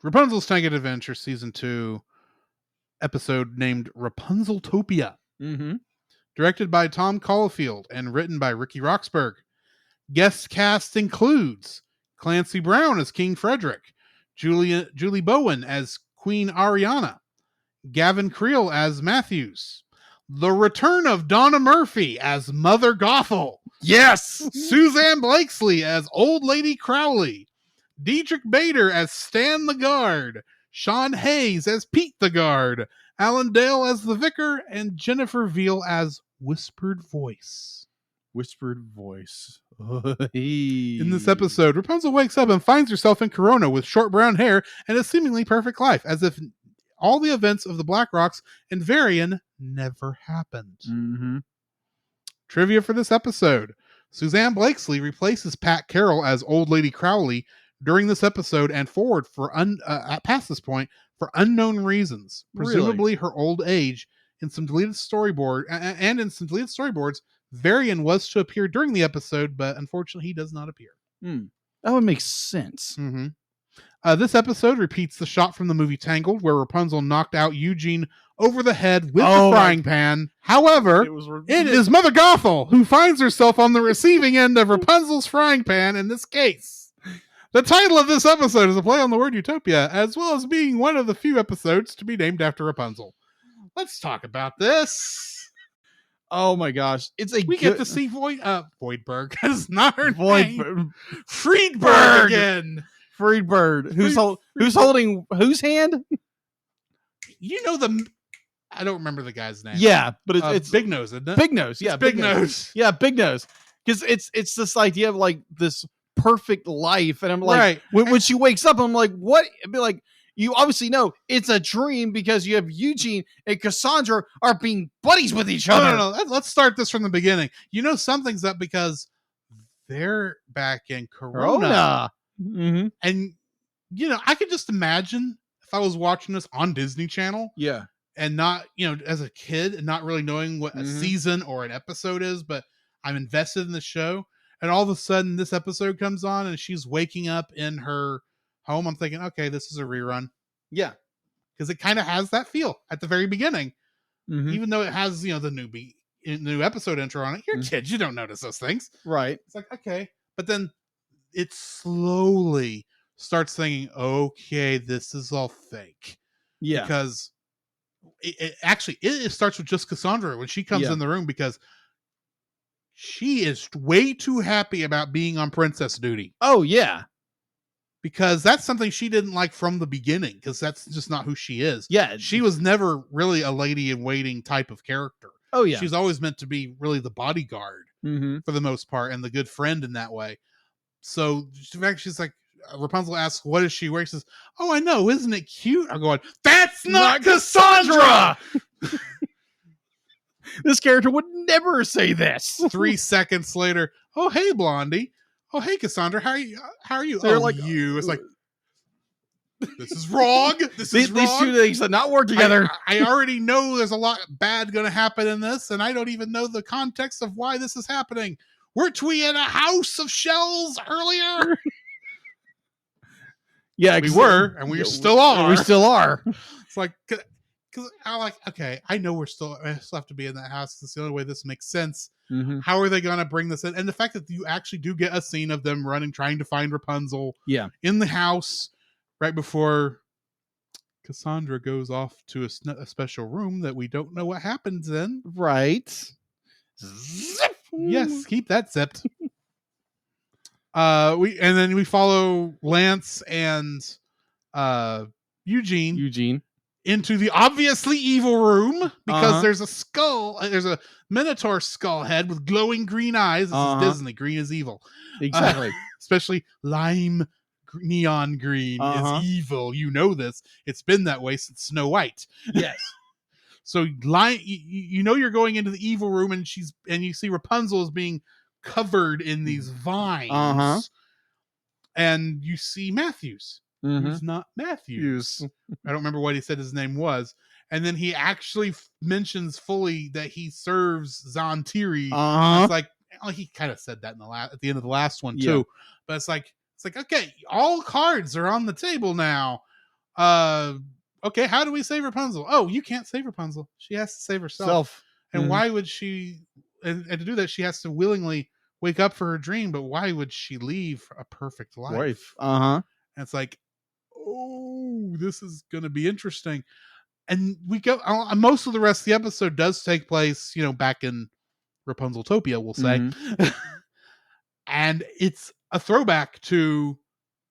Rapunzel's Tangled Adventure Season 2, episode named Rapunzel-Topia. Mm-hmm. Directed by Tom Caulfield and written by Ricky Roxburgh. Guest cast includes Clancy Brown as King Frederick, Julie Bowen as Queen Ariana, Gavin Creel as Matthews, the return of Donna Murphy as Mother Gothel, Yes! Suzanne Blakesley as Old Lady Crowley, Dietrich Bader as Stan the Guard, Sean Hayes as Pete the Guard, Alan Dale as the Vicar, and Jennifer Veal as Whispered Voice. Whispered Voice. In this episode, Rapunzel wakes up and finds herself in Corona with short brown hair and a seemingly perfect life, as if all the events of the Black Rocks and Varian never happened. Mm-hmm. Trivia for this episode. Suzanne Blakesley replaces Pat Carroll as Old Lady Crowley during this episode and forward for past this point for unknown reasons. Presumably her old age. In some deleted storyboards, Varian was to appear during the episode, but unfortunately he does not appear. That would make sense. Mm-hmm. This episode repeats the shot from the movie Tangled, where Rapunzel knocked out Eugene over the head with the frying pan. However, it is Mother Gothel who finds herself on the receiving end of Rapunzel's frying pan in this case. The title of this episode is a play on the word utopia, as well as being one of the few episodes to be named after Rapunzel. Let's talk about this. Oh my gosh. We get to see Voidberg. That's not her name. Friedberg again. Friedberg. Who's holding whose hand? You know I don't remember the guy's name. Yeah, but it's Big Nose, isn't it? Big Nose. Yeah, Big Nose. Yeah, Big Nose. Because it's this idea of like this perfect life, and I'm like, when she wakes up, I'm like, what? I'd be like, you obviously know it's a dream because you have Eugene and Cassandra are being buddies with each other. No. Let's start this from the beginning. You know something's up because they're back in Corona. Mm-hmm. And, I could just imagine if I was watching this on Disney Channel. Yeah. And not, as a kid and not really knowing what a season or an episode is, but I'm invested in the show. And all of a sudden this episode comes on and she's waking up in her home. I'm thinking, okay, this is a rerun. Yeah. Because it kind of has that feel at the very beginning. Even though it has, the new episode intro on it. You're kids, you don't notice those things. Right. It's like, okay. But then it slowly starts thinking, okay, this is all fake. Yeah. Because it actually starts with just Cassandra when she comes in the room, because she is way too happy about being on princess duty. Oh, yeah. Because that's something she didn't like from the beginning, because that's just not who she is. Yeah. She was never really a lady in waiting type of character. Oh, yeah. She's always meant to be really the bodyguard for the most part and the good friend in that way. So she's like, Rapunzel asks, what is she wearing? She says, oh, I know. Isn't it cute? I'm going, that's not Cassandra! This character would never say this. 3 seconds later, oh, hey, Blondie. Oh, hey, Cassandra. How are you? They're oh, like, you. It's like, this is wrong. These two things that not work together. I already know there's a lot bad going to happen in this, and I don't even know the context of why this is happening. Weren't we in a house of shells earlier? Yeah, we were, and we still are. We still are. It's like, because I'm like, okay, I know I still have to be in that house. That's the only way this makes sense. How are they going to bring this in? And the fact that you actually do get a scene of them trying to find Rapunzel in the house right before Cassandra goes off to a special room that we don't know what happens in. Right. Zip. Yes, keep that zipped. Then we follow Lance and Eugene into the obviously evil room because there's a skull. There's a Minotaur skull head with glowing green eyes. This is Disney. Green is evil. Exactly. Especially lime neon green is evil. You know this. It's been that way since Snow White. Yes. So you're going into the evil room and you see Rapunzel is being covered in these vines. And you see Matthews. Who's not Matthews. I don't remember what he said his name was. And then he actually mentions fully that he serves Zantiri. It's like, he kind of said that at the end of the last one too. But it's like, okay, all cards are on the table now. Okay, how do we save Rapunzel? Oh, you can't save Rapunzel. She has to save herself. And why would she? And to do that, she has to willingly wake up for her dream, but why would she leave a perfect life? And it's like, oh, this is going to be interesting. And we go, most of the rest of the episode does take place, back in Rapunzel-Topia, we'll say. And it's a throwback to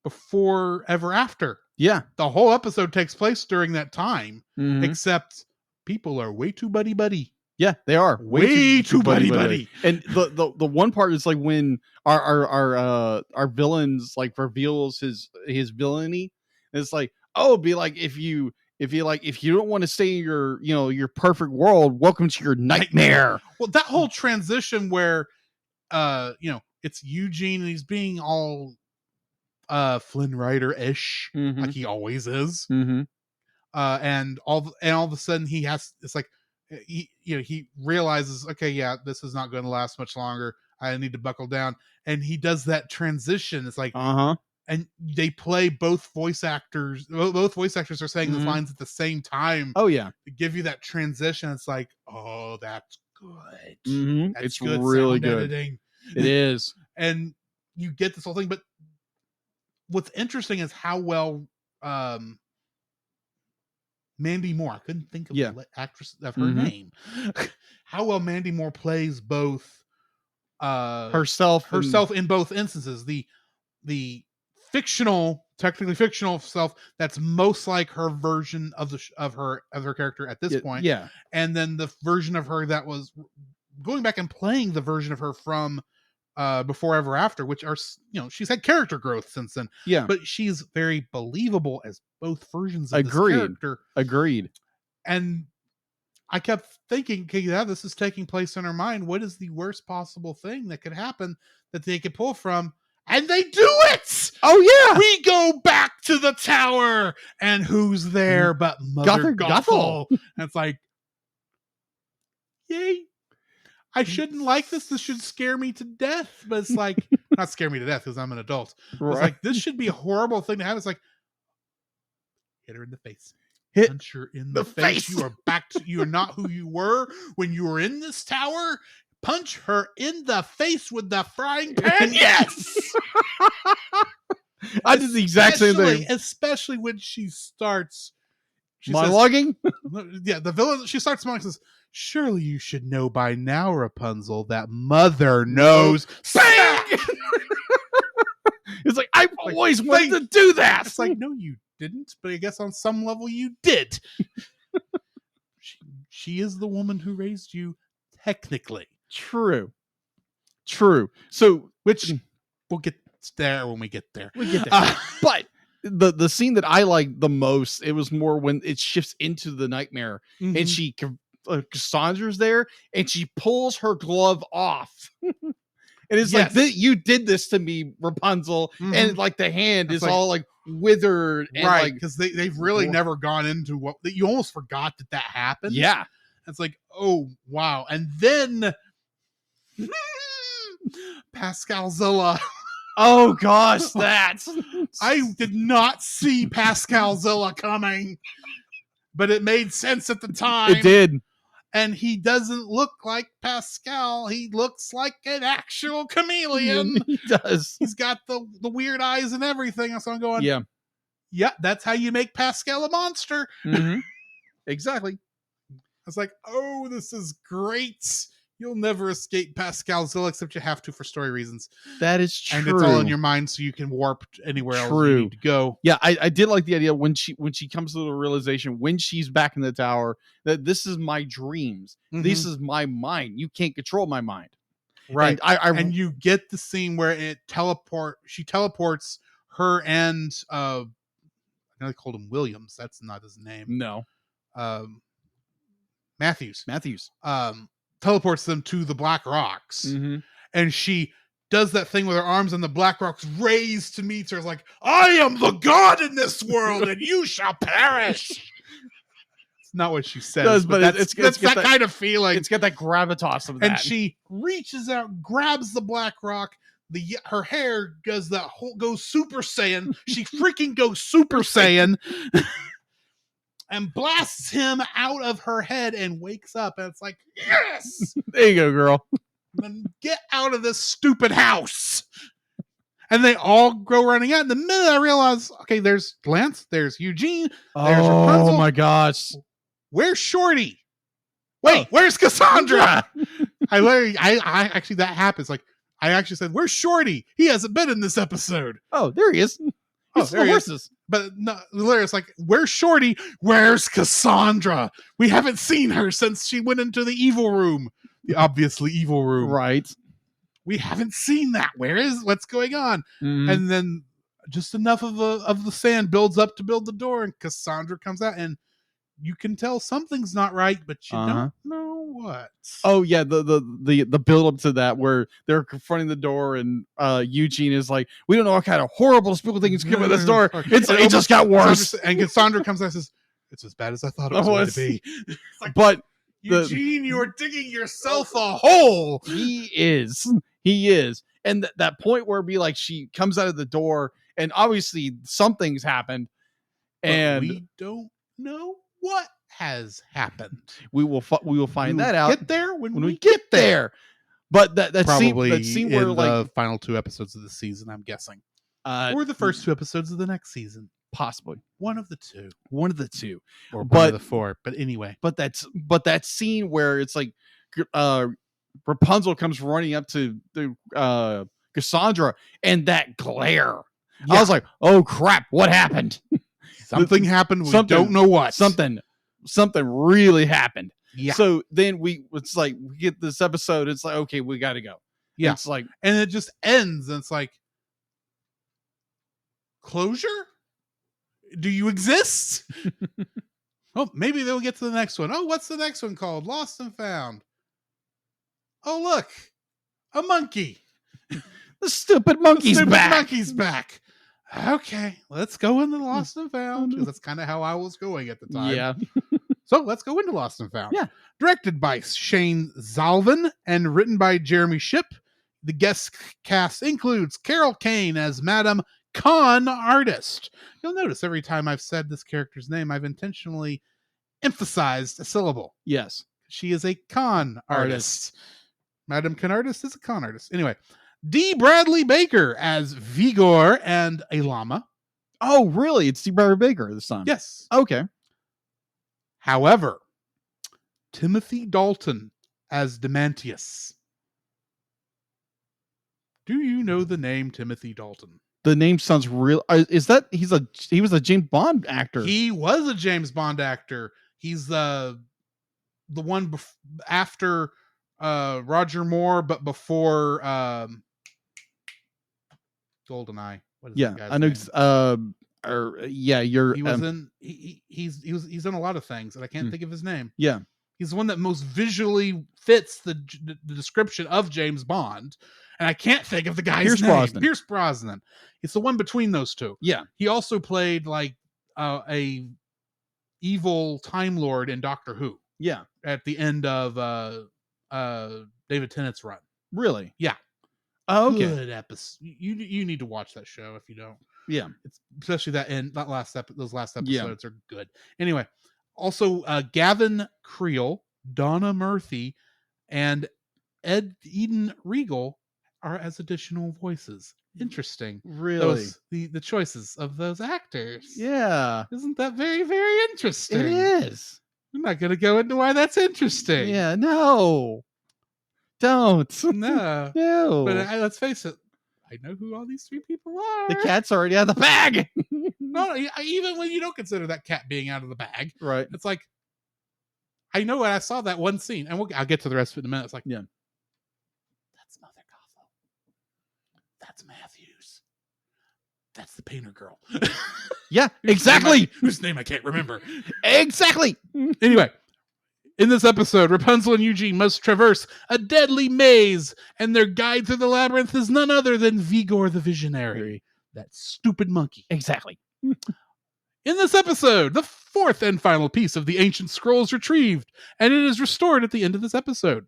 Before Ever After. Yeah. The whole episode takes place during that time, except people are way too buddy-buddy. Yeah, they are way too buddy-buddy. And the one part is like when our villains like reveals his villainy. It's like, oh, it'd be like if you don't want to stay in your perfect world, welcome to your nightmare. Well, that whole transition where it's Eugene and he's being all Flynn Rider-ish, like he always is. And all of a sudden it's like he realizes, okay, yeah, this is not going to last much longer. I need to buckle down. And he does that transition. It's like, and they play both voice actors. Both voice actors are saying those lines at the same time. Oh yeah, to give you that transition. It's like, oh, that's good. That's it's good really sound good. editing. It is, and you get this whole thing. But what's interesting is how well Mandy Moore, I couldn't think of the actress of her name, how well Mandy Moore plays both herself in both instances. The technically fictional self that's most like her version of her character at this point. Yeah. And then the version of her that was going back and playing the version of her from Before Ever After, which are, she's had character growth since then. Yeah. But she's very believable as both versions of this character. Agreed. And I kept thinking, okay, yeah, this is taking place in her mind. What is the worst possible thing that could happen that they could pull from? And they do it! Oh, yeah! We go back to the tower! And who's there but Mother Gothel? And it's like, yay. I shouldn't like this. This should scare me to death. But it's like, not scare me to death because I'm an adult. Right. It's like, this should be a horrible thing to have. It's like, hit her in the face. Punch her in the face. You are back to, you are not who you were when you were in this tower. Punch her in the face with the frying pan. Yes. I did the exact same thing. Especially when she starts monologuing. Yeah, the villain. She starts monologuing. Says, "Surely you should know by now, Rapunzel, that Mother knows." Sing. It's like, I've always wanted to do that. It's like, no, you didn't. But I guess on some level you did. She is the woman who raised you, technically. True. So, which we'll get there when we get there. But the scene that I like the most, it was more when it shifts into the nightmare and she Cassandra's there and she pulls her glove off. And it's like, you did this to me, Rapunzel. And like the hand is like, all like withered. And right. Because they've really never gone into what you almost forgot that happened. Yeah. It's like, oh, wow. And then Pascalzilla. Oh gosh, I did not see Pascalzilla coming, but it made sense at the time. It did. And he doesn't look like Pascal. He looks like an actual chameleon. He does. He's got the weird eyes and everything. So I'm going, yeah, that's how you make Pascal a monster. Exactly. I was like, oh, this is great. You'll never escape Pascalzilla, except you have to for story reasons. That is true. And it's all in your mind, so you can warp anywhere else you need to go. Yeah, I did like the idea when she comes to the realization, when she's back in the tower, that this is my dreams. This is my mind. You can't control my mind. Right. And you get the scene where she teleports her and I know they called him Williams. That's not his name. No. Matthews. Teleports them to the Black Rocks. And she does that thing with her arms and the Black Rocks raised to meet her. It's like, I am the god in this world and you shall perish. It's not what she says, but it's that kind of feeling. It's got that gravitas of that. And she reaches out, grabs the Black Rock. Her hair goes Super Saiyan. She freaking goes Super Saiyan. And blasts him out of her head and wakes up. And it's like, yes! There you go, girl. Then get out of this stupid house. And they all go running out. And the minute I realize, okay, there's Lance, there's Eugene, there's Rapunzel. Oh my gosh. Where's Shorty? Wait, where's Cassandra? I actually, that happens. Like, I actually said, where's Shorty? He hasn't been in this episode. Oh, there he is. He's there the he horses. is. But no, literally, it's like, where's Shorty? Where's Cassandra? We haven't seen her since she went into the evil room. The obviously evil room. Right. We haven't seen that. What's going on? Mm-hmm. And then just enough of the sand builds up to build the door, and Cassandra comes out, and you can tell something's not right, but you don't know what. Oh yeah, the build up to that where they're confronting the door, and Eugene is like, "We don't know what kind of horrible spooky things come at this door. It just got worse." And Cassandra comes out and says, "It's as bad as I thought it was going to be." Like, but Eugene, you're digging yourself a hole. He is, and that point where she comes out of the door, and obviously something's happened, and we don't know what has happened. We will find that out. Get there when we get there. But that probably scene where in the final 2 episodes of the season, I'm guessing, or the first 2 episodes of the next season, possibly one of the two, or one of the 4. But anyway, but that scene where it's like Rapunzel comes running up to the Cassandra, and that glare. Yeah. I was like, "Oh crap! What happened?" Something happened. We don't know what. Something really happened. Yeah. So then it's like we get this episode. It's like, okay, we got to go. Yeah. It's like, and it just ends. And it's like, closure? Do you exist? Oh, maybe they'll get to the next one. Oh, what's the next one called? Lost and Found. Oh, look, a monkey. The stupid monkey's back. Okay, let's go into Lost and Found, because that's kind of how I was going at the time. Yeah. So let's go into Lost and Found. Yeah. Directed by Shane Zalvin and written by Jeremy Shipp. The guest cast includes Carol Kane as Madam Con Artist. You'll notice every time I've said this character's name, I've intentionally emphasized a syllable. Yes. She is a con artist. Madam Con Artist is a con artist. Anyway. D. Bradley Baker as Vigor and a llama. Oh, really? It's D. Bradley Baker this time? Yes. Okay. However, Timothy Dalton as Demantius. Do you know the name Timothy Dalton? The name sounds real. Is that he was a James Bond actor? He was a James Bond actor. He's the one after Roger Moore, but before GoldenEye. What is that guy's name? He was in. He's in a lot of things, and I can't think of his name. Yeah, he's the one that most visually fits the description of James Bond, and I can't think of the guy's name. Pierce Brosnan. It's the one between those two. Yeah, he also played like a evil Time Lord in Doctor Who. Yeah, at the end of David Tennant's run. Really? Yeah. Oh, okay. Good episode. You need to watch that show if you don't. Yeah. It's especially those last episodes are good. Anyway, also Gavin Creel, Donna Murphy, and Eden Regal are as additional voices. Interesting. Really? The choices of those actors. Yeah. Isn't that very, very interesting? It is. I'm not going to go into why that's interesting. Yeah, no. Don't. No. No. But let's face it, I know who all these 3 people are. The cat's already out of the bag. No, even when you don't consider that cat being out of the bag. Right. It's like, I know when I saw that one scene, and I'll get to the rest of it in a minute. It's like, yeah, that's Mother Gothel. That's Matthews. That's the painter girl. Yeah, exactly. Whose name I can't remember. Exactly. Anyway, in this episode, Rapunzel and Eugene must traverse a deadly maze, and their guide through the labyrinth is none other than Vigor the Visionary, that stupid monkey. Exactly. In this episode, the 4th and final piece of the ancient scroll is retrieved, and it is restored at the end of this episode.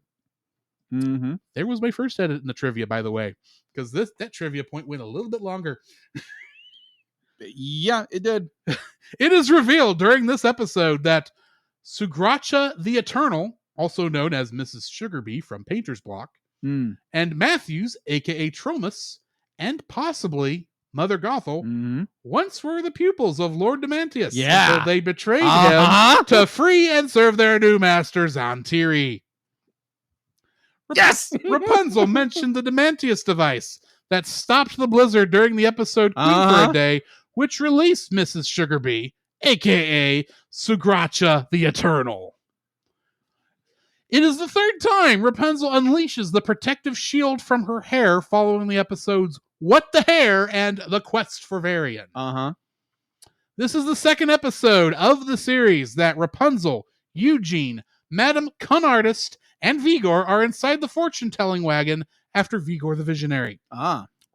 Mm-hmm. There was my first edit in the trivia, by the way, because that trivia point went a little bit longer. Yeah, it did. It is revealed during this episode that Sugracha the Eternal, also known as Mrs. Sugarbee from Painter's Block, and Matthews, aka Tromus, and possibly Mother Gothel, once were the pupils of Lord Demantius until they betrayed him to free and serve their new master, Zantiri. Yes! Rapunzel mentioned the Demantius device that stopped the blizzard during the episode Queen for a Day, which released Mrs. Sugarbee, aka Sugracha the Eternal. It is the third time Rapunzel unleashes the protective shield from her hair following the episodes What the Hair and The Quest for Varian. This is the second episode of the series that Rapunzel, Eugene, Madame Cunartist, and Vigor are inside the fortune-telling wagon after Vigor the Visionary.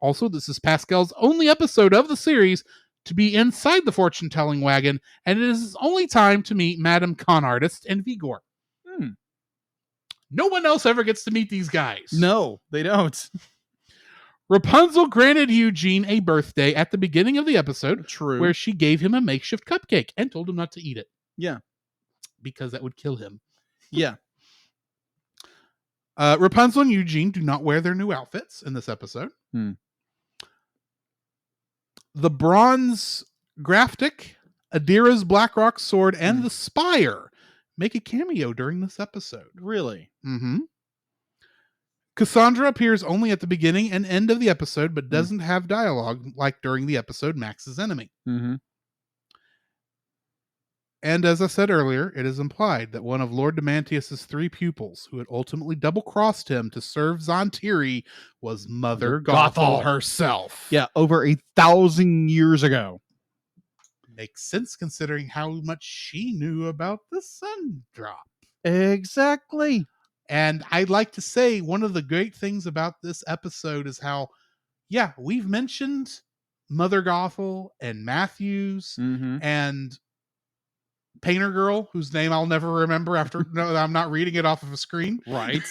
Also, this is Pascal's only episode of the series to be inside the fortune-telling wagon, and it is his only time to meet Madame Cunartist and Vigor. No one else ever gets to meet these guys. No, they don't. Rapunzel granted Eugene a birthday at the beginning of the episode, True, where she gave him a makeshift cupcake and told him not to eat it. Yeah. Because that would kill him. Yeah. Rapunzel and Eugene do not wear their new outfits in this episode. The bronze graphic, Adira's Blackrock sword, and the spire make a cameo during this episode. Really? Cassandra appears only at the beginning and end of the episode, but doesn't have dialogue like during the episode Max's Enemy. And as I said earlier, it is implied that one of Lord Demantius' 3 pupils, who had ultimately double-crossed him to serve Zantiri, was Mother Gothel herself. Yeah, over 1,000 years ago. Makes sense considering how much she knew about the sun drop. Exactly. And I'd like to say one of the great things about this episode is how, we've mentioned Mother Gothel and Matthews and Painter Girl, whose name I'll never remember after I'm not reading it off of a screen. Right.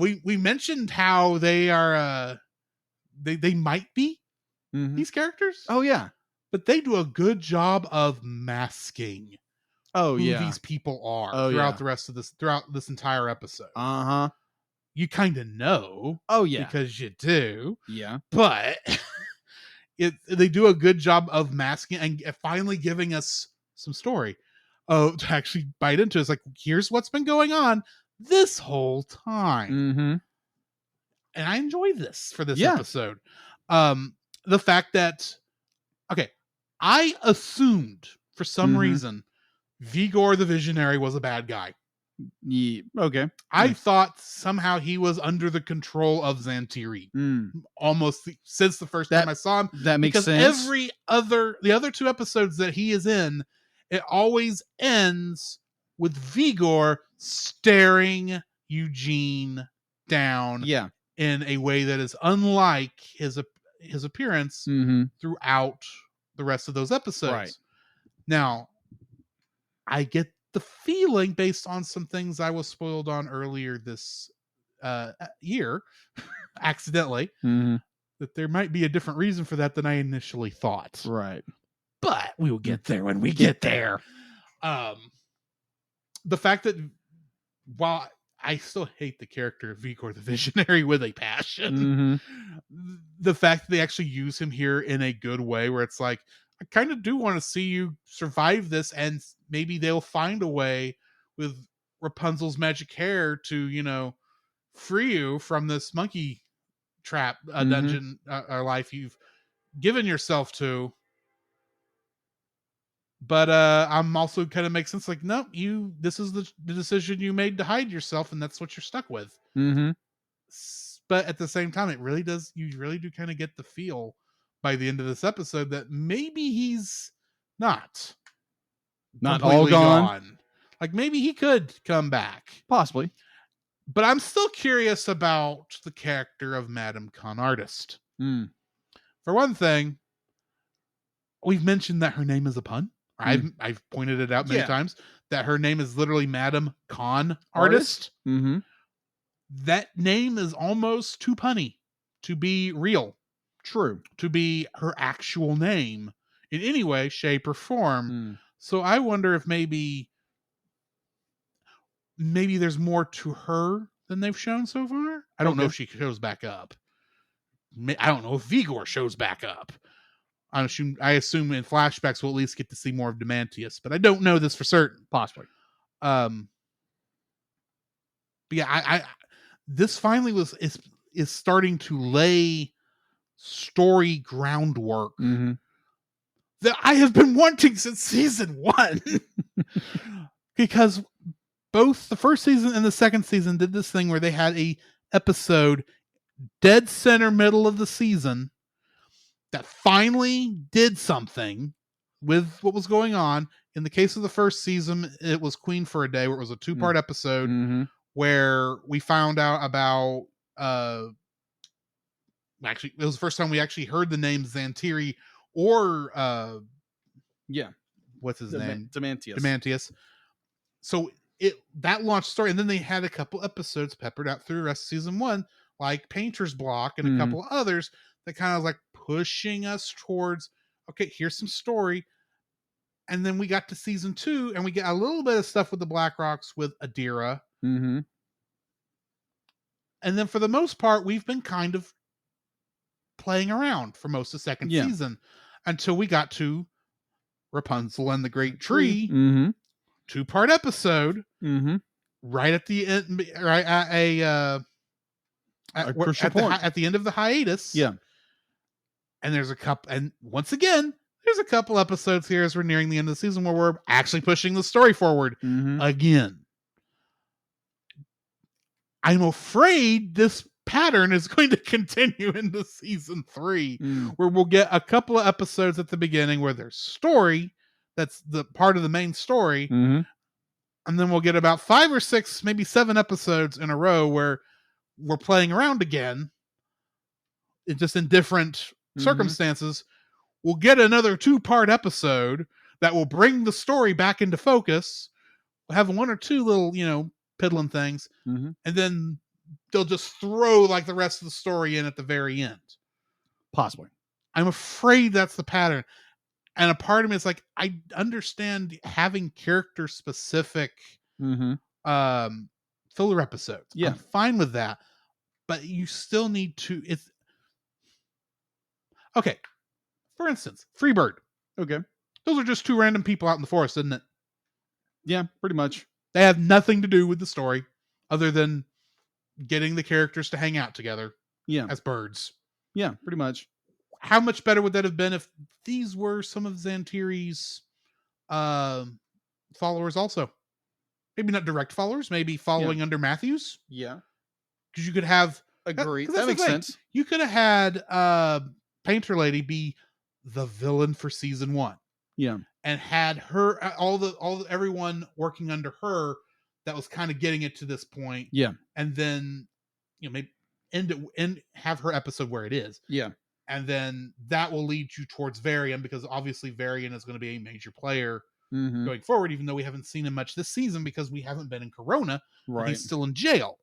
We mentioned how they are they might be these characters. Oh yeah. But they do a good job of masking who these people are throughout this entire episode. You kind of know. Oh yeah. Because you do. Yeah. But they do a good job of masking and finally giving us some story. To actually bite into. It's like, here's what's been going on this whole time. And I enjoy this for this episode. The fact that I assumed for some reason Vigor the Visionary was a bad guy. Yeah. Okay. I thought somehow he was under the control of Zantiri. Almost since the first time I saw him. That makes sense. The other 2 episodes that he is in, it always ends with Vigor staring Eugene down in a way that is unlike his appearance throughout the rest of those episodes. Right. Now, I get the feeling, based on some things I was spoiled on earlier this year, accidentally, that there might be a different reason for that than I initially thought. Right. But we will get there when we get there. The fact that while I still hate the character of Vigor the Visionary with a passion, the fact that they actually use him here in a good way, where it's like, I kind of do want to see you survive this, and maybe they'll find a way with Rapunzel's magic hair to, free you from this monkey trap dungeon or life you've given yourself to. But I'm also kind of makes sense. Like, no, this is the decision you made to hide yourself, and that's what you're stuck with. But at the same time, you really do kind of get the feel by the end of this episode that maybe he's not all gone. Like, maybe he could come back. Possibly. But I'm still curious about the character of Madame Cunartist. For one thing, we've mentioned that her name is a pun. I've pointed it out many times that her name is literally Madame Con Artist. That name is almost too punny to be real. True. To be her actual name in any way, shape, or form. So I wonder if maybe there's more to her than they've shown so far. I don't know if she shows back up. I don't know if Vigor shows back up. I assume in flashbacks we'll at least get to see more of Demantius, but I don't know this for certain. Possibly. But yeah, I this finally is starting to lay story groundwork that I have been wanting since season 1. Because both the first season and the second season did this thing where they had a episode dead center middle of the season that finally did something with what was going on. In the case of the first season, it was Queen for a Day, where it was a 2-part episode where we found out about actually it was the first time we actually heard the name Xantiri or what's his name? Demantius. So that launched story, and then they had a couple episodes peppered out through the rest of season 1, like Painter's Block and a couple of others that kind of was like pushing us towards, okay, here's some story. And then we got to season 2, and we get a little bit of stuff with the Blackrocks with Adira. And then for the most part, we've been kind of playing around for most of the second season until we got to Rapunzel and the Great Tree, 2-part episode, right at the end, right at at the end of the hiatus. Yeah. And there's a couple, and once again, there's a couple episodes here as we're nearing the end of the season where we're actually pushing the story forward again. I'm afraid this pattern is going to continue into season 3, where we'll get a couple of episodes at the beginning where there's story that's the part of the main story, and then we'll get about 5 or 6, maybe 7 episodes in a row where we're playing around again, just in different circumstances. We'll get another 2-part episode that will bring the story back into focus. We'll have 1 or 2 little, piddling things, and then they'll just throw like the rest of the story in at the very end. Possibly. I'm afraid that's the pattern. And a part of me is like, I understand having character specific filler episodes. Yeah. I'm fine with that. But you still need to, okay. For instance, Freebird. Okay. Those are just 2 random people out in the forest, isn't it? Yeah, pretty much. They have nothing to do with the story other than getting the characters to hang out together as birds. Yeah, pretty much. How much better would that have been if these were some of Xantiri's followers also? Maybe not direct followers, maybe following under Matthews. Yeah. Because you could have... Agree. That makes sense. You could have had Painter Lady be the villain for season 1. Yeah. And had her everyone working under her that was kind of getting it to this point. Yeah. And then maybe end have her episode where it is. Yeah. And then that will lead you towards Varian, because obviously Varian is going to be a major player going forward, even though we haven't seen him much this season because we haven't been in Corona. Right. He's still in jail.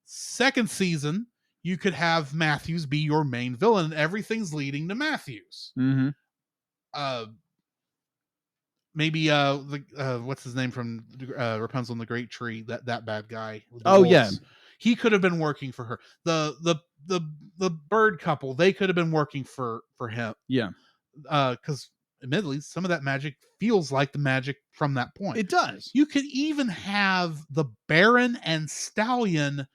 Second season, you could have Matthews be your main villain, and everything's leading to Matthews. Maybe what's his name from Rapunzel and the Great Tree? That bad guy. Yeah, he could have been working for her. The bird couple, they could have been working for him. Yeah, because admittedly, some of that magic feels like the magic from that point. It does. You could even have the Baron and Stallion,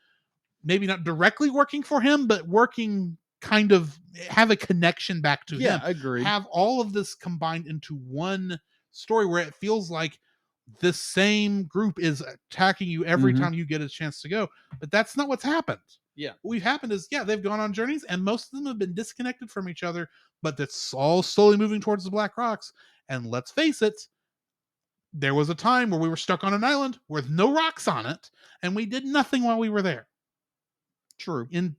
maybe not directly working for him, but working kind of have a connection back to him. Yeah, I agree. Have all of this combined into one story where it feels like this same group is attacking you every time you get a chance to go. But that's not what's happened. Yeah. What happened is, they've gone on journeys and most of them have been disconnected from each other, but that's all slowly moving towards the Black Rocks. And let's face it, there was a time where we were stuck on an island with no rocks on it, and we did nothing while we were there. True. In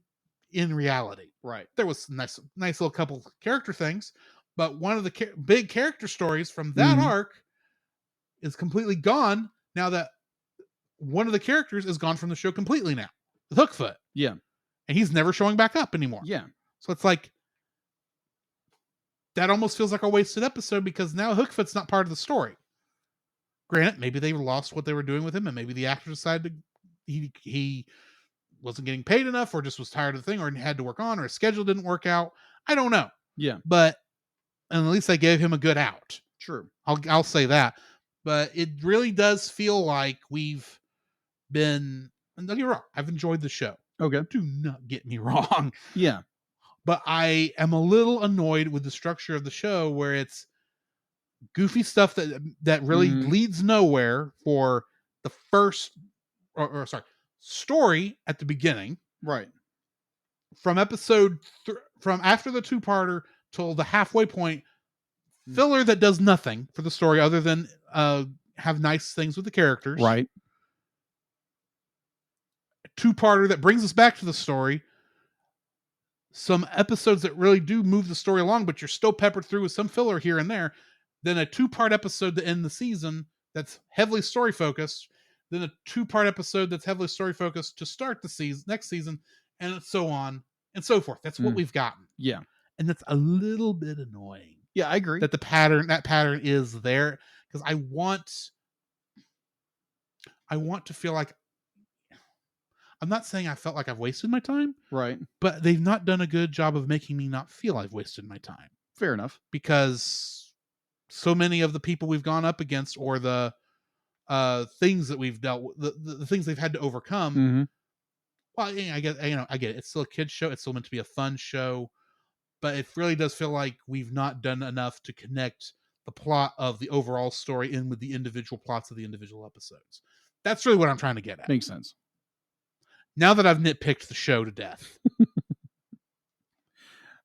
reality. Right. There was nice little couple character things, but one of the big character stories from that arc is completely gone now that one of the characters is gone from the show completely now. With Hookfoot. Yeah. And he's never showing back up anymore. Yeah. So it's like, that almost feels like a wasted episode because now Hookfoot's not part of the story. Granted, maybe they lost what they were doing with him and maybe the actors decided to he wasn't getting paid enough, or just was tired of the thing, or had to work on, or his schedule didn't work out. I don't know. Yeah. But at least I gave him a good out. True. I'll say that. But it really does feel like we've been, and don't get me wrong, I've enjoyed the show. Okay. Do not get me wrong. Yeah. But I am a little annoyed with the structure of the show, where it's goofy stuff that really leads nowhere for the first, or sorry, story at the beginning. Right. From from after the 2-parter till the halfway point, filler that does nothing for the story other than have nice things with the characters. Right. 2-parter that brings us back to the story. Some episodes that really do move the story along, but you're still peppered through with some filler here and there. Then a 2-part episode to end the season that's heavily story focused. Then a 2-part episode that's heavily story focused to start the next season, and so on and so forth. That's what we've gotten. Yeah. And that's a little bit annoying. Yeah, I agree. That that pattern is there, because I want to feel like, I'm not saying I felt like I've wasted my time, right? But they've not done a good job of making me not feel I've wasted my time. Fair enough. Because so many of the people we've gone up against, or the things that we've dealt with, the things they've had to overcome. Well, I get it. It's still a kid's show. It's still meant to be a fun show. But it really does feel like we've not done enough to connect the plot of the overall story in with the individual plots of the individual episodes. That's really what I'm trying to get at. Makes sense. Now that I've nitpicked the show to death.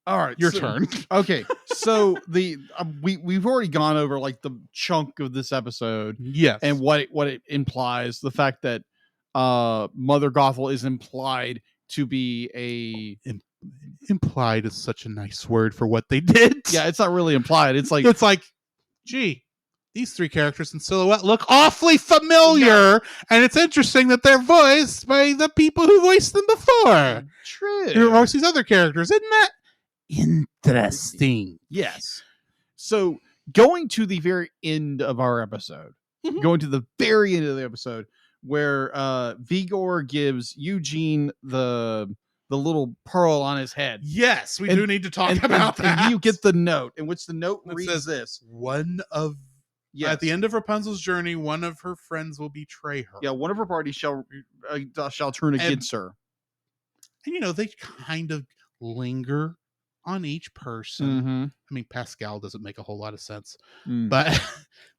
All right, your turn. Okay, so we've already gone over like the chunk of this episode, yes, and what it implies. The fact that Mother Gothel is implied to be implied is such a nice word for what they did. Yeah, it's not really implied. It's like gee, these 3 characters in silhouette look awfully familiar, and it's interesting that they're voiced by the people who voiced them before. True. Who voiced these other characters. Isn't that interesting? Yes. So going to the very end of our episode, going to the very end of the episode, where Vigor gives Eugene the little pearl on his head. Yes, we do need to talk about that. And you get the note, in which the note reads says, this: at the end of Rapunzel's journey, one of her friends will betray her. Yeah, one of her parties shall turn against her. And they kind of linger on each person. I mean, Pascal doesn't make a whole lot of sense, but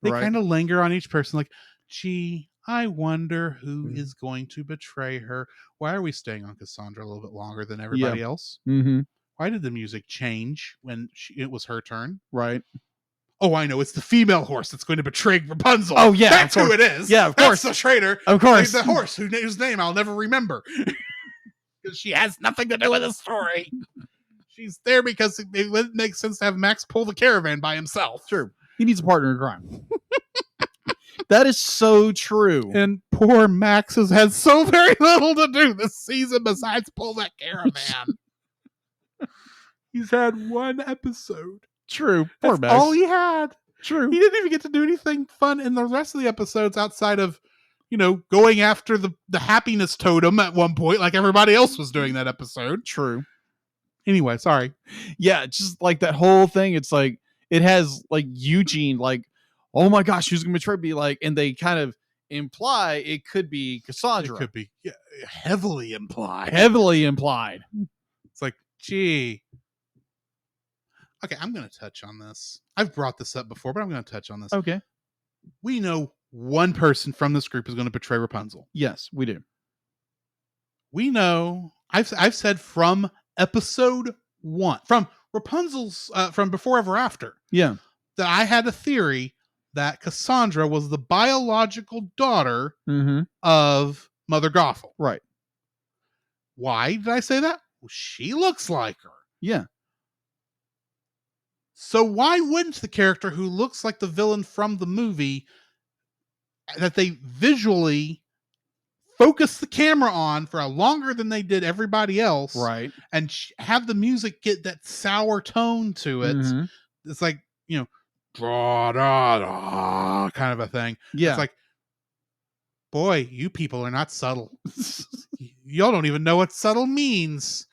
they kind of linger on each person. Like, gee, I wonder who is going to betray her. Why are we staying on Cassandra a little bit longer than everybody else? Why did the music change when it was her turn? Right. Oh, I know. It's the female horse that's going to betray Rapunzel. Oh, yeah. That's who it is. Yeah, of course. That's the traitor. Of course. The horse whose name I'll never remember. Because she has nothing to do with the story. She's there because it wouldn't make sense to have Max pull the caravan by himself. True. He needs a partner in crime. That is so true. And poor Max has had so very little to do this season besides pull that caravan. He's had one episode. True. Poor That's Max. all he had. True. He didn't even get to do anything fun in the rest of the episodes outside of, going after the happiness totem at one point, like everybody else was doing that episode. True. Anyway, sorry. Yeah, just like that whole thing. It's like, it has like Eugene, like, oh my gosh, who's going to betray me? Like, and they kind of imply it could be Cassandra. It could be heavily implied. Heavily implied. It's like, gee. Okay, I'm going to touch on this. I've brought this up before, but I'm going to touch on this. Okay. We know one person from this group is going to betray Rapunzel. Yes, we do. We know, I've said from episode 1, from Rapunzel's, from Before Ever After. Yeah. That I had a theory that Cassandra was the biological daughter of Mother Gothel. Right. Why did I say that? Well, she looks like her. Yeah. So why wouldn't the character who looks like the villain from the movie, that they visually focus the camera on for longer than they did everybody else, right, and have the music get that sour tone to it? It's like, da, da, da, kind of a thing. Yeah. It's like, Boy, you people are not subtle. Y'all don't even know what subtle means.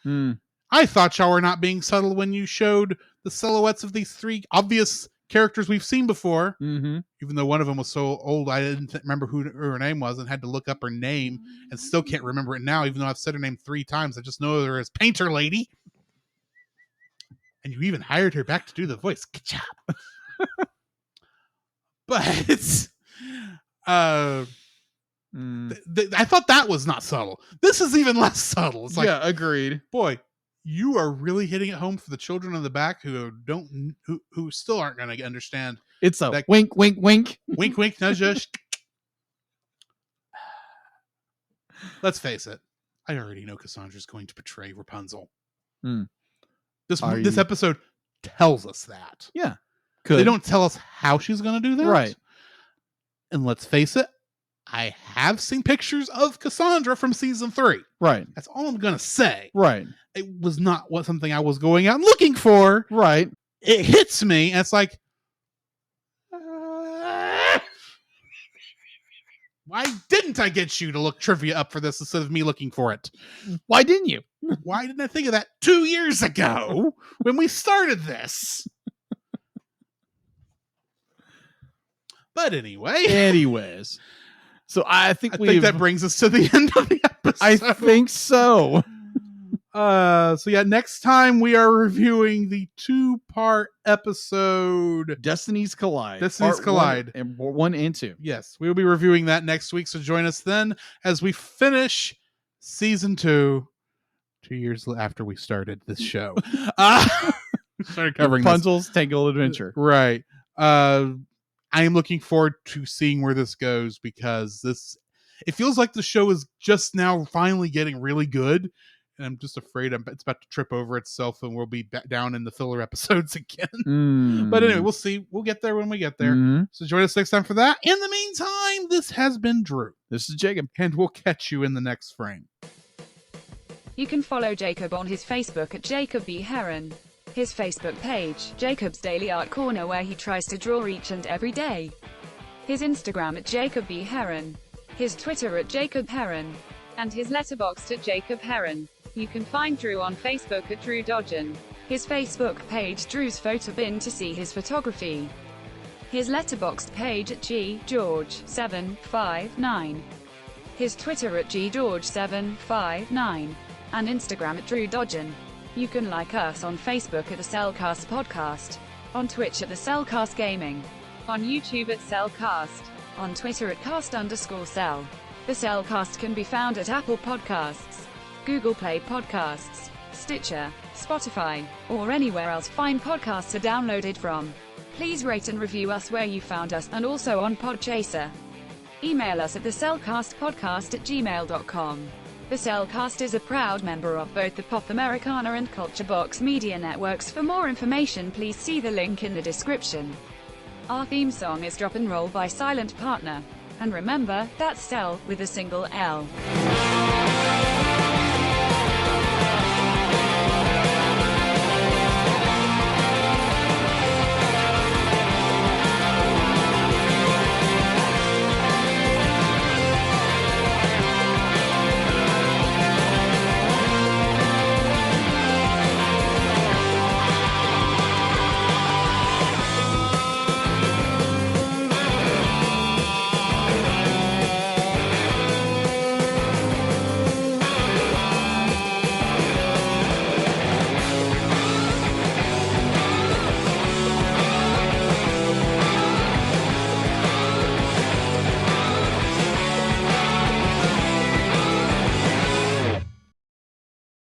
I thought y'all were not being subtle when you showed the silhouettes of these 3 obvious characters we've seen before. Even though one of them was so old, I didn't remember who her name was and had to look up her name and still can't remember it now, even though I've said her name 3 times. I just know her as Painter Lady. And you even hired her back to do the voice. Good job. But I thought that was not subtle. This is even less subtle. It's like, yeah, agreed. Boy, you are really hitting it home for the children in the back who still aren't going to understand. It's a wink, wink, wink, wink, wink, nudge, nudge. Let's face it. I already know Cassandra's going to betray Rapunzel. This episode tells us that. Yeah. They don't tell us how she's going to do that. Right. And let's face it, I have seen pictures of Cassandra from season 3. Right. That's all I'm going to say. Right. It was not something I was going out looking for. Right. It hits me, and it's like, why didn't I get you to look trivia up for this instead of me looking for it? Why didn't you? Why didn't I think of that 2 years ago when we started this? But anyways. So I think that brings us to the end of the episode. I think so. So yeah, next time we are reviewing the 2-part episode Destinies Collide. Destinies Collide. 1 and 2. Yes, we will be reviewing that next week. So join us then as we finish season 2, 2 years after we started this show. We started covering Rapunzel's Tangled Adventure. Right. I am looking forward to seeing where this goes because it feels like the show is just now finally getting really good. And I'm just afraid it's about to trip over itself and we'll be back down in the filler episodes again. But anyway, we'll see. We'll get there when we get there. So join us next time for that. In the meantime, this has been Drew. This is Jacob. And we'll catch you in the next frame. You can follow Jacob on his Facebook at Jacob B. Heron. His Facebook page, Jacob's Daily Art Corner, where he tries to draw each and every day. His Instagram at Jacob B. Heron. His Twitter at Jacob Heron. And his Letterboxd at Jacob Heron. You can find Drew on Facebook at Drew Dodgen. His Facebook page, Drew's Photo Bin, to see his photography. His Letterboxd page at GGeorge759. His Twitter at GGeorge759. And Instagram at Drew Dodgen. You can like us on Facebook at the Cellcast Podcast, on Twitch at the Cellcast Gaming, on YouTube at Cellcast, on Twitter at cast_cell. The Cellcast can be found at Apple Podcasts, Google Play Podcasts, Stitcher, Spotify, or anywhere else fine podcasts are downloaded from. Please rate and review us where you found us, and also on Podchaser. Email us at thecellcastpodcast@gmail.com. The Cellcast is a proud member of both the Pop Americana and Culture Box media networks. For more information, please see the link in the description. Our theme song is Drop and Roll by Silent Partner. And remember, that's Cell with a single L.